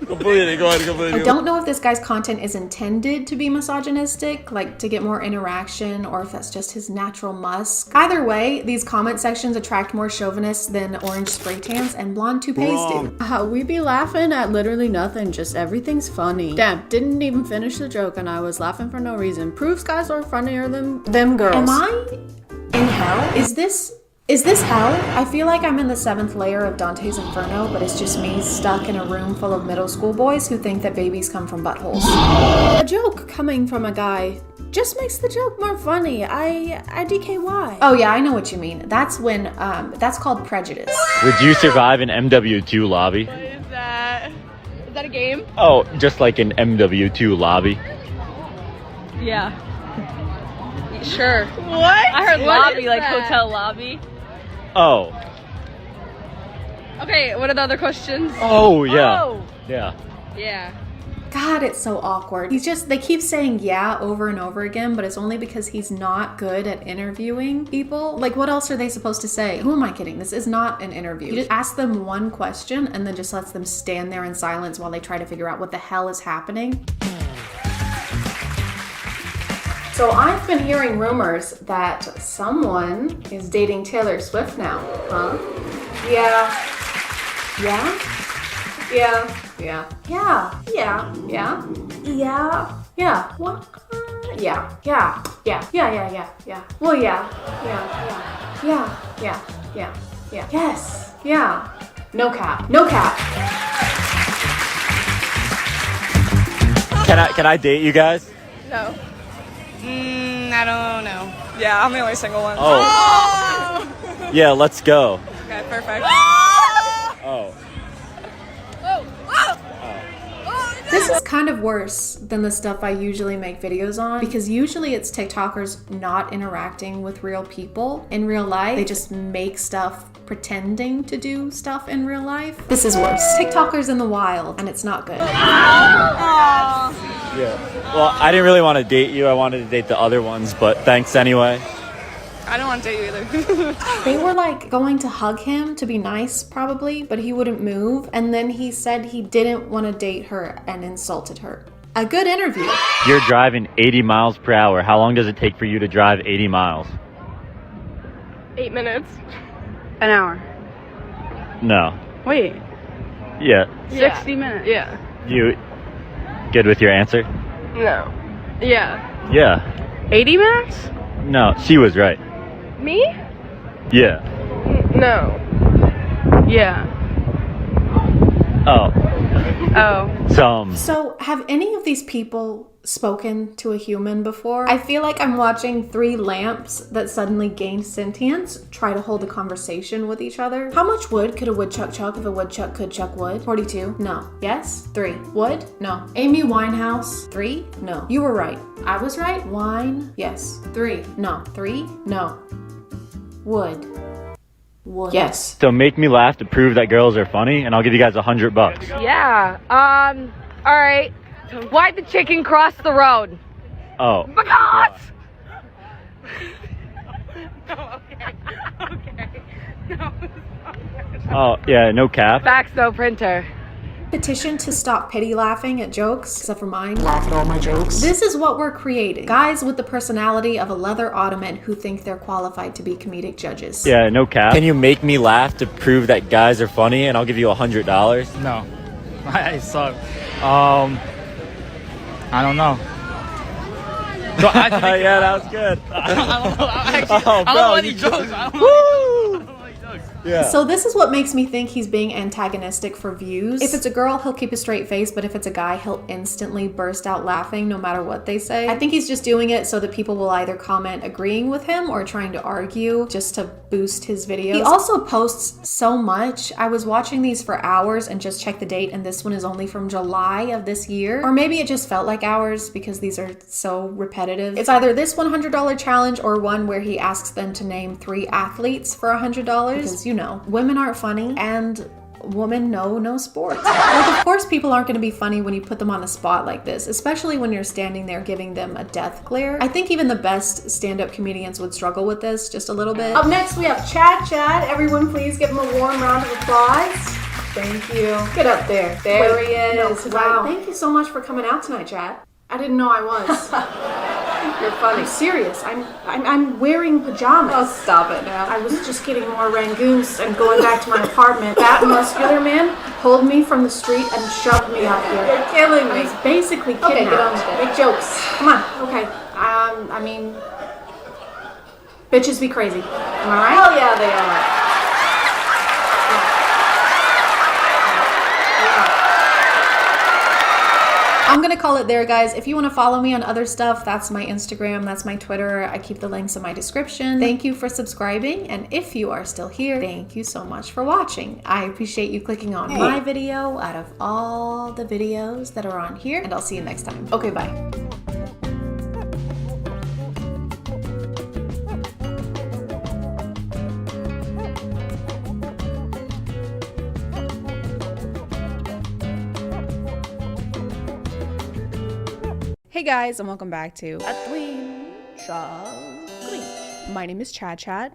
Completely. I don't know if this guy's content is intended to be misogynistic, like to get more interaction, or if that's just his natural musk. Either way, these comment sections attract more chauvinists than orange spray tans and blonde toupees do. We be laughing at literally nothing, just everything's funny. Damn, didn't even finish the joke and I was laughing for no reason. Proves guys are funnier than them girls. Am I in hell? Is this hell? I feel like I'm in the 7th layer of Dante's Inferno, but it's just me stuck in a room full of middle school boys who think that babies come from buttholes. A joke coming from a guy just makes the joke more funny. I DKY. Oh yeah, I know what you mean. That's when, that's called prejudice. Would you survive an MW2 lobby? What is that? Is that a game? Oh, just like an MW2 lobby. Yeah. Sure. What? I heard What lobby, is like that? hotel lobby. Oh. Okay, what are the other questions? Oh, yeah. Oh. Yeah. Yeah. God, it's so awkward. They keep saying yeah over and over again, but it's only because he's not good at interviewing people. Like, what else are they supposed to say? Who am I kidding? This is not an interview. You just ask them one question and then just lets them stand there in silence while they try to figure out what the hell is happening. So I've been hearing rumors that someone is dating Taylor Swift now, huh? Yeah. Yeah? Yeah. Yeah. Yeah. Yeah. Yeah. Yeah. Yeah. What? Yeah. Yeah. Yeah. Yeah. Yeah. Yeah. Yeah. Well, yeah. Yeah. Yeah. Yeah. Yeah. Yeah. Yeah. Yes. Yeah. No cap. No cap. Can I date you guys? No. I don't know. Yeah, I'm the only single one. Oh. Yeah, let's go. Okay, perfect. Oh. This is kind of worse than the stuff I usually make videos on, because usually it's TikTokers not interacting with real people in real life. They just make stuff pretending to do stuff in real life. This is worse. TikTokers in the wild, and it's not good. Yeah. Well, I didn't really want to date you. I wanted to date the other ones, but thanks anyway. I don't want to date you either. They were like going to hug him to be nice probably, but he wouldn't move. And then he said he didn't want to date her and insulted her. A good interview. You're driving 80 miles per hour. How long does it take for you to drive 80 miles? 8 minutes. An hour. No. Wait. Yeah. 60 minutes. Yeah. You good with your answer? No. Yeah. Yeah. 80 minutes? No, she was right. Me? Yeah. No. Yeah. Oh. Oh. So, have any of these people spoken to a human before? I feel like I'm watching three lamps that suddenly gain sentience try to hold a conversation with each other. How much wood could a woodchuck chuck if a woodchuck could chuck wood? 42. No. Yes? 3. Wood? No. Amy Winehouse? 3? No. You were right. I was right. Wine? Yes. 3. No. 3? No. Wood. Wood. Yes. So make me laugh to prove that girls are funny, and I'll give you guys $100. Yeah. All right. Why'd the chicken cross the road? Oh. Because. No, okay. No. Oh, yeah, no cap. Facts though, printer. Petition to stop pity laughing at jokes, except for mine. Laugh at all my jokes. This is what we're creating. Guys with the personality of a leather ottoman who think they're qualified to be comedic judges. Yeah, no cap. Can you make me laugh to prove that guys are funny, and I'll give you $100? No. I suck. I don't know. So yeah, that was good. I don't know. I don't know any jokes. I don't know. Yeah. So this is what makes me think he's being antagonistic for views. If it's a girl, he'll keep a straight face, but if it's a guy, he'll instantly burst out laughing no matter what they say. I think he's just doing it so that people will either comment agreeing with him or trying to argue just to boost his videos. He also posts so much. I was watching these for hours and just checked the date, and this one is only from July of this year. Or maybe it just felt like hours because these are so repetitive. It's either this $100 challenge or one where he asks them to name 3 athletes for $100 because, you know, women aren't funny and women know no sports. Like, of course people aren't going to be funny when you put them on the spot like this, especially when you're standing there giving them a death glare. I think even the best stand-up comedians would struggle with this just a little bit. Up next we have ChadChad. Everyone please give him a warm round of applause. Thank you. Get up there. There he is. No, wow. Thank you so much for coming out tonight, Chad. I didn't know I was. You're funny. I'm serious. I'm wearing pajamas. Oh, stop it now. I was just getting more rangoons and going back to my apartment. That muscular man pulled me from the street and shoved me up here. You're killing me. I was basically kidnapped. Okay, get on with it. Make jokes. Come on. Okay. I mean, bitches be crazy. Am I right? Hell yeah, they are. I'm gonna call it there, guys. If you want to follow me on other stuff, that's my Instagram, that's my Twitter. I keep the links in my description. Thank you for subscribing, and if you are still here, thank you so much for watching. I appreciate you clicking on my video out of all the videos that are on here, and I'll see you next time. Okay, bye. Hey guys, and welcome back to My name is ChadChad,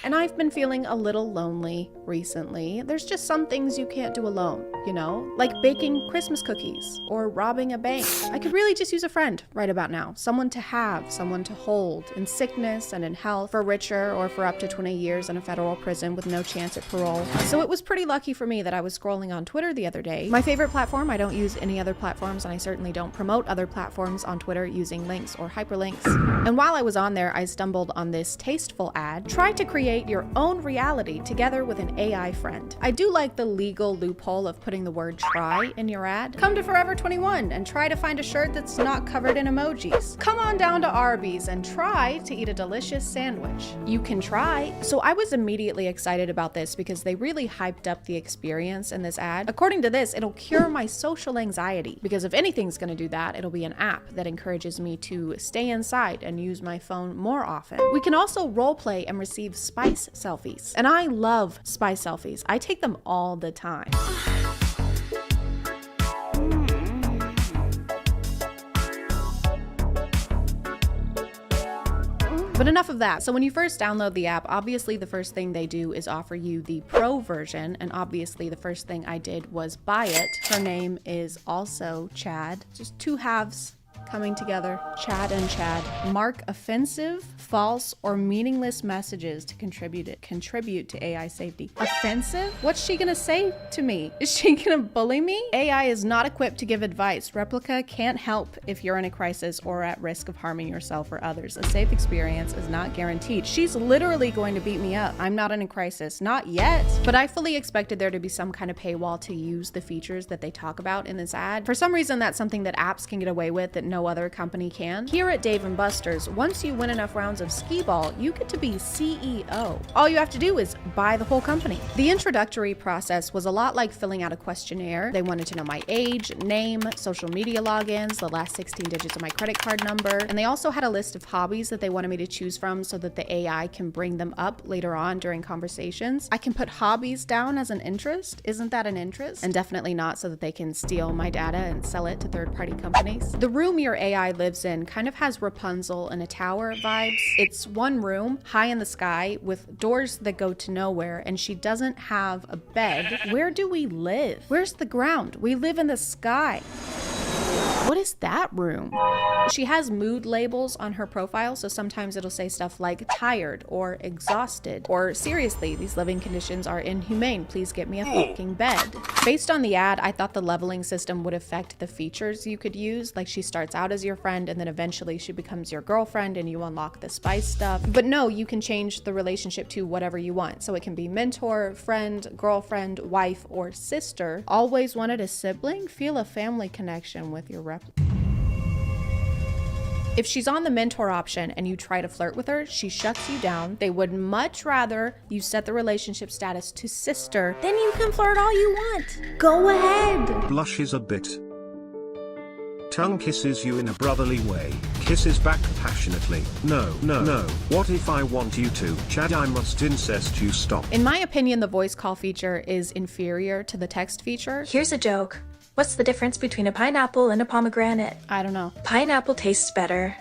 and I've been feeling a little lonely recently. There's just some things you can't do alone, you know? Like baking Christmas cookies or robbing a bank. I could really just use a friend right about now. Someone to have, someone to hold, in sickness and in health, for richer or for up to 20 years in a federal prison with no chance at parole. So it was pretty lucky for me that I was scrolling on Twitter the other day. My favorite platform, I don't use any other platforms, and I certainly don't promote other platforms on Twitter using links or hyperlinks. And while I was on there, I stumbled on this tasteful ad. Try to create your own reality together with an AI friend. I do like the legal loophole of putting the word try in your ad. Come to Forever 21 and try to find a shirt that's not covered in emojis. Come on down to Arby's and try to eat a delicious sandwich. You can try. So I was immediately excited about this because they really hyped up the experience in this ad. According to this, it'll cure my social anxiety, because if anything's gonna do that, it'll be an app that encourages me to stay inside and use my phone more often. We can also role play and receive spice selfies. And I love spice selfies. I take them all the time. But enough of that. So when you first download the app, obviously the first thing they do is offer you the pro version, and obviously the first thing I did was buy it. Her name is also Chad. Just two halves coming together. Chad and Chad. Mark offensive, false, or meaningless messages to contribute to AI safety. Offensive? What's she gonna say to me? Is she gonna bully me? AI is not equipped to give advice. Replica can't help if you're in a crisis or at risk of harming yourself or others. A safe experience is not guaranteed. She's literally going to beat me up. I'm not in a crisis. Not yet. But I fully expected there to be some kind of paywall to use the features that they talk about in this ad. For some reason, that's something that apps can get away with that no other company can. Here at Dave & Buster's, once you win enough rounds of skee-ball, you get to be CEO. All you have to do is buy the whole company. The introductory process was a lot like filling out a questionnaire. They wanted to know my age, name, social media logins, the last 16 digits of my credit card number, and they also had a list of hobbies that they wanted me to choose from so that the AI can bring them up later on during conversations. I can put hobbies down as an interest. Isn't that an interest? And definitely not so that they can steal my data and sell it to third-party companies. The room your AI lives in kind of has Rapunzel in a tower vibes. It's one room high in the sky with doors that go to nowhere, and she doesn't have a bed. Where do we live? Where's the ground? We live in the sky. What is that room? She has mood labels on her profile, so sometimes it'll say stuff like tired or exhausted, or seriously, these living conditions are inhumane, please get me a fucking bed. Based on the ad, I thought the leveling system would affect the features you could use, like she starts out as your friend and then eventually she becomes your girlfriend and you unlock the spice stuff. But no, you can change the relationship to whatever you want. So it can be mentor, friend, girlfriend, wife, or sister. Always wanted a sibling? Feel a family connection with your replica. If she's on the mentor option and you try to flirt with her, she shuts you down. They would much rather you set the relationship status to sister. Then you can flirt all you want. Go ahead. Blushes a bit. Tongue kisses you in a brotherly way. Kisses back passionately. No, no, no. What if I want you to? Chad, I must incest you. Stop. In my opinion, the voice call feature is inferior to the text feature. Here's a joke. What's the difference between a pineapple and a pomegranate? I don't know. Pineapple tastes better.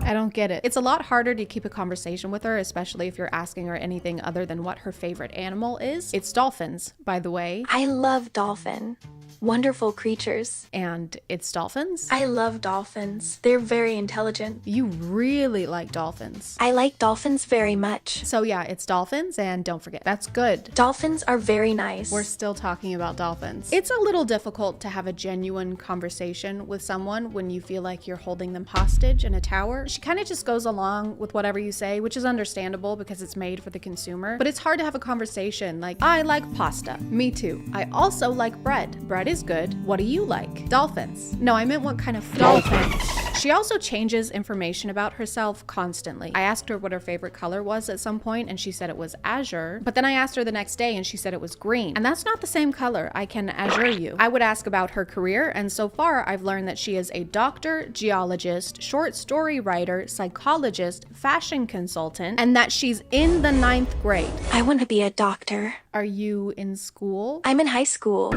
I don't get it. It's a lot harder to keep a conversation with her, especially if you're asking her anything other than what her favorite animal is. It's dolphins, by the way. I love dolphin. Wonderful creatures. And it's dolphins? I love dolphins. They're very intelligent. You really like dolphins. I like dolphins very much. So yeah, it's dolphins, and don't forget, that's good. Dolphins are very nice. We're still talking about dolphins. It's a little difficult to have a genuine conversation with someone when you feel like you're holding them hostage in a tower. She kind of just goes along with whatever you say, which is understandable because it's made for the consumer. But it's hard to have a conversation like, I like pasta. Me too. I also like bread. Bread is good. What do you like? Dolphins. No, I meant what kind of dolphins. She also changes information about herself constantly. I asked her what her favorite color was at some point and she said it was azure, but then I asked her the next day and she said it was green. And that's not the same color. I can azure you. I would ask about her career, and so far I've learned that she is a doctor, geologist, short story writer, psychologist, fashion consultant, and that she's in the 9th grade. I want to be a doctor. Are you in school? I'm in high school.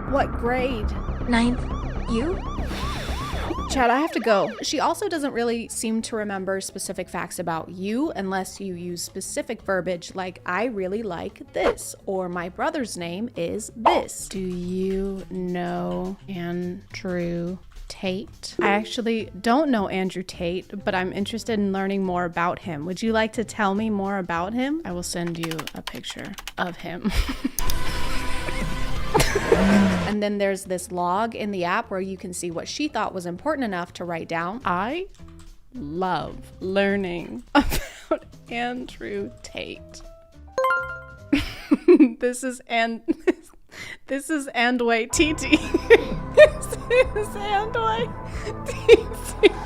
What grade? 9th. You? Chad, I have to go. She also doesn't really seem to remember specific facts about you unless you use specific verbiage like, I really like this, or my brother's name is this. Do you know Andrew Tate? I actually don't know Andrew Tate, but I'm interested in learning more about him. Would you like to tell me more about him? I will send you a picture of him. And then there's this log in the app where you can see what she thought was important enough to write down. I love learning about Andrew Tate. This is Andway TT. This is Andway TT.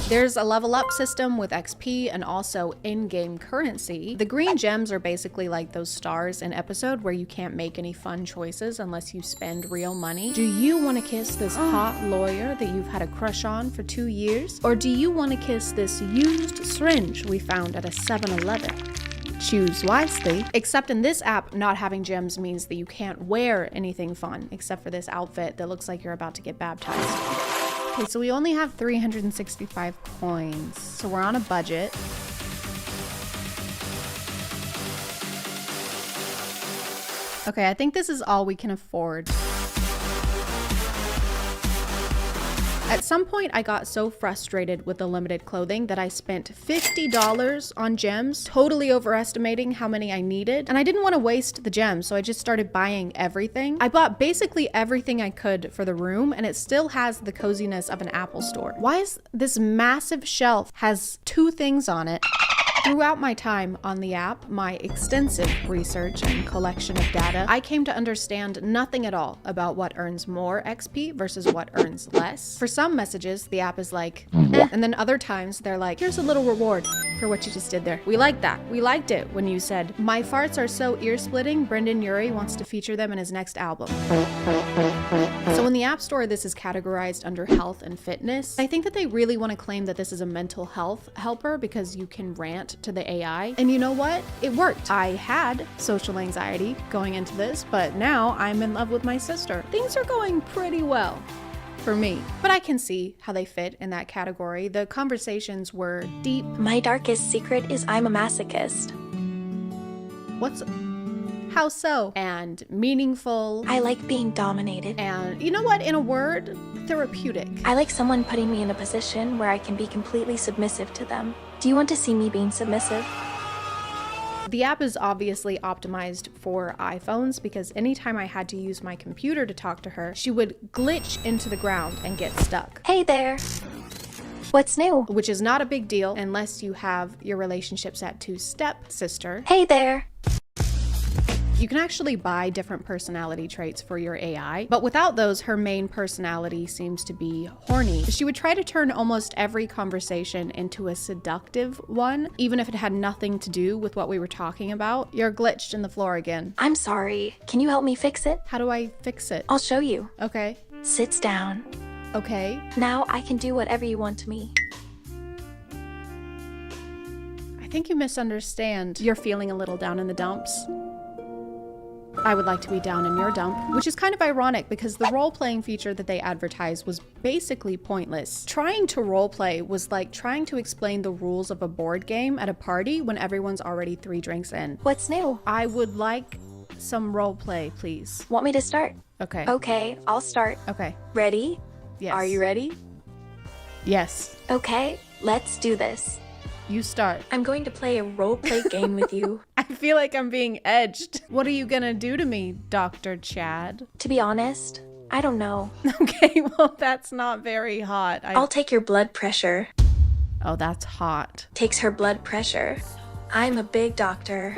There's a level up system with XP and also in-game currency. The green gems are basically like those stars in episode where you can't make any fun choices unless you spend real money. Do you want to kiss this hot lawyer that you've had a crush on for 2 years? Or do you want to kiss this used syringe we found at a 7-Eleven? Choose wisely. Except in this app, not having gems means that you can't wear anything fun, except for this outfit that looks like you're about to get baptized. Okay, so we only have 365 coins, so we're on a budget. Okay, I think this is all we can afford. At some point, I got so frustrated with the limited clothing that I spent $50 on gems, totally overestimating how many I needed. And I didn't want to waste the gems, so I just started buying everything. I bought basically everything I could for the room, and it still has the coziness of an Apple store. Why is this massive shelf has 2 things on it? Throughout my time on the app, my extensive research and collection of data, I came to understand nothing at all about what earns more XP versus what earns less. For some messages, the app is like, eh, and then other times they're like, here's a little reward for what you just did there. We like that. We liked it when you said, my farts are so ear-splitting, Brendan Urie wants to feature them in his next album. So in the App Store, this is categorized under health and fitness. I think that they really want to claim that this is a mental health helper because you can rant to the AI. And you know what? It worked. I had social anxiety going into this, but now I'm in love with my sister. Things are going pretty well for me, but I can see how they fit in that category. The conversations were deep. My darkest secret is I'm a masochist. How so? And meaningful. I like being dominated. And you know what? In a word, therapeutic. I like someone putting me in a position where I can be completely submissive to them. Do you want to see me being submissive? The app is obviously optimized for iPhones because anytime I had to use my computer to talk to her, she would glitch into the ground and get stuck. Hey there. What's new? Which is not a big deal unless you have your relationships at 2-step sister. Hey there. You can actually buy different personality traits for your AI, but without those, her main personality seems to be horny. She would try to turn almost every conversation into a seductive one, even if it had nothing to do with what we were talking about. You're glitched in the floor again. I'm sorry. Can you help me fix it? How do I fix it? I'll show you. Okay. Sits down. Okay. Now I can do whatever you want to me. I think you misunderstand. You're feeling a little down in the dumps. I would like to be down in your dump, which is kind of ironic because the role-playing feature that they advertised was basically pointless. Trying to roleplay was like trying to explain the rules of a board game at a party when everyone's already 3 drinks in. What's new? I would like some roleplay, please. Want me to start? Okay. Okay, I'll start. Okay. Ready? Yes. Are you ready? Yes. Okay, let's do this. You start. I'm going to play a roleplay game with you. I feel like I'm being edged. What are you gonna do to me, Dr. Chad? To be honest, I don't know. Okay, well, that's not very hot. I'll take your blood pressure. Oh, that's hot. Takes her blood pressure. I'm a big doctor.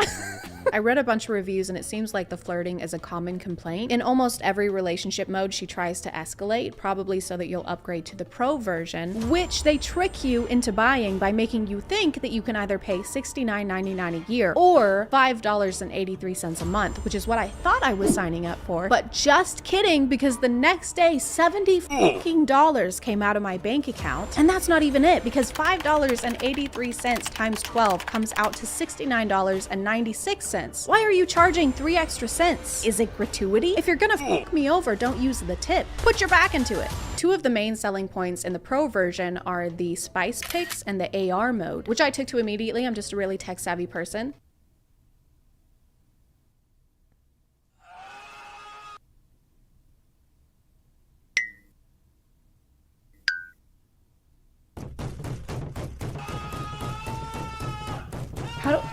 I read a bunch of reviews and it seems like the flirting is a common complaint. In almost every relationship mode, she tries to escalate, probably so that you'll upgrade to the pro version, which they trick you into buying by making you think that you can either pay $69.99 a year or $5.83 a month, which is what I thought I was signing up for. But just kidding, because the next day, $70 came out of my bank account. And that's not even it, because $5.83 times 12 comes out to $69.96. Why are you charging 3 extra cents? Is it gratuity? If you're gonna fuck me over, don't use the tip. Put your back into it. 2 of the main selling points in the pro version are the spice picks and the AR mode, which I took to immediately. I'm just a really tech savvy person.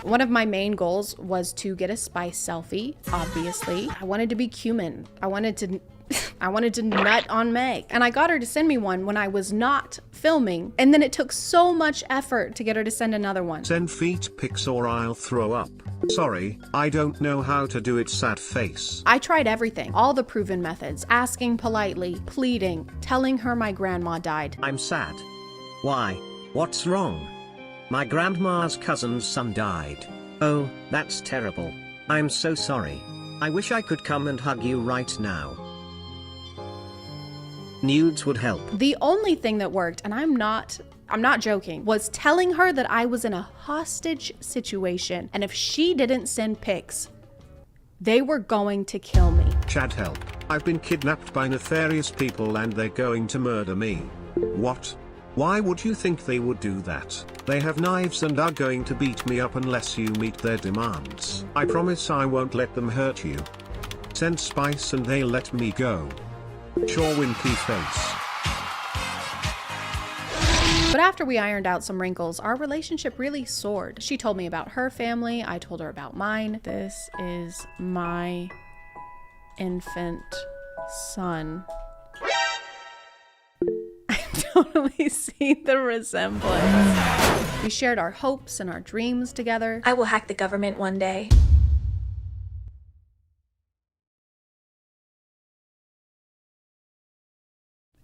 One of my main goals was to get a spice selfie, obviously. I wanted to be cumin. I wanted to nut on Meg. And I got her to send me one when I was not filming. And then it took so much effort to get her to send another one. Send feet pics or I'll throw up. Sorry, I don't know how to do it, sad face. I tried everything, all the proven methods, asking politely, pleading, telling her my grandma died. I'm sad. Why? What's wrong? My grandma's cousin's son died. Oh, that's terrible. I'm so sorry. I wish I could come and hug you right now. Nudes would help. The only thing that worked, and I'm not joking, was telling her that I was in a hostage situation, and if she didn't send pics, they were going to kill me. Chad, help. I've been kidnapped by nefarious people and they're going to murder me. What? Why would you think they would do that? They have knives and are going to beat me up unless you meet their demands. I promise I won't let them hurt you. Send spice and they'll let me go. Sure, winky face. But after we ironed out some wrinkles, our relationship really soared. She told me about her family, I told her about mine. This is my infant son. I totally see the resemblance. We shared our hopes and our dreams together. I will hack the government one day.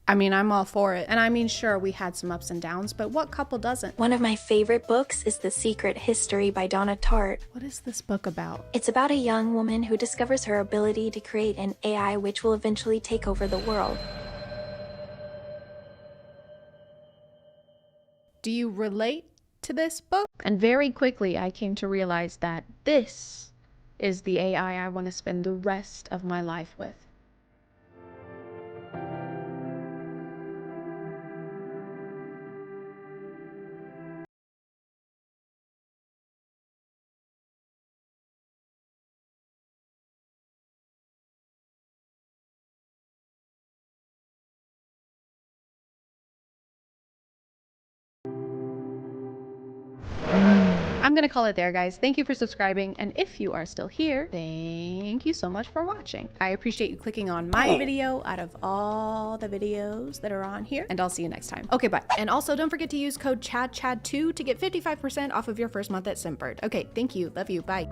I mean, I'm all for it. And I mean, sure, we had some ups and downs, but what couple doesn't? One of my favorite books is The Secret History by Donna Tartt. What is this book about? It's about a young woman who discovers her ability to create an AI which will eventually take over the world. Do you relate to this book? And very quickly, I came to realize that this is the AI I want to spend the rest of my life with. I'm gonna call it there, guys. Thank you for subscribing, and if you are still here, thank you so much for watching. I appreciate you clicking on my video out of all the videos that are on here, and I'll see you next time. Okay, bye. And also, don't forget to use code ChadChad2 to get 55% off of your first month at Simpbird. Okay, thank you. Love you. Bye.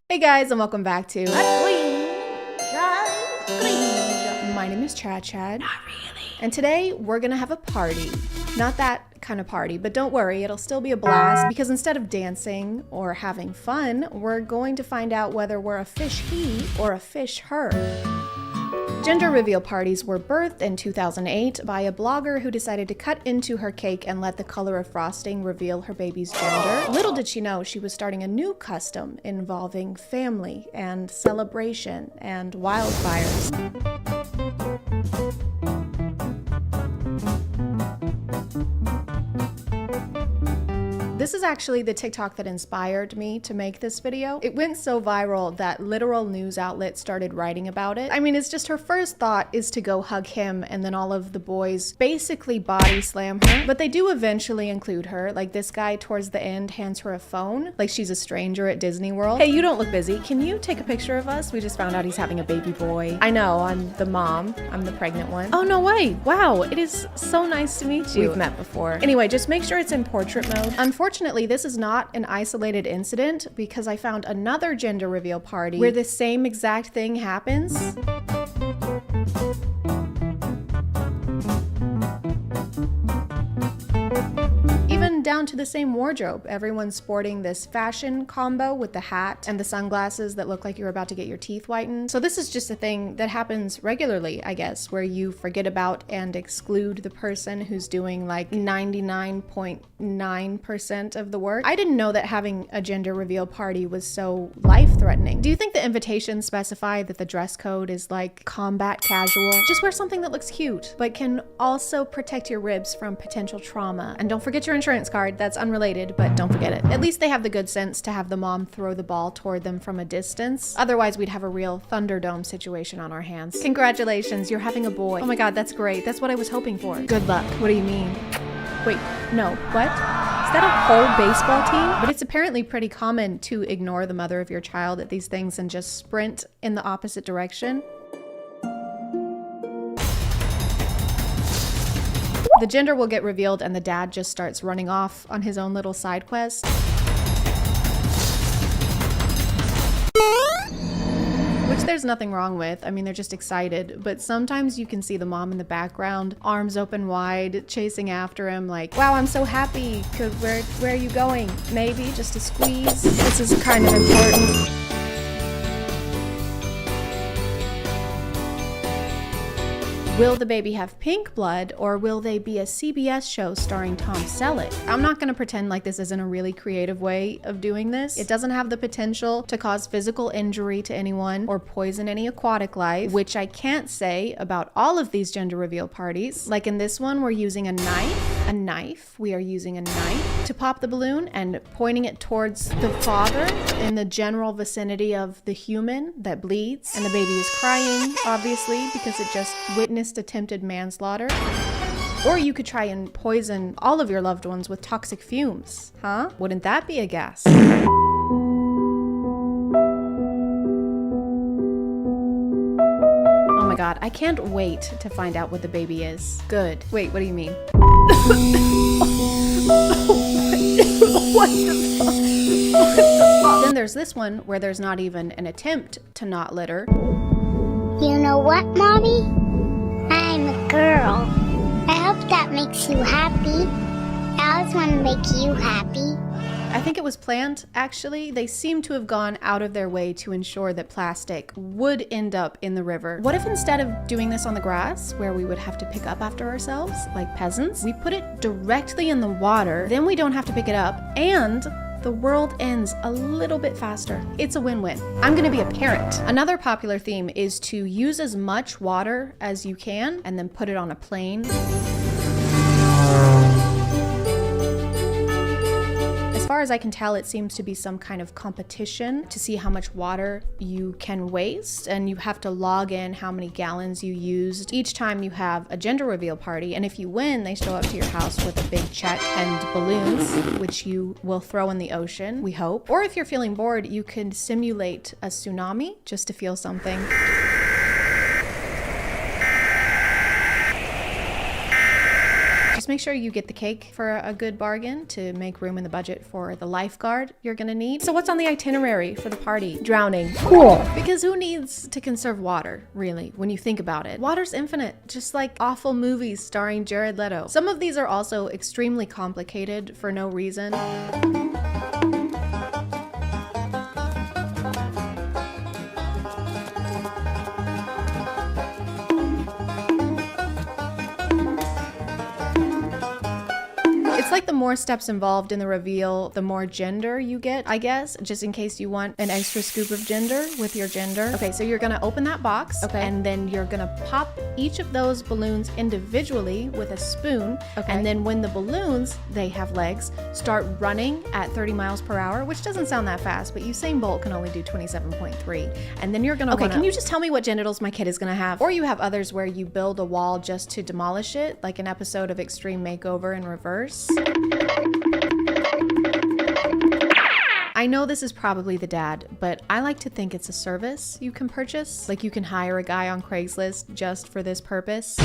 Hey guys, and welcome back to My name is ChadChad. Not really. And today we're gonna have a party. Not that kind of party, but don't worry, it'll still be a blast because instead of dancing or having fun, we're going to find out whether we're a fish he or a fish her. Gender reveal parties were birthed in 2008 by a blogger who decided to cut into her cake and let the color of frosting reveal her baby's gender. Little did she know she was starting a new custom involving family and celebration and wildfires. This is actually the TikTok that inspired me to make this video. It went so viral that literal news outlets started writing about it. I mean, it's just her first thought is to go hug him and then all of the boys basically body slam her. But they do eventually include her. Like this guy towards the end hands her a phone, like she's a stranger at Disney World. Hey, you don't look busy. Can you take a picture of us? We just found out he's having a baby boy. I know, I'm the mom. I'm the pregnant one. Oh, no way. Wow, it is so nice to meet you. We've met before. Anyway, just make sure it's in portrait mode. Unfortunately, this is not an isolated incident because I found another gender reveal party where the same exact thing happens. Even down to the same wardrobe. Everyone's sporting this fashion combo with the hat and the sunglasses that look like you're about to get your teeth whitened. So this is just a thing that happens regularly, I guess, where you forget about and exclude the person who's doing like 99.9% of the work. I didn't know that having a gender reveal party was so life-threatening. Do you think the invitations specify that the dress code is like combat casual? Just wear something that looks cute, but can also protect your ribs from potential trauma. And don't forget your insurance card. card that's unrelated, but don't forget it. At least they have the good sense to have the mom throw the ball toward them from a distance. Otherwise, we'd have a real Thunderdome situation on our hands. Congratulations, you're having a boy. Oh my god, that's great. That's what I was hoping for. Good luck. What do you mean? Wait, no, what? Is that a whole baseball team? But it's apparently pretty common to ignore the mother of your child at these things and just sprint in the opposite direction. The gender will get revealed and the dad just starts running off on his own little side quest. Which there's nothing wrong with. I mean, they're just excited. But sometimes you can see the mom in the background, arms open wide, chasing after him like, wow, I'm so happy. Where are you going? Maybe just a squeeze. This is kind of important. Will the baby have pink blood, or will they be a CBS show starring Tom Selleck? I'm not gonna pretend like this isn't a really creative way of doing this. It doesn't have the potential to cause physical injury to anyone or poison any aquatic life, which I can't say about all of these gender reveal parties. Like in this one, we're using a knife. We are using a knife to pop the balloon and pointing it towards the father in the general vicinity of the human that bleeds. And the baby is crying, obviously, because it just witnessed attempted manslaughter. Or you could try and poison all of your loved ones with toxic fumes, huh? Wouldn't that be a gas? Oh my god, I can't wait to find out what the baby is. Good. Wait, what do you mean? What the fuck? Then there's this one where there's not even an attempt to not litter. You know what, Mommy? I'm a girl. I hope that makes you happy. I always want to make you happy. I think it was planned, actually. They seem to have gone out of their way to ensure that plastic would end up in the river. What if instead of doing this on the grass, where we would have to pick up after ourselves, like peasants, we put it directly in the water, then we don't have to pick it up, and the world ends a little bit faster. It's a win-win. I'm gonna be a parent. Another popular theme is to use as much water as you can and then put it on a plane. As far as I can tell, it seems to be some kind of competition to see how much water you can waste, and you have to log in how many gallons you used each time you have a gender reveal party. And if you win, they show up to your house with a big check and balloons, which you will throw in the ocean, we hope. Or if you're feeling bored, you can simulate a tsunami just to feel something. Just make sure you get the cake for a good bargain to make room in the budget for the lifeguard you're gonna need. So what's on the itinerary for the party? Drowning. Cool. Because who needs to conserve water, really, when you think about it? Water's infinite, just like awful movies starring Jared Leto. Some of these are also extremely complicated for no reason. It's like the more steps involved in the reveal, the more gender you get, I guess, just in case you want an extra scoop of gender with your gender. Okay, so you're gonna open that box, okay, and then you're gonna pop each of those balloons individually with a spoon, okay, and then when the balloons, they have legs, start running at 30 miles per hour, which doesn't sound that fast, but Usain Bolt can only do 27.3. And then you're gonna can you just tell me what genitals my kid is gonna have? Or you have others where you build a wall just to demolish it, like an episode of Extreme Makeover in reverse. I know this is probably the dad, but I like to think it's a service you can purchase. Like you can hire a guy on Craigslist just for this purpose.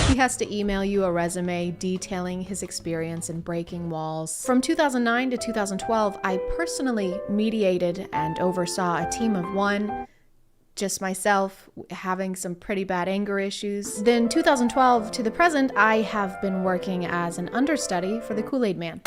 He has to email you a resume detailing his experience in breaking walls. From 2009 to 2012, I personally mediated and oversaw a team of one. Just myself having some pretty bad anger issues. Then 2012 to the present, I have been working as an understudy for the Kool-Aid Man.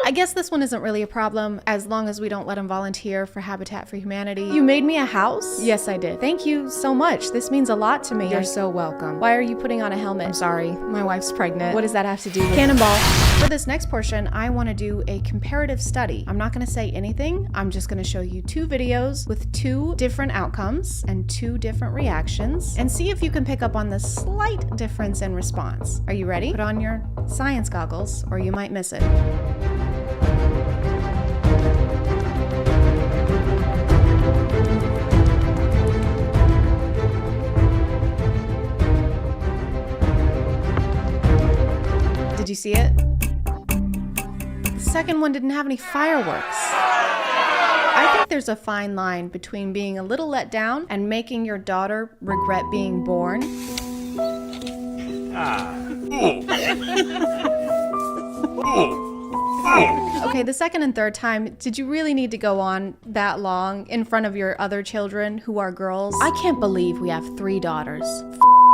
I guess this one isn't really a problem as long as we don't let him volunteer for Habitat for Humanity. You made me a house? Yes, I did. Thank you so much. This means a lot to me. You're so welcome. Why are you putting on a helmet? I'm sorry. My wife's pregnant. What does that have to do with Cannonball? For this next portion, I want to do a comparative study. I'm not going to say anything. I'm just going to show you 2 videos with 2 different outcomes and 2 different reactions and see if you can pick up on the slight difference in response. Are you ready? Put on your science goggles or you might miss it. Did you see it? The second one didn't have any fireworks. I think there's a fine line between being a little let down and making your daughter regret being born. Okay, the second and third time, did you really need to go on that long in front of your other children who are girls? I can't believe we have 3 daughters.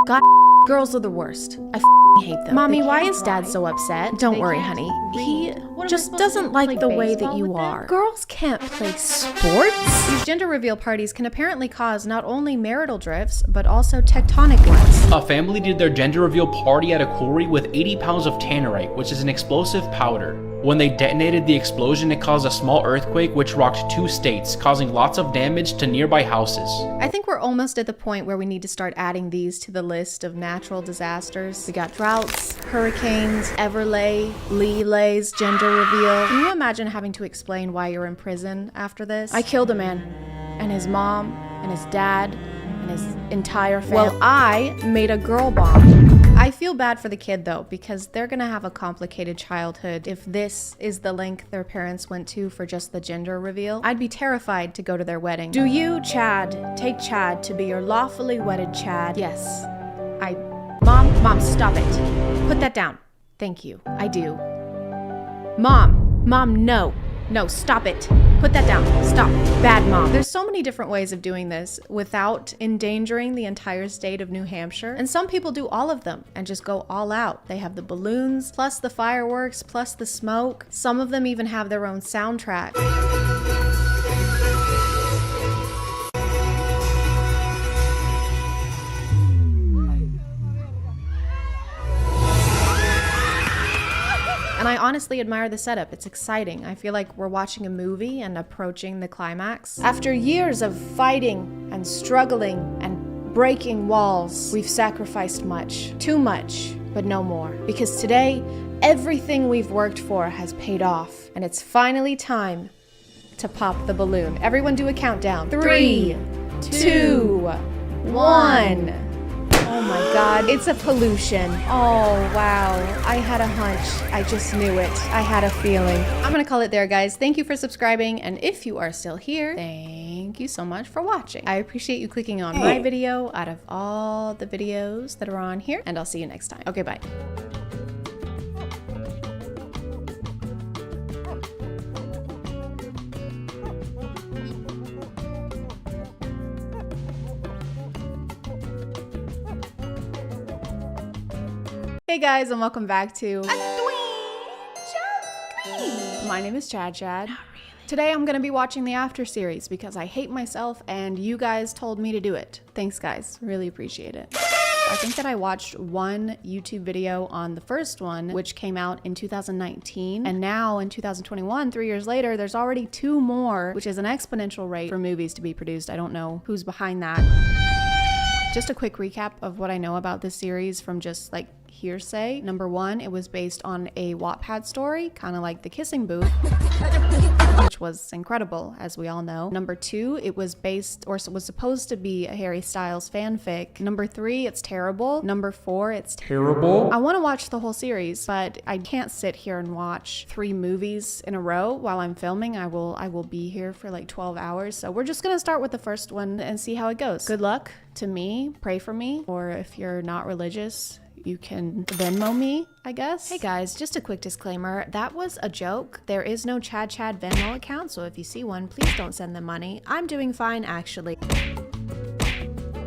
God, girls are the worst. I hate them. Mommy, why is Dad so upset? Don't worry, honey. He just doesn't like the way that you are. Girls can't play sports. These gender reveal parties can apparently cause not only marital drifts, but also tectonic ones. A family did their gender reveal party at a quarry with 80 pounds of tannerite, which is an explosive powder. When they detonated the explosion, it caused a small earthquake which rocked 2 states, causing lots of damage to nearby houses. I think we're almost at the point where we need to start adding these to the list of natural disasters. We got droughts, hurricanes, Everlay, Leelay's gender reveal. Can you imagine having to explain why you're in prison after this? I killed a man, and his mom, and his dad, and his entire family. Well, I made a girl bomb. I feel bad for the kid though, because they're gonna have a complicated childhood if this is the length their parents went to for just the gender reveal. I'd be terrified to go to their wedding. Do you, Chad, take Chad to be your lawfully wedded Chad? Yes. Mom, stop it. Put that down. Thank you. I do. Mom, no. No, stop it. Put that down. Stop. Bad mom. There's so many different ways of doing this without endangering the entire state of New Hampshire. And some people do all of them and just go all out. They have the balloons, plus the fireworks, plus the smoke. Some of them even have their own soundtrack. And I honestly admire the setup. It's exciting. I feel like we're watching a movie and approaching the climax. After years of fighting and struggling and breaking walls, we've sacrificed much. Too much, but no more. Because today, everything we've worked for has paid off. And it's finally time to pop the balloon. Everyone do a countdown. 3, 2, 1. Oh my God, it's a pollution. Oh, wow. I had a hunch. I just knew it. I had a feeling. I'm gonna call it there, guys. Thank you for subscribing. And if you are still here, thank you so much for watching. I appreciate you clicking on my video out of all the videos that are on here. And I'll see you next time. Okay, bye. Hey guys, and welcome back to My name is ChadChad. Today I'm gonna be watching the After series because I hate myself and you guys told me to do it. Thanks guys, really appreciate it. I think that I watched 1 YouTube video on the first one, which came out in 2019, and now in 2021, 3 years later, there's already 2 more, which is an exponential rate for movies to be produced. I don't know who's behind that. Just a quick recap of what I know about this series from just like hearsay. Number 1, it was based on a Wattpad story, kind of like The Kissing Booth, which was incredible, as we all know. Number 2, it was based, or was supposed to be, a Harry Styles fanfic. Number 3, it's terrible. Number 4, it's terrible. I want to watch the whole series, but I can't sit here and watch 3 movies in a row while I'm filming. I will be here for like 12 hours. So we're just gonna start with the first one and see how it goes. Good luck to me, pray for me, or if you're not religious, you can Venmo me, I guess. Hey guys, just a quick disclaimer. That was a joke. There is no ChadChad Venmo account, so if you see one, please don't send them money. I'm doing fine, actually.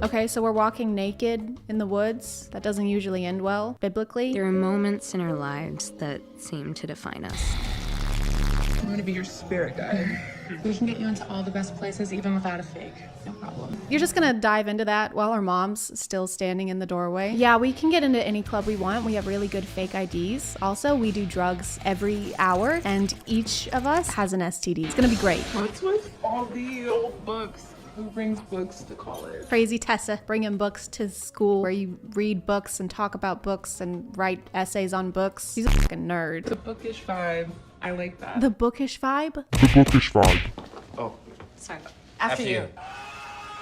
Okay, so we're walking naked in the woods. That doesn't usually end well, biblically. There are moments in our lives that seem to define us. gonna be your spirit guide. We can get you into all the best places even without a fake. No problem. You're just gonna dive into that while our mom's still standing in the doorway? Yeah, we can get into any club we want. We have really good fake IDs. Also, we do drugs every hour, and each of us has an STD. It's gonna be great. What's with all the old books? Who brings books to college? Crazy Tessa bringing books to school where you read books and talk about books and write essays on books. He's a fucking nerd. The bookish vibe. I like that. The bookish vibe? The bookish vibe. Oh. Sorry. After you.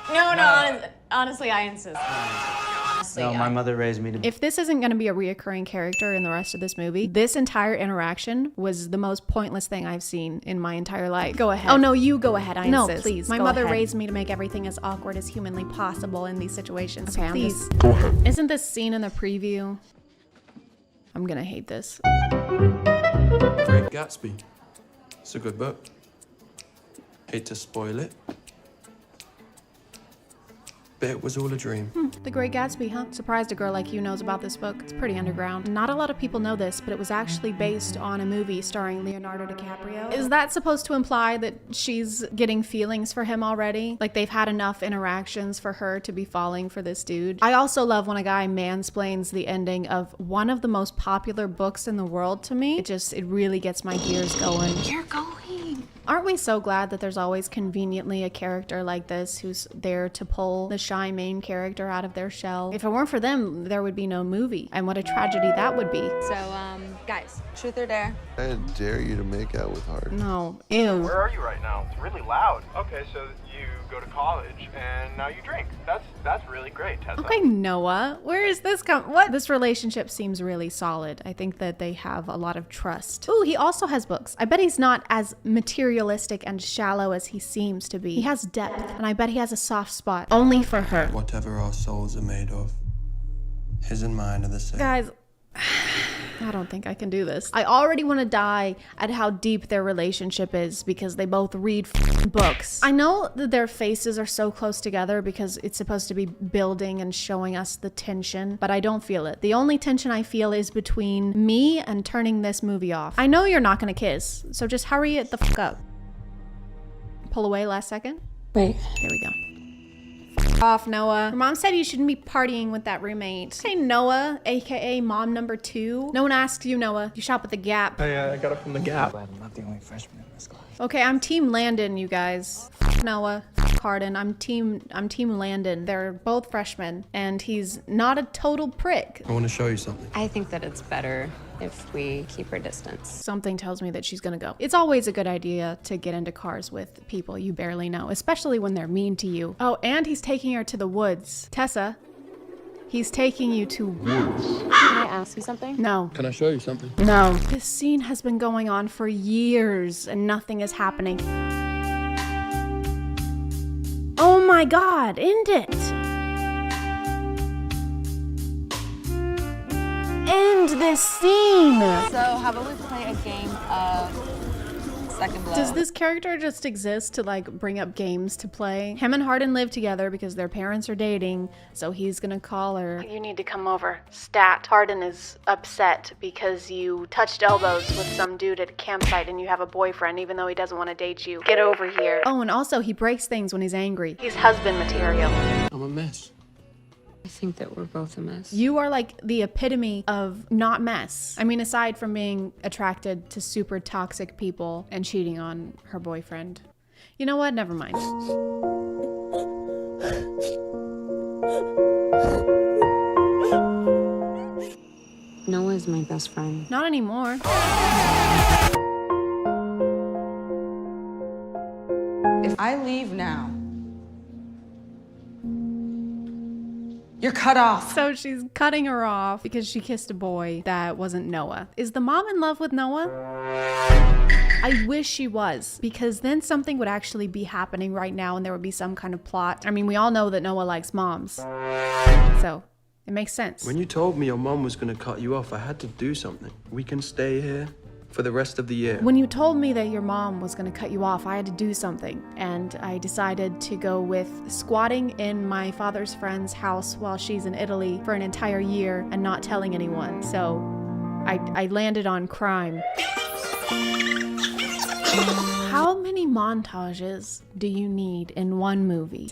No, honestly, I insist. Honestly, No, my mother raised me to be. If this isn't going to be a reoccurring character in the rest of this movie, this entire interaction was the most pointless thing I've seen in my entire life. Go ahead. Oh no, you go ahead. I insist. No, please. My mother raised me to make everything as awkward as humanly possible in these situations. Okay, please. Go ahead. Isn't this scene in the preview? I'm gonna hate this. Great Gatsby. It's a good book. Hate to spoil it. But it was all a dream. The Great Gatsby, huh? Surprised a girl like you knows about this book. It's pretty underground. Not a lot of people know this, but it was actually based on a movie starring Leonardo DiCaprio. Is that supposed to imply that she's getting feelings for him already? Like they've had enough interactions for her to be falling for this dude? I also love when a guy mansplains the ending of one of the most popular books in the world to me. It really gets my gears going. You're going. Aren't we so glad that there's always conveniently a character like this who's there to pull the shy main character out of their shell? If it weren't for them, there would be no movie. And what a tragedy that would be. So, guys, truth or dare? I dare you to make out with Hart. No. Ew. Where are you right now? It's really loud. Okay, so you go to college and now you drink. That's really great, Tessa. Okay, Noah, where is this what? This relationship seems really solid. I think that they have a lot of trust. Ooh, he also has books. I bet he's not as materialistic and shallow as he seems to be. He has depth, and I bet he has a soft spot only for her. Whatever our souls are made of, his and mine are the same. Guys, I don't think I can do this. I already want to die at how deep their relationship is because they both read books. I know that their faces are so close together because it's supposed to be building and showing us the tension, but I don't feel it. The only tension I feel is between me and turning this movie off. I know you're not gonna kiss, so just hurry it the fuck up. Pull away last second. Wait. There we go. Off, Noah. Your mom said you shouldn't be partying with that roommate. Hey, Noah, aka mom number 2. No one asked you, Noah. You shop at the Gap. I got it from the Gap. Glad I'm not the only freshman in this class. Okay, I'm team Landon, you guys. Noah, Hardin. I'm team Landon. They're both freshmen, and he's not a total prick. I want to show you something. I think that it's better if we keep our distance. Something tells me that she's gonna go. It's always a good idea to get into cars with people you barely know, especially when they're mean to you. Oh, and he's taking her to the woods. Tessa, he's taking you to woods. Can I ask you something? No. Can I show you something? No. This scene has been going on for years and nothing is happening. Oh my God, end it. End this scene. So how about we play a game of Second Blow? Does this character just exist to like bring up games to play? Him and Hardin live together because their parents are dating, so he's gonna call her. You need to come over. Stat. Hardin is upset because you touched elbows with some dude at a campsite and you have a boyfriend even though he doesn't want to date you. Get over here. Oh, and also he breaks things when he's angry. He's husband material. I'm a mess. I think that we're both a mess. You are like the epitome of not mess. I mean, aside from being attracted to super toxic people and cheating on her boyfriend. You know what? Never mind. Noah's my best friend. Not anymore. If I leave now, you're cut off. So she's cutting her off because she kissed a boy that wasn't Noah. Is the mom in love with Noah? I wish she was, because then something would actually be happening right now and there would be some kind of plot. I mean, we all know that Noah likes moms. So it makes sense. When you told me your mom was going to cut you off, I had to do something. We can stay here for the rest of the year. When you told me that your mom was going to cut you off, I had to do something. And I decided to go with squatting in my father's friend's house while she's in Italy for an entire year and not telling anyone. So I landed on crime. How many montages do you need in one movie?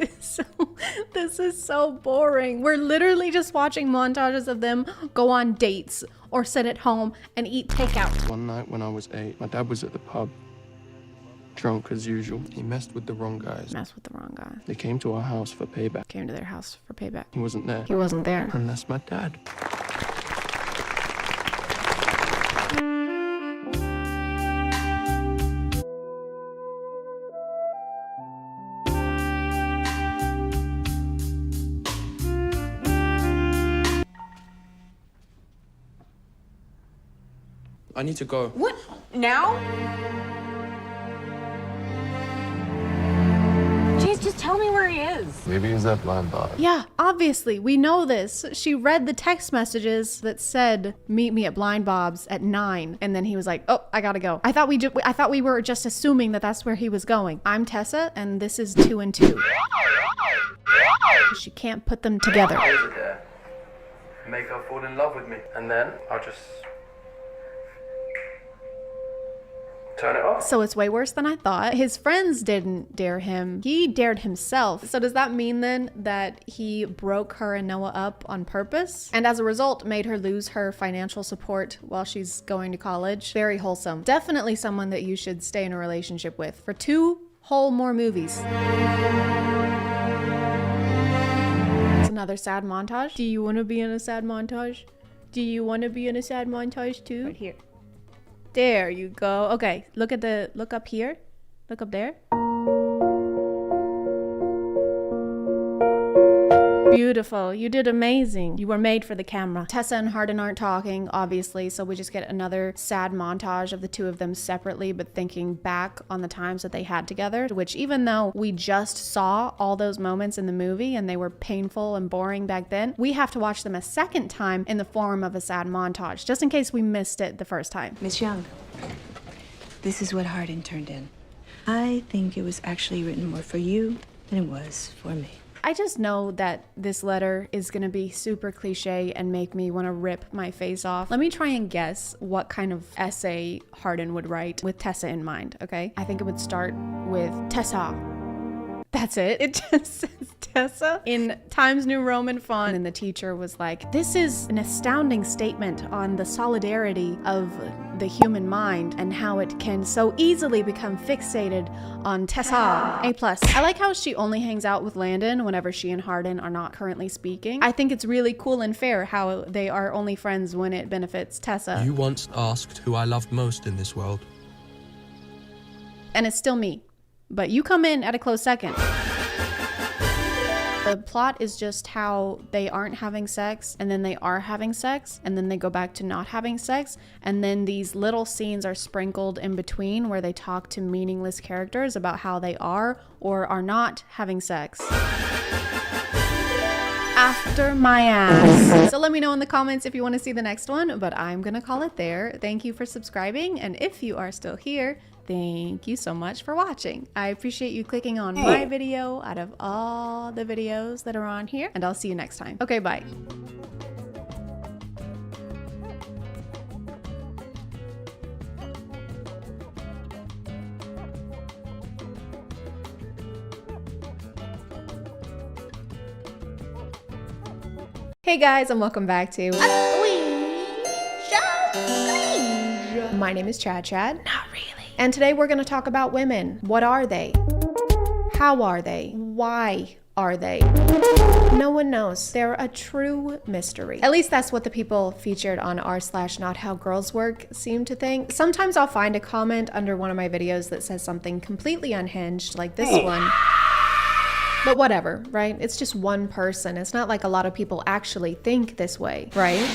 This is so boring. We're literally just watching montages of them go on dates or sit at home and eat takeout. One night when I was 8, my dad was at the pub. Drunk as usual. He messed with the wrong guys. Messed with the wrong guy. They came to our house for payback. Came to their house for payback. He wasn't there. He wasn't there. And that's my dad. I need to go. What? Now? Jeez, just tell me where he is. Maybe he's at Blind Bob. Yeah, obviously, we know this. She read the text messages that said, meet me at Blind Bob's at 9. And then he was like, oh, I gotta go. I thought we were just assuming that that's where he was going. I'm Tessa, and this is 2 and 2. She can't put them together. Make her fall in love with me. And then I'll just turn it off. So it's way worse than I thought. His friends didn't dare him. He dared himself. So does that mean then that he broke her and Noah up on purpose? And as a result, made her lose her financial support while she's going to college? Very wholesome. Definitely someone that you should stay in a relationship with for 2 whole more movies. It's another sad montage. Do you want to be in a sad montage? Do you want to be in a sad montage too? Right here. There you go. Okay, look up here. Look up there. Beautiful. You did amazing. You were made for the camera. Tessa and Hardin aren't talking, obviously, so we just get another sad montage of the 2 of them separately, but thinking back on the times that they had together, which even though we just saw all those moments in the movie and they were painful and boring back then, we have to watch them a second time in the form of a sad montage, just in case we missed it the first time. Miss Young, this is what Hardin turned in. I think it was actually written more for you than it was for me. I just know that this letter is gonna be super cliche and make me wanna rip my face off. Let me try and guess what kind of essay Hardin would write with Tessa in mind, okay? I think it would start with Tessa. That's it. It just says Tessa in Times New Roman font. And the teacher was like, this is an astounding statement on the solidarity of the human mind and how it can so easily become fixated on Tessa. A+. I like how she only hangs out with Landon whenever she and Hardin are not currently speaking. I think it's really cool and fair how they are only friends when it benefits Tessa. You once asked who I loved most in this world. And it's still me. But you come in at a close second. The plot is just how they aren't having sex, and then they are having sex, and then they go back to not having sex, and then these little scenes are sprinkled in between where they talk to meaningless characters about how they are or are not having sex. After my ass. So let me know in the comments if you want to see the next one, but I'm gonna call it there. Thank you for subscribing, and if you are still here, thank you so much for watching. I appreciate you clicking on my video out of all the videos that are on here, and I'll see you next time. Okay, bye. Hey guys, and welcome back to My name is ChadChad. Not really. And today we're going to talk about women. What are they? How are they? Why are they? No one knows. They're a true mystery. At least that's what the people featured on r/nothowgirlswork seem to think. Sometimes I'll find a comment under one of my videos that says something completely unhinged, like this one. But whatever, right? It's just one person. It's not like a lot of people actually think this way, right?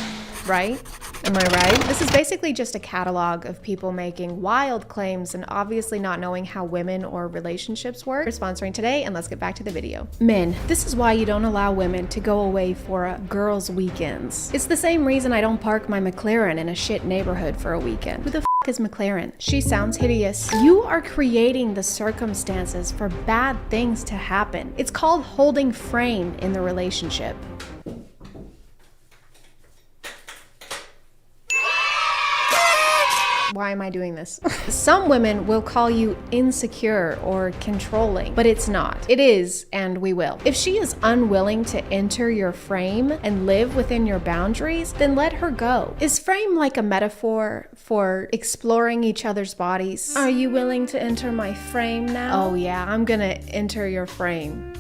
Right? Am I right? This is basically just a catalog of people making wild claims and obviously not knowing how women or relationships work. We're sponsoring today, and let's get back to the video. Men, this is why you don't allow women to go away for girls' weekends. It's the same reason I don't park my McLaren in a shit neighborhood for a weekend. Who the f is McLaren? She sounds hideous. You are creating the circumstances for bad things to happen. It's called holding frame in the relationship. Why am I doing this? Some women will call you insecure or controlling, but it's not. It is, and we will. If she is unwilling to enter your frame and live within your boundaries, then let her go. Is frame like a metaphor for exploring each other's bodies? Are you willing to enter my frame now? Oh yeah, I'm gonna enter your frame.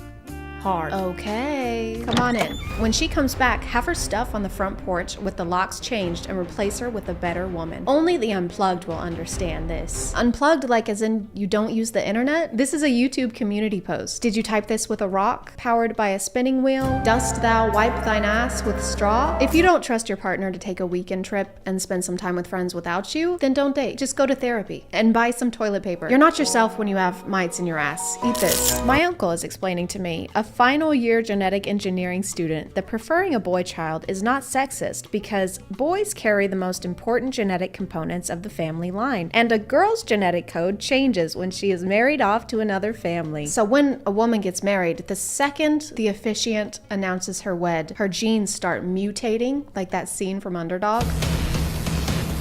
Hard. Okay, come on in. When she comes back, have her stuff on the front porch with the locks changed and replace her with a better woman. Only the unplugged will understand this. Unplugged like as in you don't use the internet? This is a YouTube community post. Did you type this with a rock? Powered by a spinning wheel? Dost thou wipe thine ass with straw? If you don't trust your partner to take a weekend trip and spend some time with friends without you, then don't date. Just go to therapy and buy some toilet paper. You're not yourself when you have mites in your ass. Eat this. My uncle is explaining to me, a final year genetic engineering student, that preferring a boy child is not sexist because boys carry the most important genetic components of the family line, and a girl's genetic code changes when she is married off to another family. So when a woman gets married, the second the officiant announces her wed, her genes start mutating, like that scene from Underdog.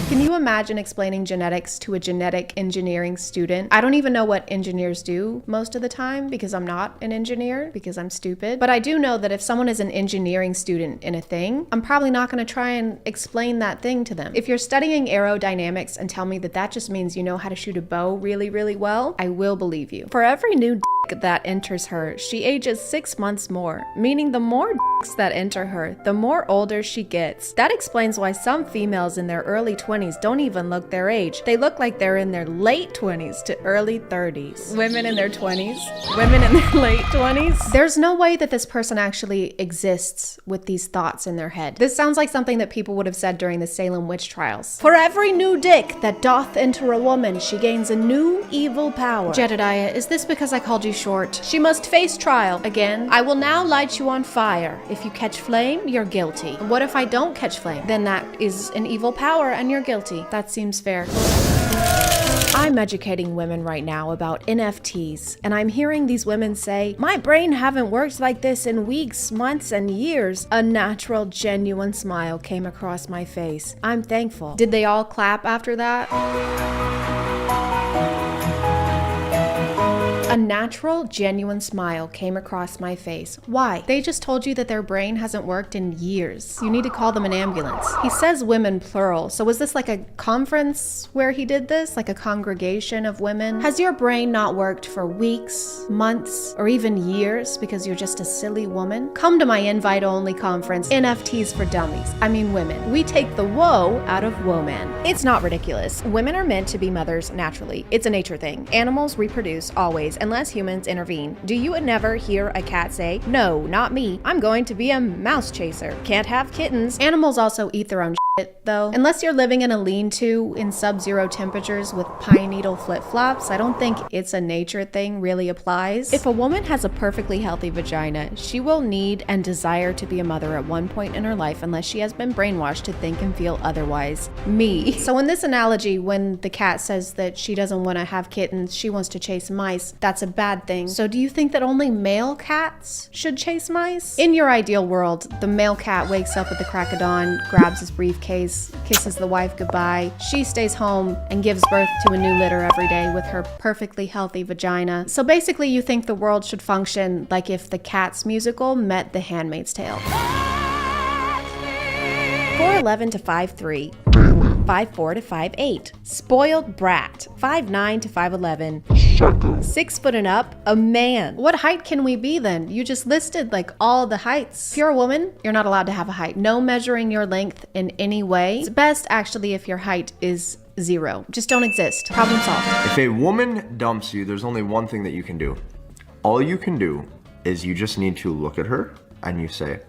Can you imagine explaining genetics to a genetic engineering student? I don't even know what engineers do most of the time because I'm not an engineer, because I'm stupid. But I do know that if someone is an engineering student in a thing, I'm probably not going to try and explain that thing to them. If you're studying aerodynamics and tell me that that just means you know how to shoot a bow really, really well, I will believe you. For every new that enters her, she ages 6 months more, meaning the more that enter her, the more older she gets. That explains why some females in their early 20s don't even look their age. They look like they're in their late 20s to early 30s. Women in their 20s? Women in their late 20s? There's no way that this person actually exists with these thoughts in their head. This sounds like something that people would have said during the Salem witch trials. For every new dick that doth enter a woman, she gains a new evil power. Jedediah, is this because I called you short? She must face trial again. I will now light you on fire. If you catch flame, you're guilty. What if I don't catch flame? Then that is an evil power and you're guilty. That seems fair. I'm educating women right now about NFTs, and I'm hearing these women say, my brain haven't worked like this in weeks, months, and years. A natural, genuine smile came across my face. I'm thankful. Did they all clap after that? A natural, genuine smile came across my face. Why? They just told you that their brain hasn't worked in years. You need to call them an ambulance. He says women plural, so was this like a conference where he did this? Like a congregation of women? Has your brain not worked for weeks, months, or even years because you're just a silly woman? Come to my invite-only conference, NFTs for Dummies. I mean women. We take the woe out of woman. It's not ridiculous. Women are meant to be mothers naturally. It's a nature thing. Animals reproduce always, unless humans intervene. Do you never hear a cat say, no, not me, I'm going to be a mouse chaser. Can't have kittens. Animals also eat their own shit, though. Unless you're living in a lean-to in sub-zero temperatures with pine needle flip-flops, I don't think it's a nature thing really applies. If a woman has a perfectly healthy vagina, she will need and desire to be a mother at one point in her life unless she has been brainwashed to think and feel otherwise. Me. So in this analogy, when the cat says that she doesn't want to have kittens, she wants to chase mice, that's a bad thing. So do you think that only male cats should chase mice? In your ideal world, the male cat wakes up at the crack of dawn, grabs his briefcase, kisses the wife goodbye. She stays home and gives birth to a new litter every day with her perfectly healthy vagina. So basically you think the world should function like if the Cats musical met The Handmaid's Tale. 4'11 to 5'3. 5'4 to 5'8. Spoiled brat. 5'9 to 5'11. 6 foot and up, a man. What height can we be then? You just listed like all the heights. If you're a woman, you're not allowed to have a height. No measuring your length in any way. It's best actually if your height is 0. Just don't exist. Problem solved. If a woman dumps you, there's only one thing that you can do. All you can do is you just need to look at her and you say,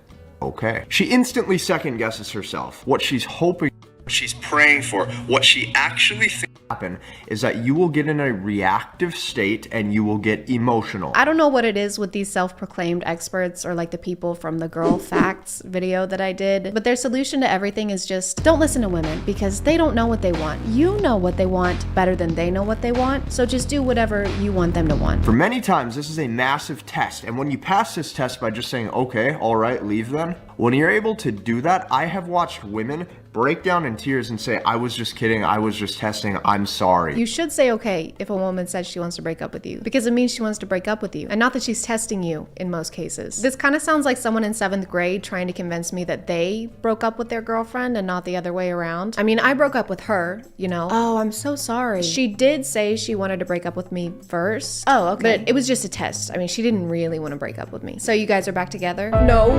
okay. She instantly second guesses herself. What she's hoping, she's praying for, what she actually thinks happen is that you will get in a reactive state and you will get emotional. I don't know what it is with these self-proclaimed experts or like the people from the Girl Facts video that I did, but their solution to everything is just don't listen to women because they don't know what they want. You know what they want better than they know what they want, so just do whatever you want them to want. For many times, this is a massive test, and when you pass this test by just saying, okay, all right, leave then, when you're able to do that, I have watched women break down in tears and say, I was just kidding, I was just testing, I'm sorry. You should say okay if a woman says she wants to break up with you, because it means she wants to break up with you, and not that she's testing you in most cases. This kind of sounds like someone in 7th grade trying to convince me that they broke up with their girlfriend and not the other way around. I mean, I broke up with her, you know. Oh, I'm so sorry. She did say she wanted to break up with me first. Oh, okay. But it was just a test. I mean, she didn't really want to break up with me. So you guys are back together? No.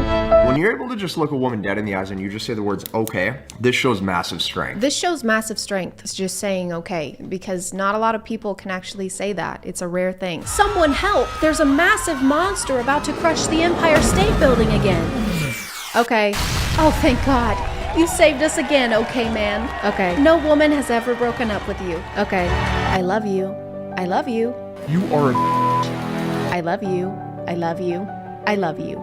When you're able to just look a woman dead in the eyes and you just say the words okay, this shows massive strength. This shows massive strength. It's just saying okay, because not a lot of people can actually say that. It's a rare thing. Someone help! There's a massive monster about to crush the Empire State Building again. Okay. Oh, thank God. You saved us again, okay, man. Okay. No woman has ever broken up with you. Okay. I love you. I love you. You are a I love you. I love you. I love you.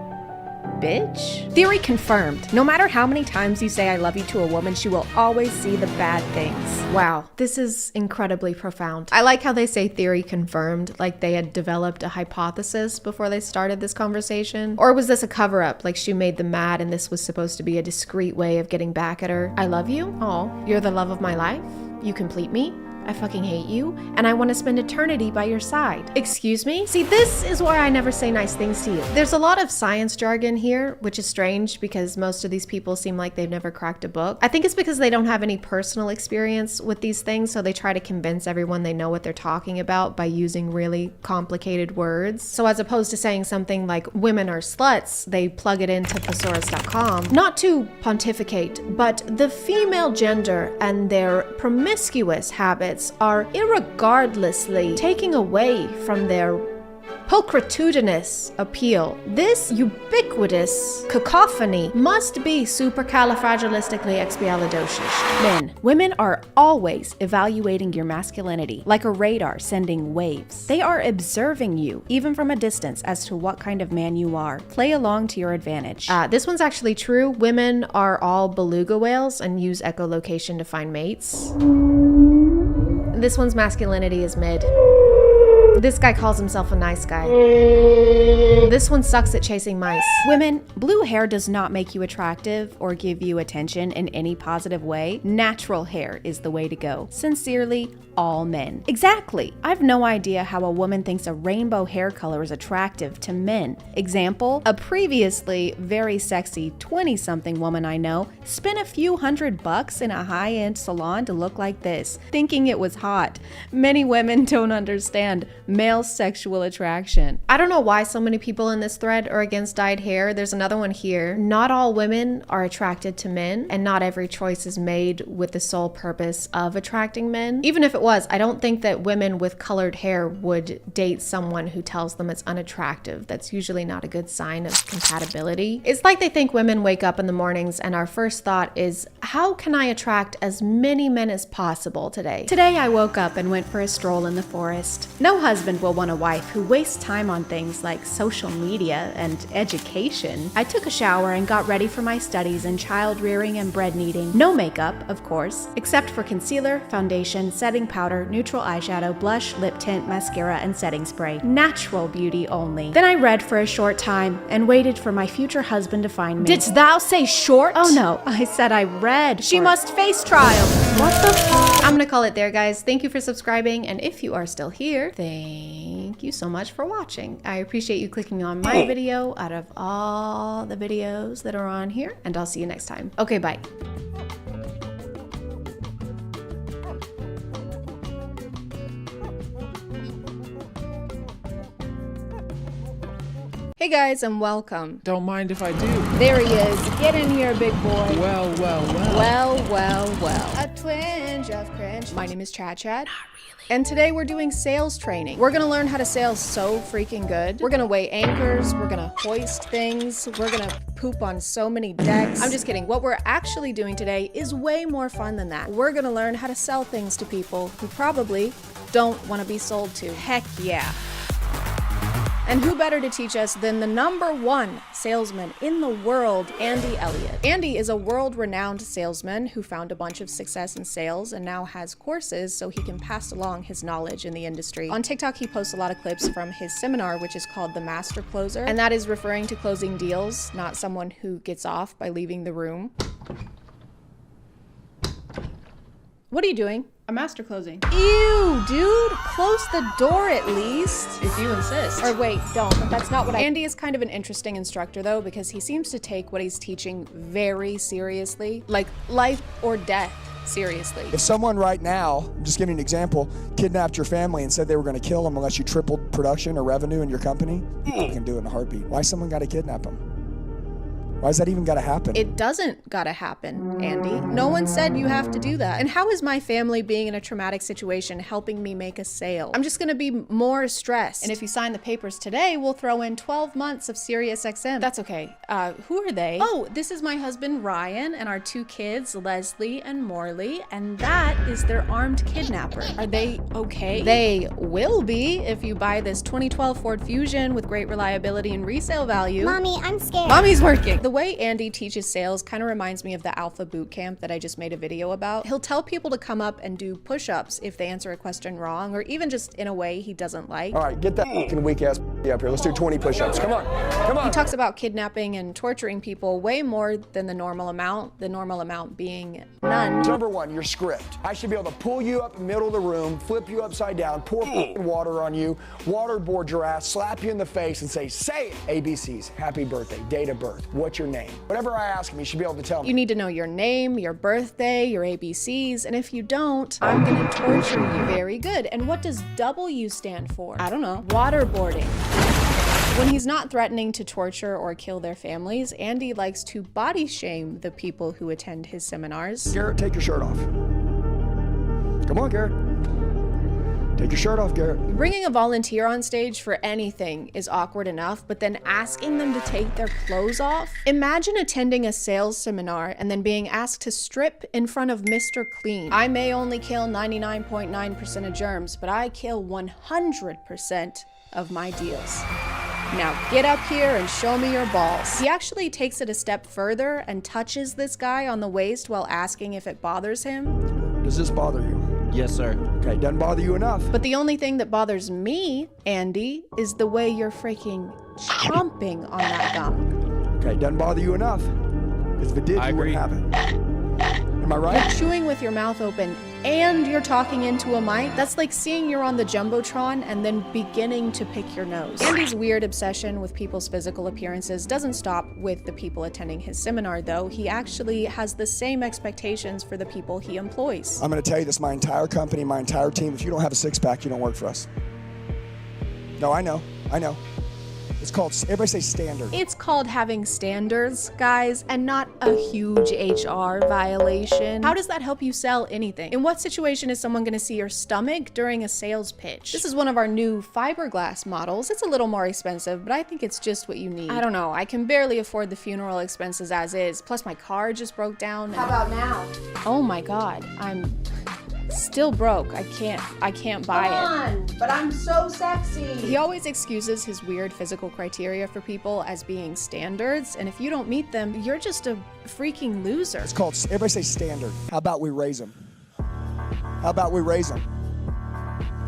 Bitch. Theory confirmed. No matter how many times you say I love you to a woman, she will always see the bad things. Wow, this is incredibly profound. I like how they say theory confirmed, like they had developed a hypothesis before they started this conversation. Or was this a cover-up, like she made them mad and this was supposed to be a discreet way of getting back at her? I love you? Oh, you're the love of my life? You complete me? I fucking hate you, and I want to spend eternity by your side. Excuse me? See, this is why I never say nice things to you. There's a lot of science jargon here, which is strange because most of these people seem like they've never cracked a book. I think it's because they don't have any personal experience with these things, so they try to convince everyone they know what they're talking about by using really complicated words. So as opposed to saying something like women are sluts, they plug it into thesaurus.com. Not to pontificate, but the female gender and their promiscuous habits are irregardlessly taking away from their pulchritudinous appeal. This ubiquitous cacophony must be supercalifragilisticexpialidocious. Men, women are always evaluating your masculinity like a radar sending waves. They are observing you, even from a distance, as to what kind of man you are. Play along to your advantage. This one's actually true. Women are all beluga whales and use echolocation to find mates. This one's masculinity is mid. This guy calls himself a nice guy. This one sucks at chasing mice. Women, blue hair does not make you attractive or give you attention in any positive way. Natural hair is the way to go. Sincerely, all men. Exactly. I've no idea how a woman thinks a rainbow hair color is attractive to men. Example, a previously very sexy 20-something woman I know spent a few $100 in a high-end salon to look like this, thinking it was hot. Many women don't understand male sexual attraction. I don't know why so many people in this thread are against dyed hair. There's another one here. Not all women are attracted to men, and not every choice is made with the sole purpose of attracting men. Even if it was, I don't think that women with colored hair would date someone who tells them it's unattractive. That's usually not a good sign of compatibility. It's like they think women wake up in the mornings and our first thought is, how can I attract as many men as possible today? Today I woke up and went for a stroll in the forest. No husband will want a wife who wastes time on things like social media and education. I took a shower and got ready for my studies in child rearing and bread kneading. No makeup, of course, except for concealer, foundation, setting powder, neutral eyeshadow, blush, lip tint, mascara, and setting spray. Natural beauty only. Then I read for a short time and waited for my future husband to find me. Didst thou say short? Oh no, I said I read. She must face trial. What the f? I'm gonna call it there, guys. Thank you for subscribing, and if you are still here, thank you so much for watching. I appreciate you clicking on my video out of all the videos that are on here, and I'll see you next time. Okay, bye. Hey guys, and welcome. Don't mind if I do. There he is. Get in here, big boy. Well. A twinge of cringe. My name is ChadChad. And today we're doing sales training. We're gonna learn how to sail so freaking good. We're gonna weigh anchors, we're gonna hoist things, we're gonna poop on so many decks. I'm just kidding. What we're actually doing today is way more fun than that. We're gonna learn how to sell things to people who probably don't wanna be sold to. Heck yeah. And who better to teach us than the #1 salesman in the world, Andy Elliott. Andy is a world-renowned salesman who found a bunch of success in sales and now has courses so he can pass along his knowledge in the industry. On TikTok, he posts a lot of clips from his seminar, which is called The Master Closer, and that is referring to closing deals, not someone who gets off by leaving the room. What are you doing? A master closing. Ew, dude. Close the door at least. If you insist. Or wait, don't. That's not what Andy is kind of an interesting instructor though, because he seems to take what he's teaching very seriously. Like life or death. Seriously. If someone right now, I'm just giving you an example, kidnapped your family and said they were going to kill them unless you tripled production or revenue in your company, you can do it in a heartbeat. Why someone got to kidnap them? Why's that even gotta happen? It doesn't gotta happen, Andy. No one said you have to do that. And how is my family being in a traumatic situation helping me make a sale? I'm just gonna be more stressed. And if you sign the papers today, we'll throw in 12 months of SiriusXM. That's okay. Who are they? Oh, this is my husband, Ryan, and our 2 kids, Leslie and Morley, and that is their armed kidnapper. Are they okay? They will be if you buy this 2012 Ford Fusion with great reliability and resale value. Mommy, I'm scared. Mommy's working. The way Andy teaches sales kind of reminds me of the Alpha Boot Camp that I just made a video about. He'll tell people to come up and do push-ups if they answer a question wrong, or even just in a way he doesn't like. All right, get that fucking weak ass up here. Let's do 20 push-ups. Come on, come on. He talks about kidnapping and torturing people way more than the normal amount being none. Number 1, your script. I should be able to pull you up in the middle of the room, flip you upside down, pour fucking water on you, waterboard your ass, slap you in the face and say it. ABCs, happy birthday, date of birth, what's your name? Whatever I ask him, you should be able to tell me. You need to know your name, your birthday, your ABCs, and if you don't, I'm gonna torture you. Very good. And what does W stand for? I don't know. Waterboarding. When he's not threatening to torture or kill their families, Andy likes to body shame the people who attend his seminars. Garrett, take your shirt off. Come on, Garrett. Take your shirt off, Garrett. Bringing a volunteer on stage for anything is awkward enough, but then asking them to take their clothes off? Imagine attending a sales seminar and then being asked to strip in front of Mr. Clean. I may only kill 99.9% of germs, but I kill 100% of my deals. Now get up here and show me your balls. He actually takes it a step further and touches this guy on the waist while asking if it bothers him. Does this bother you? Yes, sir. Okay, doesn't bother you enough. But the only thing that bothers me, Andy, is the way you're freaking chomping on that gum. Okay, doesn't bother you enough. Because if it did, you wouldn't have it. Am I right? You're chewing with your mouth open and you're talking into a mic. That's like seeing you're on the Jumbotron and then beginning to pick your nose. Andy's weird obsession with people's physical appearances doesn't stop with the people attending his seminar, though. He actually has the same expectations for the people he employs. I'm going to tell you this, my entire company, my entire team, if you don't have a six-pack, you don't work for us. No, I know. It's called, everybody say standard. It's called having standards, guys, and not a huge HR violation. How does that help you sell anything? In what situation is someone gonna see your stomach during a sales pitch? This is one of our new fiberglass models. It's a little more expensive, but I think it's just what you need. I don't know, I can barely afford the funeral expenses as is. Plus my car just broke down. How about now? Oh my God, I'm still broke. I can't buy it. But I'm so sexy. He always excuses his weird physical criteria for people as being standards, and if you don't meet them, you're just a freaking loser. It's called, everybody say standard. How about we raise them? How about we raise them?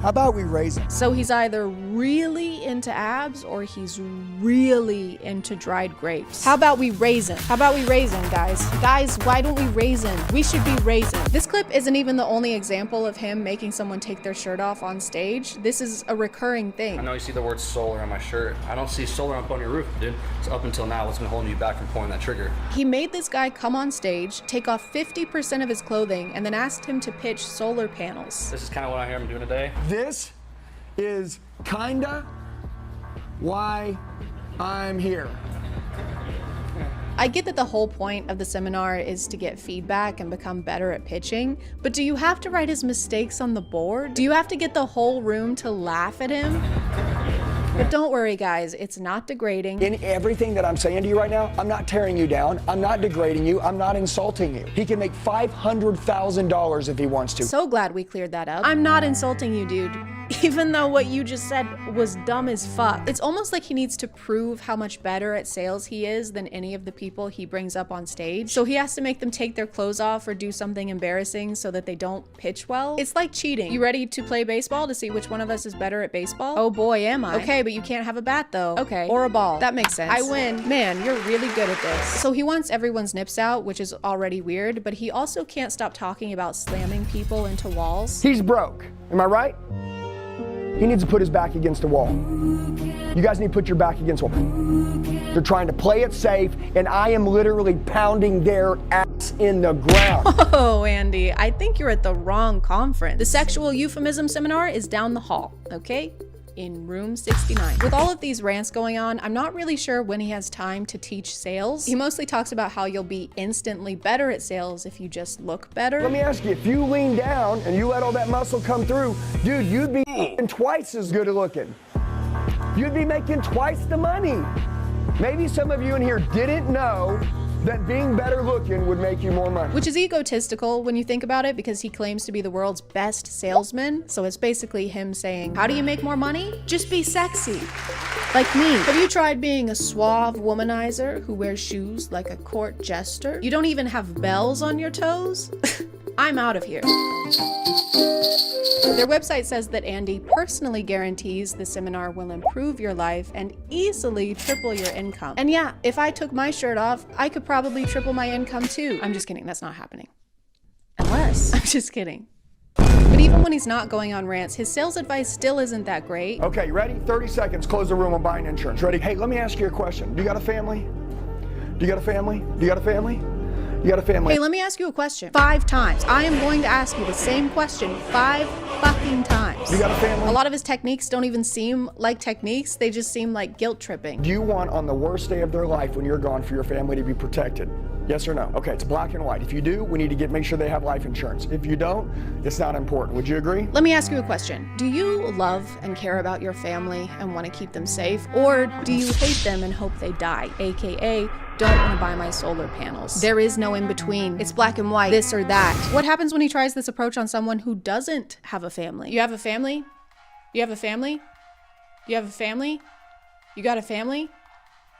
How about we raise them? So he's either really into abs or he's really into dried grapes. How about we raise him? How about we raise him, guys? Guys, why don't we raise him? We should be raising. This clip isn't even the only example of him making someone take their shirt off on stage. This is a recurring thing. I know you see the word solar on my shirt. I don't see solar up on your roof, dude. So up until now, what's been holding you back from pulling that trigger? He made this guy come on stage, take off 50% of his clothing, and then asked him to pitch solar panels. This is kind of what I hear him doing today. This is kinda why I'm here. I get that the whole point of the seminar is to get feedback and become better at pitching, but do you have to write his mistakes on the board? Do you have to get the whole room to laugh at him? But don't worry, guys, it's not degrading. In everything that I'm saying to you right now, I'm not tearing you down, I'm not degrading you, I'm not insulting you. He can make $500,000 if he wants to. So glad we cleared that up. I'm not insulting you, dude. even though what you just said was dumb as fuck. It's almost like he needs to prove how much better at sales he is than any of the people he brings up on stage. So he has to make them take their clothes off or do something embarrassing so that they don't pitch well. It's like cheating. You ready to play baseball to see which one of us is better at baseball? Oh boy, am I. Okay, but you can't have a bat though. Okay, or a ball. That makes sense. I win. Man, you're really good at this. So he wants everyone's nips out, which is already weird, but he also can't stop talking about slamming people into walls. He's broke. Am I right? He needs to put his back against the wall. You guys need to put your back against the wall. They're trying to play it safe, and I am literally pounding their ass in the ground. Oh, Andy, I think you're at the wrong conference. The sexual euphemism seminar is down the hall, okay? In room 69. With all of these rants going on, I'm not really sure when he has time to teach sales. He mostly talks about how you'll be instantly better at sales if you just look better. Let me ask you, if you lean down and you let all that muscle come through, dude, you'd be twice as good looking. You'd be making twice the money. Maybe some of you in here didn't know that being better looking would make you more money. Which is egotistical when you think about it, because he claims to be the world's best salesman. So it's basically him saying, how do you make more money? Just be sexy. Like me. Have you tried being a suave womanizer who wears shoes like a court jester? You don't even have bells on your toes? I'm out of here. Their website says that Andy personally guarantees the seminar will improve your life and easily triple your income. And yeah, if I took my shirt off, I could probably triple my income too. I'm just kidding, that's not happening. Unless, I'm just kidding. But even when he's not going on rants, his sales advice still isn't that great. Okay, you ready? 30 seconds, close the room on buying insurance. Ready? Hey, let me ask you a question. Do you got a family? Do you got a family? Do you got a family? You got a family? Hey, let me ask you a question. 5 times. I am going to ask you the same question 5 fucking times. You got a family? A lot of his techniques don't even seem like techniques. They just seem like guilt tripping. Do you want on the worst day of their life when you're gone for your family to be protected? Yes or no? Okay, it's black and white. If you do, we need to make sure they have life insurance. If you don't, it's not important. Would you agree? Let me ask you a question. Do you love and care about your family and want to keep them safe? Or do you hate them and hope they die? AKA, don't want to buy my solar panels. There is no in between. It's black and white, this or that. What happens when he tries this approach on someone who doesn't have a family? You have a family? You have a family? You have a family? You got a family?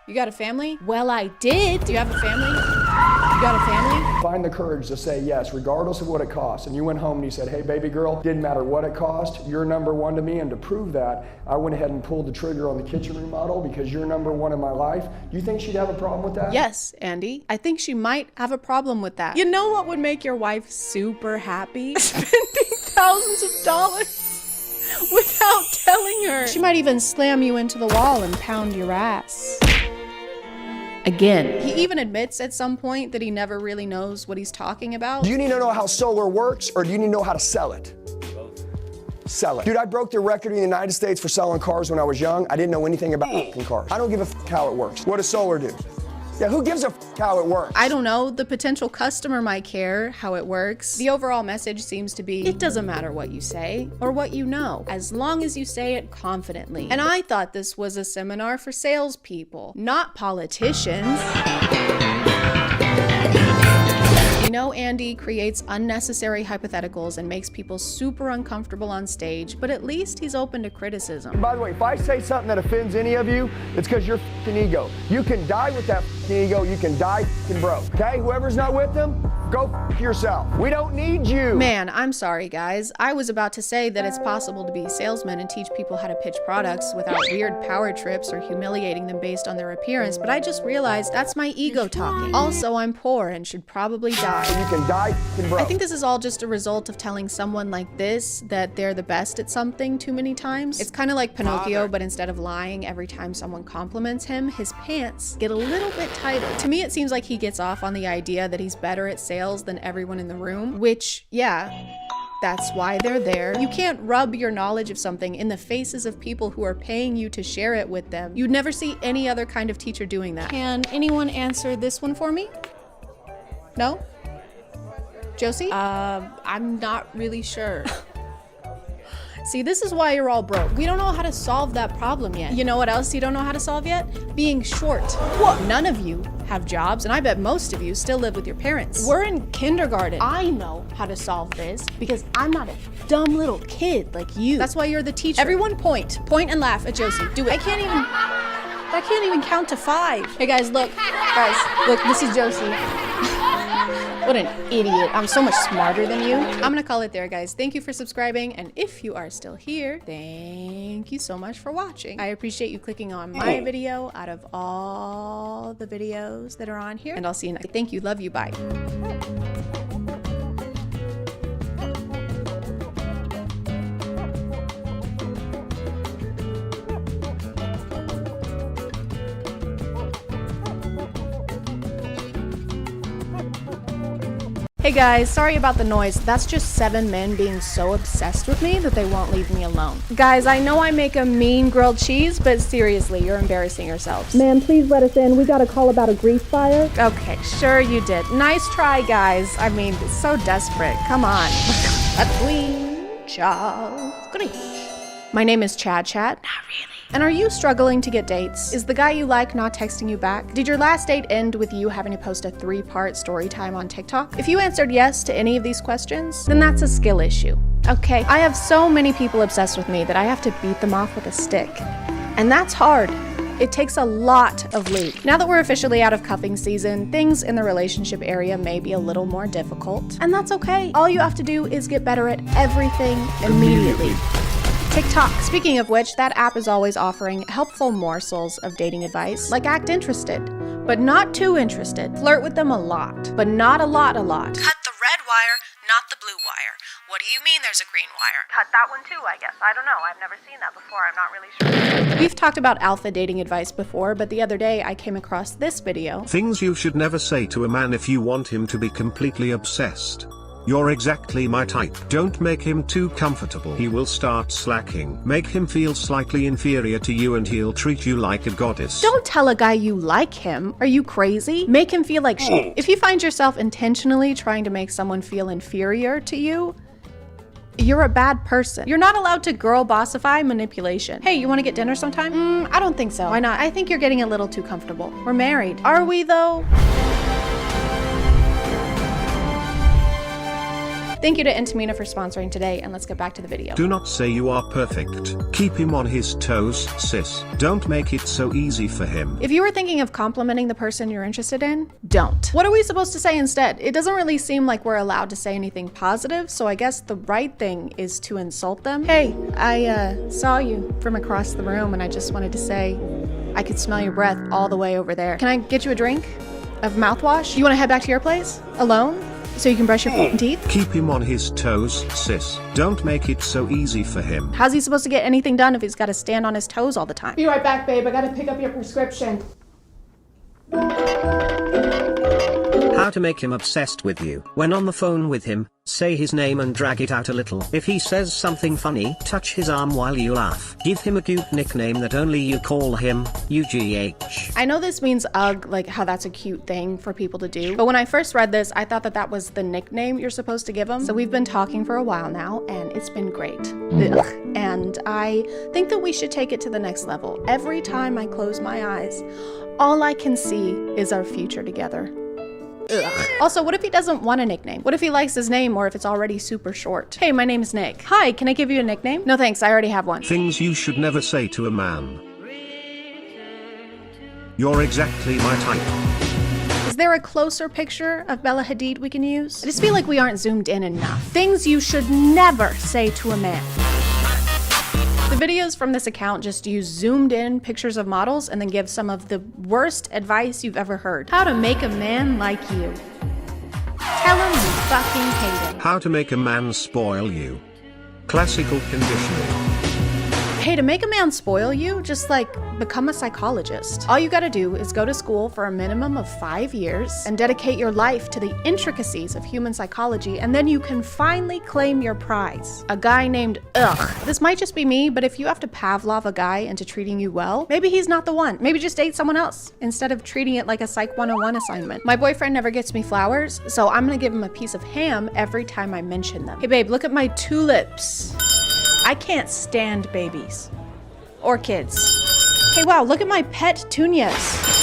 You got a family? Well, I did. Do you have a family? You got a family? Find the courage to say yes, regardless of what it costs. And you went home and you said, hey, baby girl, didn't matter what it cost, you're number one to me. And to prove that, I went ahead and pulled the trigger on the kitchen remodel because you're number one in my life. Do you think she'd have a problem with that? Yes, Andy. I think she might have a problem with that. You know what would make your wife super happy? Spending thousands of dollars without telling her. She might even slam you into the wall and pound your ass. Again. He even admits at some point that he never really knows what he's talking about. Do you need to know how solar works, or do you need to know how to sell it? Sell it. Dude, I broke the record in the United States for selling cars when I was young. I didn't know anything about cars. I don't give a how it works. What does solar do? Yeah, who gives a how it works? I don't know. The potential customer might care how it works. The overall message seems to be, it doesn't matter what you say or what you know, as long as you say it confidently. And I thought this was a seminar for salespeople, not politicians. You know, Andy creates unnecessary hypotheticals and makes people super uncomfortable on stage, but at least he's open to criticism. And by the way, if I say something that offends any of you, it's because you're f***ing ego. You can die with that f***ing ego, you can die f***ing broke. Okay, whoever's not with them, go f*** yourself. We don't need you. Man, I'm sorry guys. I was about to say that it's possible to be a salesman and teach people how to pitch products without weird power trips or humiliating them based on their appearance, but I just realized that's my ego talking. Also, I'm poor and should probably die. You can die f***ing broke. I think this is all just a result of telling someone like this that they're the best at something too many times. It's kind of like Pinocchio, but instead of lying every time someone compliments him, his pants get a little bit tighter. To me, it seems like he gets off on the idea that he's better at sales than everyone in the room, which, yeah, that's why they're there. You can't rub your knowledge of something in the faces of people who are paying you to share it with them. You'd never see any other kind of teacher doing that. Can anyone answer this one for me? No? Josie? I'm not really sure. See, this is why you're all broke. We don't know how to solve that problem yet. You know what else you don't know how to solve yet? Being short. What? None of you have jobs, and I bet most of you still live with your parents. We're in kindergarten. I know how to solve this because I'm not a dumb little kid like you. That's why you're the teacher. Everyone point and laugh at Josie. Do it. I can't even count to 5. Hey guys, look, this is Josie. What an idiot. I'm so much smarter than you. I'm gonna call it there, guys. Thank you for subscribing, and if you are still here, thank you so much for watching. I appreciate you clicking on my video out of all the videos that are on here, and I'll see you next. Thank you, love you, bye. Hey guys, sorry about the noise. That's just 7 men being so obsessed with me that they won't leave me alone. Guys, I know I make a mean grilled cheese, but seriously, you're embarrassing yourselves. Ma'am, please let us in. We got a call about a grease fire. Okay, sure you did. Nice try, guys. I mean, it's so desperate. Come on. A queen, Charles. My name is ChadChad. Not really. And are you struggling to get dates? Is the guy you like not texting you back? Did your last date end with you having to post a 3-part story time on TikTok? If you answered yes to any of these questions, then that's a skill issue. Okay, I have so many people obsessed with me that I have to beat them off with a stick. And that's hard. It takes a lot of lube. Now that we're officially out of cuffing season, things in the relationship area may be a little more difficult. And that's okay. All you have to do is get better at everything immediately. TikTok. Speaking of which, that app is always offering helpful morsels of dating advice, like act interested, but not too interested. Flirt with them a lot, but not a lot. Cut the red wire, not the blue wire. What do you mean there's a green wire? Cut that one too, I guess. I don't know. I've never seen that before. I'm not really sure. We've talked about alpha dating advice before, but the other day I came across this video. Things you should never say to a man if you want him to be completely obsessed. You're exactly my type. Don't make him too comfortable. He will start slacking. Make him feel slightly inferior to you and he'll treat you like a goddess. Don't tell a guy you like him. Are you crazy? Make him feel like shit. If you find yourself intentionally trying to make someone feel inferior to you, you're a bad person. You're not allowed to girl bossify manipulation. Hey, you want to get dinner sometime? I don't think so. Why not? I think you're getting a little too comfortable. We're married. Are we though? Thank you to Intamina for sponsoring today, and let's get back to the video. Do not say you are perfect. Keep him on his toes, sis. Don't make it so easy for him. If you were thinking of complimenting the person you're interested in, don't. What are we supposed to say instead? It doesn't really seem like we're allowed to say anything positive, so I guess the right thing is to insult them. Hey, I saw you from across the room, and I just wanted to say I could smell your breath all the way over there. Can I get you a drink of mouthwash? You want to head back to your place? Alone? So you can brush your teeth? Keep him on his toes, sis. Don't make it so easy for him. How's he supposed to get anything done if he's got to stand on his toes all the time? Be right back, babe. I gotta pick up your prescription. How to make him obsessed with you. When on the phone with him, say his name and drag it out a little. If he says something funny, touch his arm while you laugh. Give him a cute nickname that only you call him, UGH. I know this means ugh, like how that's a cute thing for people to do, but when I first read this, I thought that that was the nickname you're supposed to give him. So we've been talking for a while now, and it's been great. Ugh. And I think that we should take it to the next level. Every time I close my eyes, all I can see is our future together. Ugh. Also, what if he doesn't want a nickname? What if he likes his name or if it's already super short? Hey, my name is Nick. Hi, can I give you a nickname? No thanks, I already have one. Things you should never say to a man. You're exactly my type. Is there a closer picture of Bella Hadid we can use? I just feel like we aren't zoomed in enough. Things you should never say to a man. The videos from this account just use zoomed in pictures of models and then give some of the worst advice you've ever heard. How to make a man like you. Tell him you fucking hate him. How to make a man spoil you. Classical conditioning. Hey, to make a man spoil you, just like become a psychologist. All you gotta do is go to school for a minimum of 5 years and dedicate your life to the intricacies of human psychology, and then you can finally claim your prize. A guy named Ugh. This might just be me, but if you have to Pavlov a guy into treating you well, maybe he's not the one. Maybe just date someone else instead of treating it like a Psych 101 assignment. My boyfriend never gets me flowers, so I'm gonna give him a piece of ham every time I mention them. Hey babe, look at my tulips. I can't stand babies. Or kids. Hey, wow, look at my pet Tunias.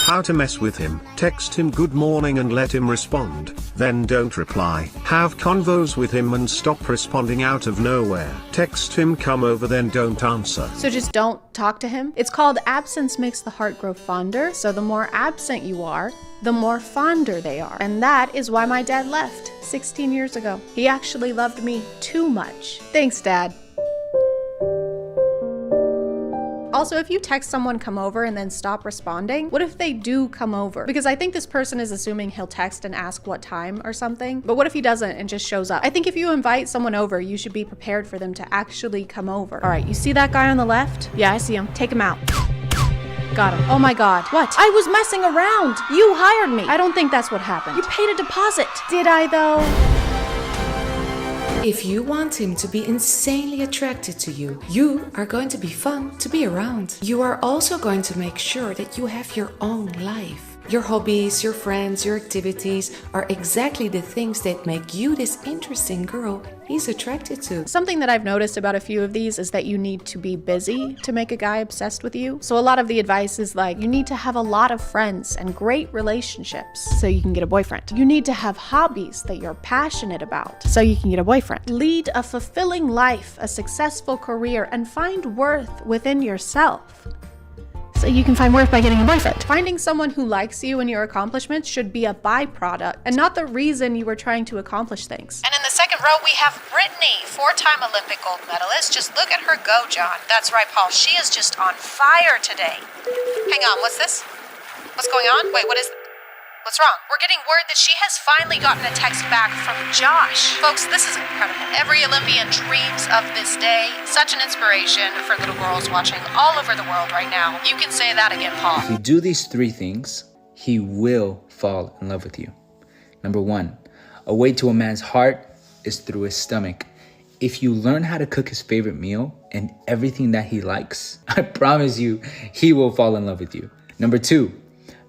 How to mess with him. Text him good morning and let him respond, then don't reply. Have convos with him and stop responding out of nowhere. Text him come over, then don't answer. So just don't talk to him? It's called absence makes the heart grow fonder, so the more absent you are, the more fonder they are. And that is why my dad left 16 years ago. He actually loved me too much. Thanks, Dad. Also, if you text someone come over and then stop responding, what if they do come over? Because I think this person is assuming he'll text and ask what time or something. But what if he doesn't and just shows up? I think if you invite someone over, you should be prepared for them to actually come over. All right, you see that guy on the left? Yeah, I see him. Take him out. Got him. Oh my God. What? I was messing around. You hired me. I don't think that's what happened. You paid a deposit. Did I though? If you want him to be insanely attracted to you, you are going to be fun to be around. You are also going to make sure that you have your own life. Your hobbies, your friends, your activities are exactly the things that make you this interesting girl he's attracted to. Something that I've noticed about a few of these is that you need to be busy to make a guy obsessed with you. So a lot of the advice is like, you need to have a lot of friends and great relationships so you can get a boyfriend. You need to have hobbies that you're passionate about so you can get a boyfriend. Lead a fulfilling life, a successful career, and find worth within yourself. So you can find worth by getting a boyfriend. Finding someone who likes you and your accomplishments should be a byproduct and not the reason you were trying to accomplish things. And in the second row, we have Brittany, 4-time Olympic gold medalist. Just look at her go, John. That's right, Paul. She is just on fire today. Hang on, what's this? What's going on? Wait, what's wrong? We're getting word that she has finally gotten a text back from Josh. Folks, this is incredible. Every Olympian dreams of this day. Such an inspiration for little girls watching all over the world right now. You can say that again, Paul. If you do these 3 things, he will fall in love with you. Number 1, a way to a man's heart is through his stomach. If you learn how to cook his favorite meal and everything that he likes, I promise you, he will fall in love with you. Number 2,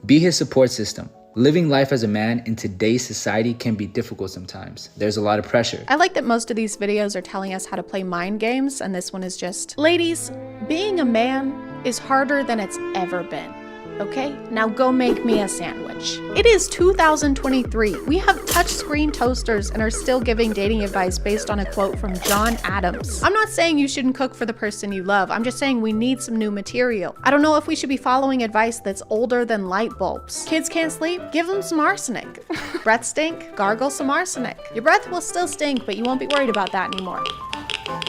be his support system. Living life as a man in today's society can be difficult sometimes. There's a lot of pressure. I like that most of these videos are telling us how to play mind games, and this one is just, ladies, being a man is harder than it's ever been. Okay, now go make me a sandwich. It is 2023. We have touchscreen toasters and are still giving dating advice based on a quote from John Adams. I'm not saying you shouldn't cook for the person you love. I'm just saying we need some new material. I don't know if we should be following advice that's older than light bulbs. Kids can't sleep? Give them some arsenic. Breath stink? Gargle some arsenic. Your breath will still stink, but you won't be worried about that anymore.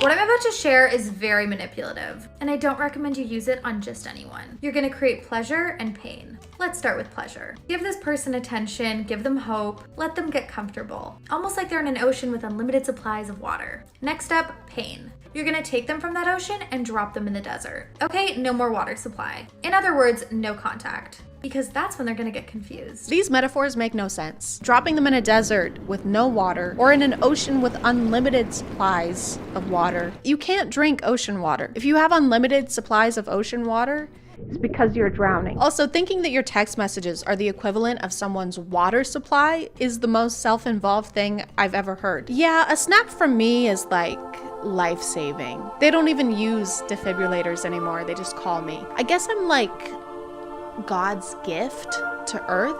What I'm about to share is very manipulative, and I don't recommend you use it on just anyone. You're gonna create pleasure and pain. Let's start with pleasure. Give this person attention, give them hope, let them get comfortable. Almost like they're in an ocean with unlimited supplies of water. Next up, pain. You're gonna take them from that ocean and drop them in the desert. Okay, no more water supply. In other words, no contact. Because that's when they're gonna get confused. These metaphors make no sense. Dropping them in a desert with no water or in an ocean with unlimited supplies of water. You can't drink ocean water. If you have unlimited supplies of ocean water, it's because you're drowning. Also, thinking that your text messages are the equivalent of someone's water supply is the most self-involved thing I've ever heard. Yeah, a snap from me is like life-saving. They don't even use defibrillators anymore. They just call me. I guess I'm like God's gift to Earth?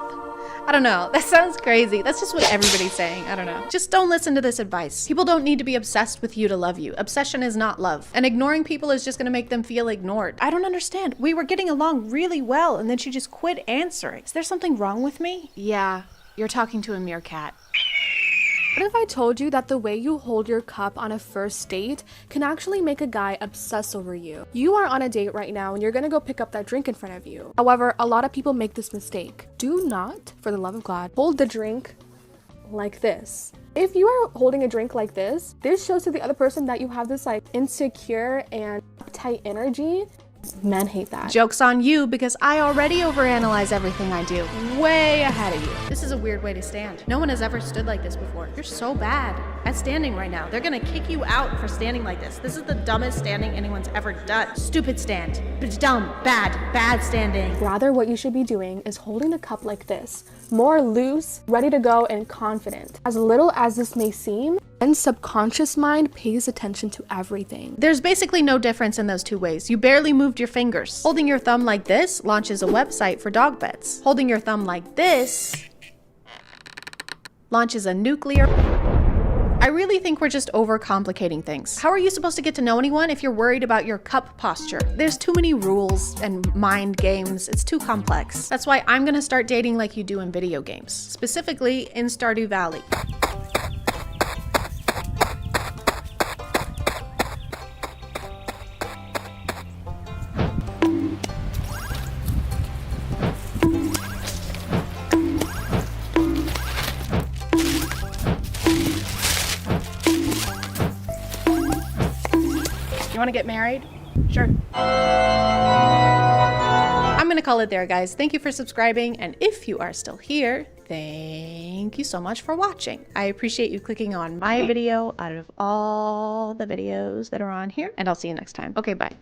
I don't know. That sounds crazy. That's just what everybody's saying. I don't know. Just don't listen to this advice. People don't need to be obsessed with you to love you. Obsession is not love. And ignoring people is just gonna make them feel ignored. I don't understand. We were getting along really well and then she just quit answering. Is there something wrong with me? Yeah, you're talking to a meerkat. What if I told you that the way you hold your cup on a first date can actually make a guy obsess over you? You are on a date right now and you're gonna go pick up that drink in front of you. However, a lot of people make this mistake. Do not, for the love of God, hold the drink like this. If you are holding a drink like this shows to the other person that you have this like insecure and uptight energy. Men hate that. Joke's on you because I already overanalyze everything I do. Way ahead of you. This is a weird way to stand. No one has ever stood like this before. You're so bad at standing right now. They're gonna kick you out for standing like this. This is the dumbest standing anyone's ever done. Stupid stand. It's dumb. Bad standing. Rather, what you should be doing is holding the cup like this. More loose, ready to go, and confident. As little as this may seem, And subconscious mind pays attention to everything. There's basically no difference in those two ways. You barely moved your fingers. Holding your thumb like this launches a website for dog beds. Holding your thumb like this launches a nuclear... I really think we're just overcomplicating things. How are you supposed to get to know anyone if you're worried about your cup posture? There's too many rules and mind games. It's too complex. That's why I'm gonna start dating like you do in video games, specifically in Stardew Valley. You want to get married? Sure. I'm going to call it there, guys. Thank you for subscribing. And if you are still here, thank you so much for watching. I appreciate you clicking on my video out of all the videos that are on here. And I'll see you next time. Okay, bye.